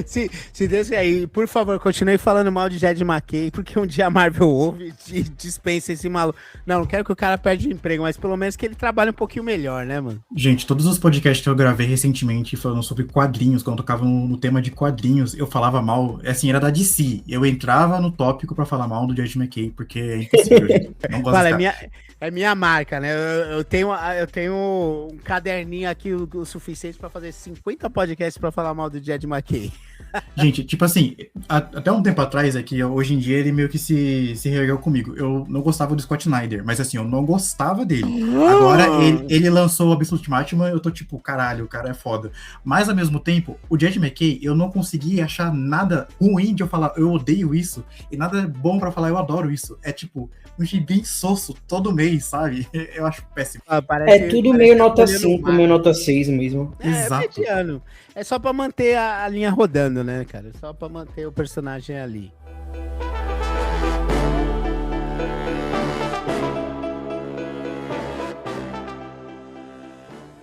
Se Deus aí, por favor, continue falando mal de Jed McKay, porque um dia a Marvel ouve e dispensa esse maluco. Não quero que o cara perde o emprego, mas pelo menos que ele trabalhe um pouquinho melhor, né, mano?
Gente, todos os podcasts que eu gravei recentemente falando sobre quadrinhos, quando eu tocava no tema de quadrinhos, eu falava mal, assim, era da DC. Eu entrava no tópico pra falar mal do Jed McKay, porque é impossível, gente. Não gosto
é minha marca, né? Eu tenho um caderninho aqui o suficiente pra fazer 50 podcasts pra falar mal do Jed McKay.
Gente, tipo assim, até um tempo atrás, hoje em dia ele meio que se reergueu comigo. Eu não gostava do Scott Snyder, mas assim, eu não gostava dele. Agora, ele lançou o Absolute Ultimatum, eu tô tipo, caralho, o cara é foda. Mas, ao mesmo tempo, o Jed McKay, eu não consegui achar nada ruim de eu falar, eu odeio isso, e nada bom pra falar, eu adoro isso. É tipo, um gibi insosso todo mês, sabe? Eu acho péssimo.
É tudo meio nota 5, meio nota 6 mesmo.
Exato. Mediano. É só pra manter a linha rodando, né, cara? Só pra manter o personagem ali.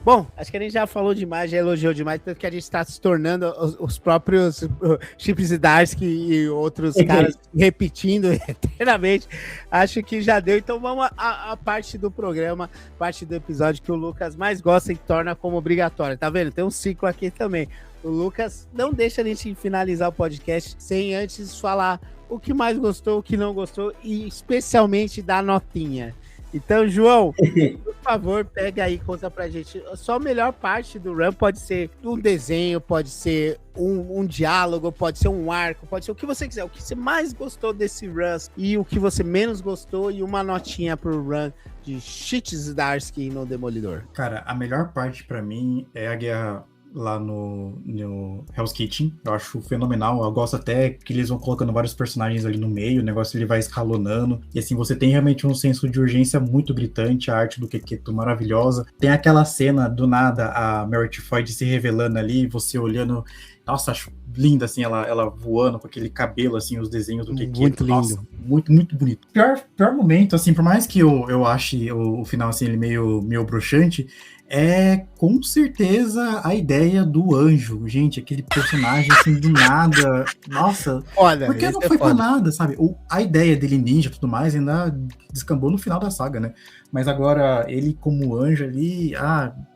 Bom, acho que a gente já falou demais, já elogiou demais, tanto que a gente está se tornando os próprios Chip Zdarsky e outros caras repetindo eternamente. Acho que já deu, então vamos à parte do programa, parte do episódio que o Lucas mais gosta e torna como obrigatório. Tá vendo? Tem um ciclo aqui também. O Lucas não deixa a gente finalizar o podcast sem antes falar o que mais gostou, o que não gostou e especialmente dar notinha. Então, João, por favor, pega aí e conta pra gente. Só a melhor parte do run pode ser um desenho, pode ser um diálogo, pode ser um arco, pode ser o que você quiser. O que você mais gostou desse run e o que você menos gostou e uma notinha pro run de Chit Zdarsky no Demolidor.
Cara, a melhor parte pra mim é a guerra lá no Hell's Kitchen. Eu acho fenomenal. Eu gosto até que eles vão colocando vários personagens ali no meio, o negócio ele vai escalonando. E assim, você tem realmente um senso de urgência muito gritante, a arte do Keketo maravilhosa. Tem aquela cena, do nada, a Merit Floyd se revelando ali, você olhando. Nossa, acho linda, assim, ela voando com aquele cabelo, assim, os desenhos do Keketo.
Muito lindo.
Nossa, muito, muito bonito. Pior momento, assim, por mais que eu ache o final, assim, ele meio broxante, é com certeza a ideia do anjo. Gente, aquele personagem assim do nada. Nossa,
foda,
porque não foi pra nada, sabe? A ideia dele ninja e tudo mais ainda descambou no final da saga, né? Mas agora, ele como anjo ali,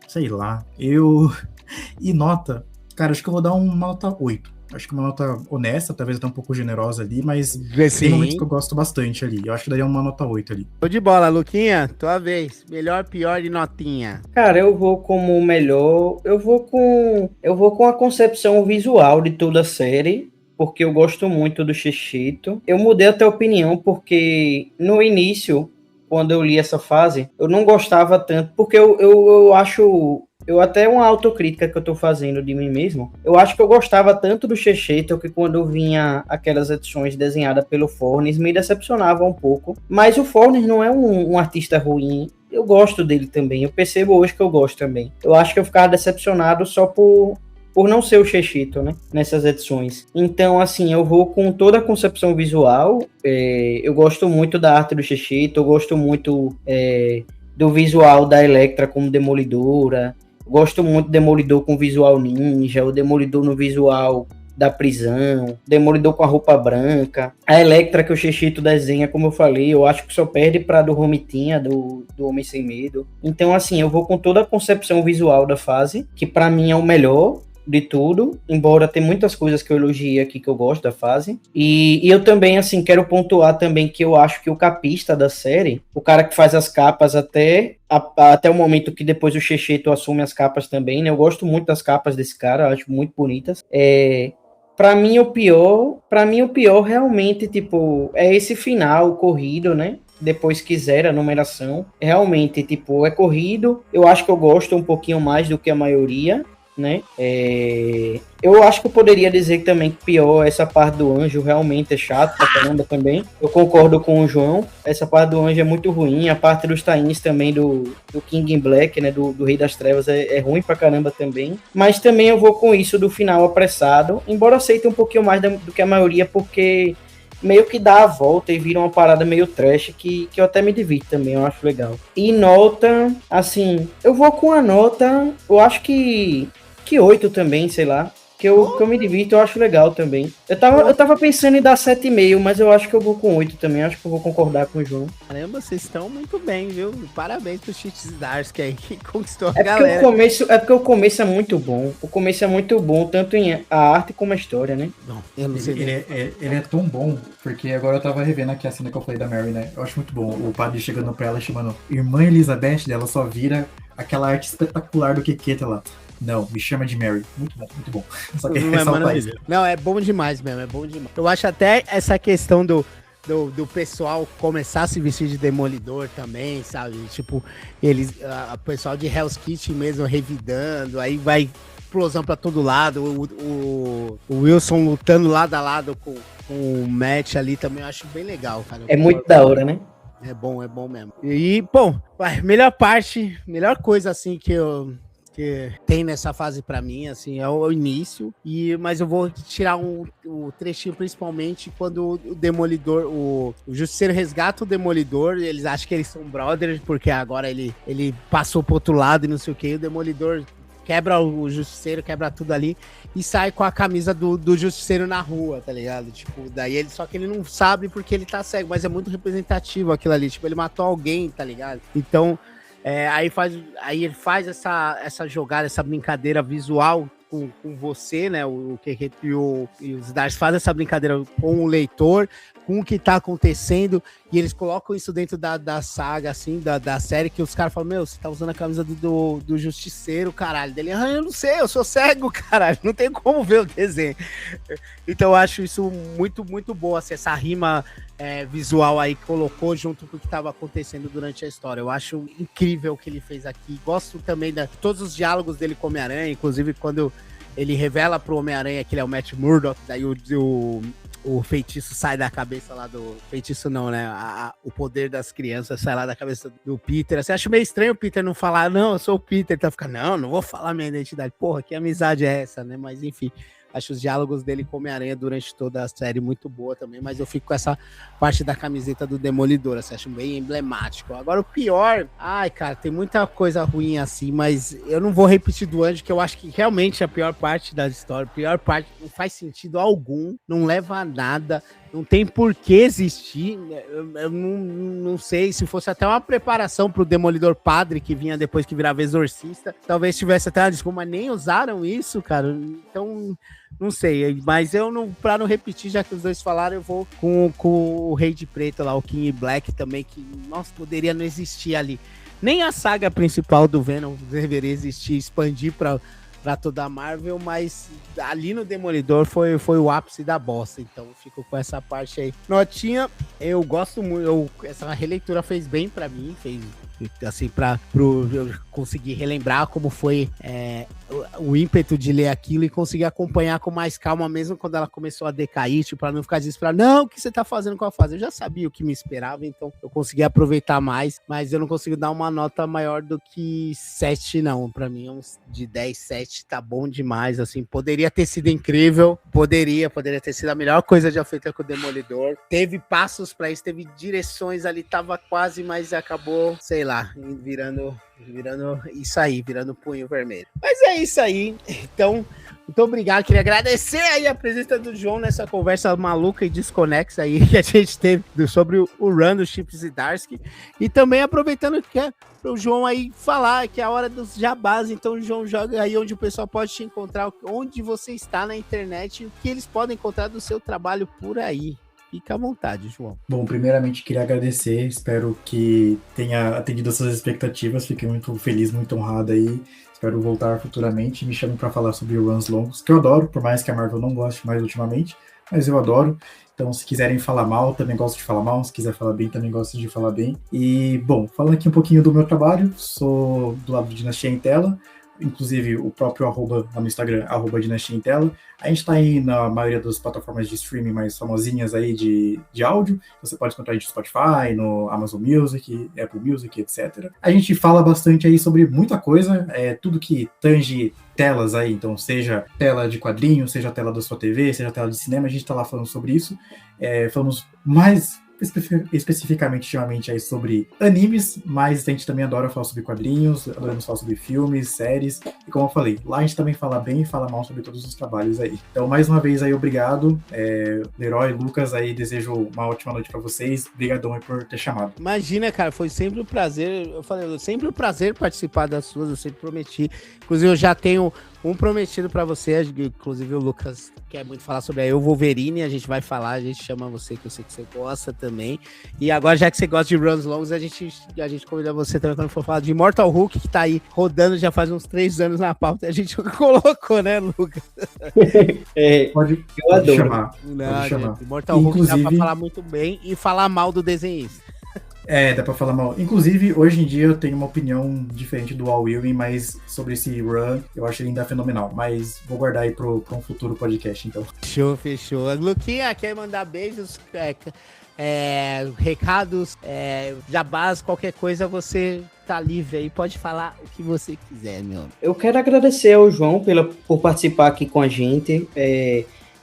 sei lá. E nota, cara, acho que eu vou dar uma nota 8. Acho que uma nota honesta, talvez até um pouco generosa ali, mas tem momentos que eu gosto bastante ali. Eu acho que daria uma nota 8 ali.
Tô de bola, Luquinha, tua vez. Melhor, pior de notinha.
Cara, eu vou como melhor. Eu vou com a concepção visual de toda a série, porque eu gosto muito do Shishito. Eu mudei até a opinião, porque no início, quando eu li essa fase, eu não gostava tanto, porque eu acho. Eu até uma autocrítica que eu tô fazendo de mim mesmo. Eu acho que eu gostava tanto do Shishito que quando vinha aquelas edições desenhadas pelo Fornes, me decepcionava um pouco. Mas o Fornes não é um artista ruim. Eu gosto dele também. Eu percebo hoje que eu gosto também. Eu acho que eu ficava decepcionado só por não ser o Shishito, né? Nessas edições. Então, assim, eu vou com toda a concepção visual. Eu gosto muito da arte do Shishito. Eu gosto muito do visual da Elektra como Demolidora. Gosto muito do Demolidor com visual ninja, o Demolidor no visual da prisão, Demolidor com a roupa branca, a Elektra que o Shishito desenha, como eu falei, eu acho que só perde para do Romitinha, do Homem Sem Medo. Então, assim, eu vou com toda a concepção visual da fase, que para mim é o melhor de tudo, embora tem muitas coisas que eu elogiei aqui que eu gosto da fase. E eu também, assim, quero pontuar também que eu acho que o capista da série, o cara que faz as capas até o momento que depois o Shishito assume as capas também, né? Eu gosto muito das capas desse cara, acho muito bonitas. Pra mim o pior realmente, tipo, é esse final corrido, né? Depois que zera a numeração. Realmente, tipo, é corrido. Eu acho que eu gosto um pouquinho mais do que a maioria, né? Eu acho que eu poderia dizer também que pior, essa parte do anjo realmente é chato pra caramba também. Eu concordo com o João, essa parte do anjo é muito ruim, a parte dos tains também do King in Black, né, do Rei das Trevas é ruim pra caramba também. Mas também eu vou com isso do final apressado, embora aceite um pouquinho mais do que a maioria, porque meio que dá a volta e vira uma parada meio trash que eu até me divirto também, eu acho legal. E nota, assim, eu vou com a nota, eu acho que 8 também, sei lá. Que eu me divirto, eu acho legal também. Eu tava pensando em dar 7,5, mas eu acho que eu vou com 8 também. Acho que eu vou concordar com o João.
Caramba, vocês estão muito bem, viu? Parabéns pro Chit Zdarsky aí, que conquistou a galera.
Porque o começo é muito bom. O começo é muito bom, tanto em a arte como a história, né?
Não, eu não sei.
Ele é tão bom, porque agora eu tava revendo aqui a cena que eu falei da Mary, né? Eu acho muito bom. O padre chegando pra ela, chamando Irmã Elizabeth, dela só vira aquela arte espetacular do Keketo lá. Não, me chama de Mary. Muito bom, muito bom. Só que
não, é bom demais mesmo, é bom demais. Eu acho até essa questão do pessoal começar a se vestir de Demolidor também, sabe? Tipo, o pessoal de Hell's Kitchen mesmo revidando, aí vai explosão pra todo lado, o Wilson lutando lado a lado com o Matt ali também, eu acho bem legal, cara.
É muito da hora, né?
É bom mesmo. E, bom, melhor coisa assim que tem nessa fase pra mim, assim, é o início, mas eu vou tirar o trechinho principalmente quando o Demolidor, o Justiceiro resgata o Demolidor, eles acham que eles são brothers, porque agora ele passou pro outro lado e não sei o que, o Demolidor quebra o Justiceiro, quebra tudo ali e sai com a camisa do Justiceiro na rua, tá ligado? Tipo, daí só que ele não sabe porque ele tá cego, mas é muito representativo aquilo ali, tipo, ele matou alguém, tá ligado? Então, aí ele faz essa jogada, essa brincadeira visual com você, né? O Keketo e o Zdarsky fazem essa brincadeira com o leitor com o que tá acontecendo, e eles colocam isso dentro da saga, assim, da série, que os caras falam, meu, você tá usando a camisa do Justiceiro, caralho. Dele, eu não sei, eu sou cego, caralho, não tem como ver o desenho. Então eu acho isso muito, muito bom, assim, essa rima visual aí que colocou junto com o que estava acontecendo durante a história. Eu acho incrível o que ele fez aqui. Gosto também de todos os diálogos dele com o Homem-Aranha, inclusive quando ele revela pro Homem-Aranha que ele é o Matt Murdock, daí o feitiço sai da cabeça lá do... Feitiço não, né? O poder das crianças sai lá da cabeça do Peter. Você acha meio estranho o Peter não falar, não, eu sou o Peter. Então fica, não vou falar minha identidade. Porra, que amizade é essa, né? Mas enfim, acho os diálogos dele com o Homem-Aranha durante toda a série muito boa também, mas eu fico com essa parte da camiseta do Demolidor, assim, acho bem emblemático. Agora o pior, cara, tem muita coisa ruim assim, mas eu não vou repetir do Anjo, que eu acho que realmente a pior parte da história, a pior parte não faz sentido algum, não leva a nada, não tem por que existir. Eu não sei, se fosse até uma preparação pro Demolidor Padre, que vinha depois que virava Exorcista, talvez tivesse até uma desculpa, mas nem usaram isso, cara. Então, não sei, mas eu não, pra não repetir, já que os dois falaram, eu vou com o Rei de Preto lá, o King Black também, que, nossa, poderia não existir ali. Nem a saga principal do Venom deveria existir, expandir pra toda a Marvel, mas ali no Demolidor foi o ápice da bosta, então eu fico com essa parte aí. Notinha, eu gosto muito, essa releitura fez bem pra mim, fez assim, eu conseguir relembrar como foi o ímpeto de ler aquilo e conseguir acompanhar com mais calma, mesmo quando ela começou a decair, tipo, pra não ficar desesperado, não, o que você tá fazendo com a fase? Eu já sabia o que me esperava, então eu consegui aproveitar mais, mas eu não consigo dar uma nota maior do que 7, não. Pra mim, uns de 10, 7 tá bom demais, assim, poderia ter sido incrível, poderia ter sido a melhor coisa já feita com o Demolidor, teve passos pra isso, teve direções ali, tava quase, mas acabou, sei lá, virando isso aí, virando punho vermelho. Mas é isso aí, então, muito obrigado, queria agradecer aí a presença do João nessa conversa maluca e desconexa aí que a gente teve sobre o run do Chip Zdarsky, e também aproveitando que é pro João aí falar que é a hora dos jabás, então João, joga aí onde o pessoal pode te encontrar, onde você está na internet e o que eles podem encontrar do seu trabalho por aí. Fica à vontade, João.
Bom, primeiramente queria agradecer, espero que tenha atendido as suas expectativas, fiquei muito feliz, muito honrado aí, espero voltar futuramente, me chamem para falar sobre runs longos, que eu adoro, por mais que a Marvel não goste mais ultimamente, mas eu adoro, então se quiserem falar mal, também gosto de falar mal, se quiser falar bem, também gosto de falar bem. E, bom, falando aqui um pouquinho do meu trabalho, sou do lado do Dinastia em Tela, inclusive o próprio arroba lá no Instagram, @Dinastia em Tela. A gente tá aí na maioria das plataformas de streaming mais famosinhas aí de áudio. Você pode encontrar a gente no Spotify, no Amazon Music, Apple Music, etc. A gente fala bastante aí sobre muita coisa, tudo que tange telas aí, então seja tela de quadrinhos, seja tela da sua TV, seja tela de cinema, a gente tá lá falando sobre isso. Falamos mais especificamente, ultimamente, aí sobre animes, mas a gente também adora falar sobre quadrinhos, adoramos falar sobre filmes, séries, e como eu falei, lá a gente também fala bem e fala mal sobre todos os trabalhos aí. Então, mais uma vez aí, obrigado, Leroy, Lucas, aí desejo uma ótima noite pra vocês, obrigadão aí por ter chamado.
Imagina, cara, foi sempre um prazer, eu falei, sempre um prazer participar das suas, eu sempre prometi, inclusive eu já tenho um prometido pra você, inclusive o Lucas quer muito falar sobre a Wolverine, a gente vai falar, a gente chama você, que eu sei que você gosta também, e agora já que você gosta de runs longos, a gente convida você também quando for falar de Immortal Hulk, que tá aí rodando já faz uns 3 anos na pauta, e a gente colocou, né, Lucas?
Pode
adoro.
Chamar. Pode chamar.
Immortal Hulk dá pra falar muito bem e falar mal do desenhista.
Dá pra falar mal. Inclusive, hoje em dia eu tenho uma opinião diferente do Al Ewing, mas sobre esse run, eu acho ele ainda fenomenal. Mas vou guardar aí pra um futuro podcast, então.
Fechou. Luquinha, quer mandar beijos, recados, jabás, qualquer coisa, você tá livre aí, pode falar o que você quiser, meu.
Eu quero agradecer ao João por participar aqui com a gente,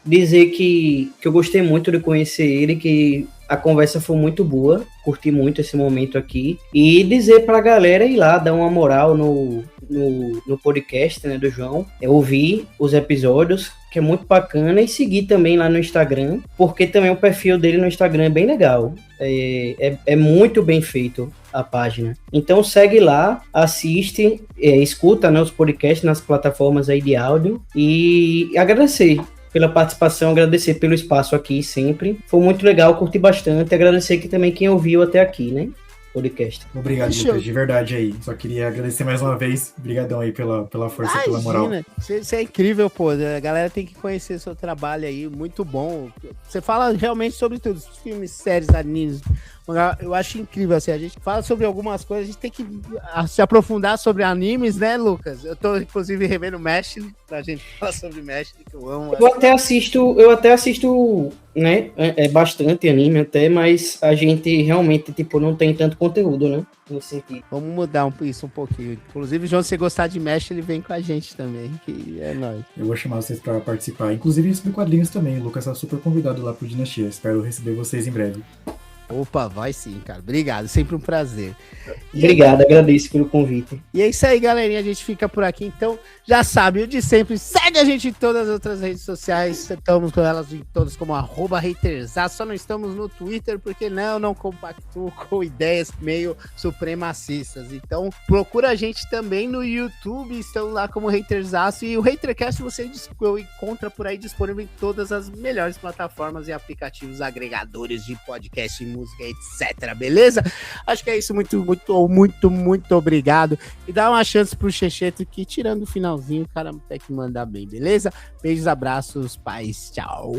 dizer que eu gostei muito de conhecer ele, que a conversa foi muito boa, curti muito esse momento aqui, e dizer pra galera ir lá, dar uma moral no podcast, né, do João, ouvir os episódios, que é muito bacana, e seguir também lá no Instagram, porque também o perfil dele no Instagram é bem legal, é muito bem feito a página. Então segue lá, assiste, escuta, né, os podcasts nas plataformas aí de áudio, e agradecer pela participação, agradecer pelo espaço aqui sempre. Foi muito legal, curti bastante. Agradecer aqui também quem ouviu até aqui, né? Podcast.
Obrigado, Lucas, de verdade aí. Só queria agradecer mais uma vez. Obrigadão aí pela força e pela moral.
Você é incrível, pô. A galera tem que conhecer seu trabalho aí, muito bom. Você fala realmente sobre tudo, filmes, séries, animes. Eu acho incrível, assim, a gente fala sobre algumas coisas, a gente tem que se aprofundar sobre animes, né, Lucas? Eu tô, inclusive, revendo Meshle, pra gente falar sobre Meshle, que eu amo.
Eu até assisto, né, bastante anime até, mas a gente realmente, tipo, não tem tanto conteúdo, né, nesse sentido.
Vamos mudar isso um pouquinho. Inclusive, João, se você gostar de Meshle, ele vem com a gente também, que é nóis.
Eu vou chamar vocês pra participar, inclusive sobre quadrinhos também. O Lucas tá super convidado lá pro Dinastia. Espero receber vocês em breve.
Opa, vai sim, cara. Obrigado, sempre um prazer.
Obrigado, agradeço pelo convite.
E é isso aí, galerinha. A gente fica por aqui. Então, já sabe, o de sempre. Segue a gente em todas as outras redes sociais. Estamos com elas em todas como @haterzaço. Só não estamos no Twitter, porque não compactuo com ideias meio supremacistas. Então, procura a gente também no YouTube. Estamos lá como Haterzaço. E o Hatercast você encontra por aí disponível em todas as melhores plataformas e aplicativos agregadores de podcast e música, etc. Beleza? Acho que é isso. Muito obrigado. E dá uma chance pro Checheto que, tirando o finalzinho, o cara tem que mandar bem, beleza? Beijos, abraços, paz, tchau.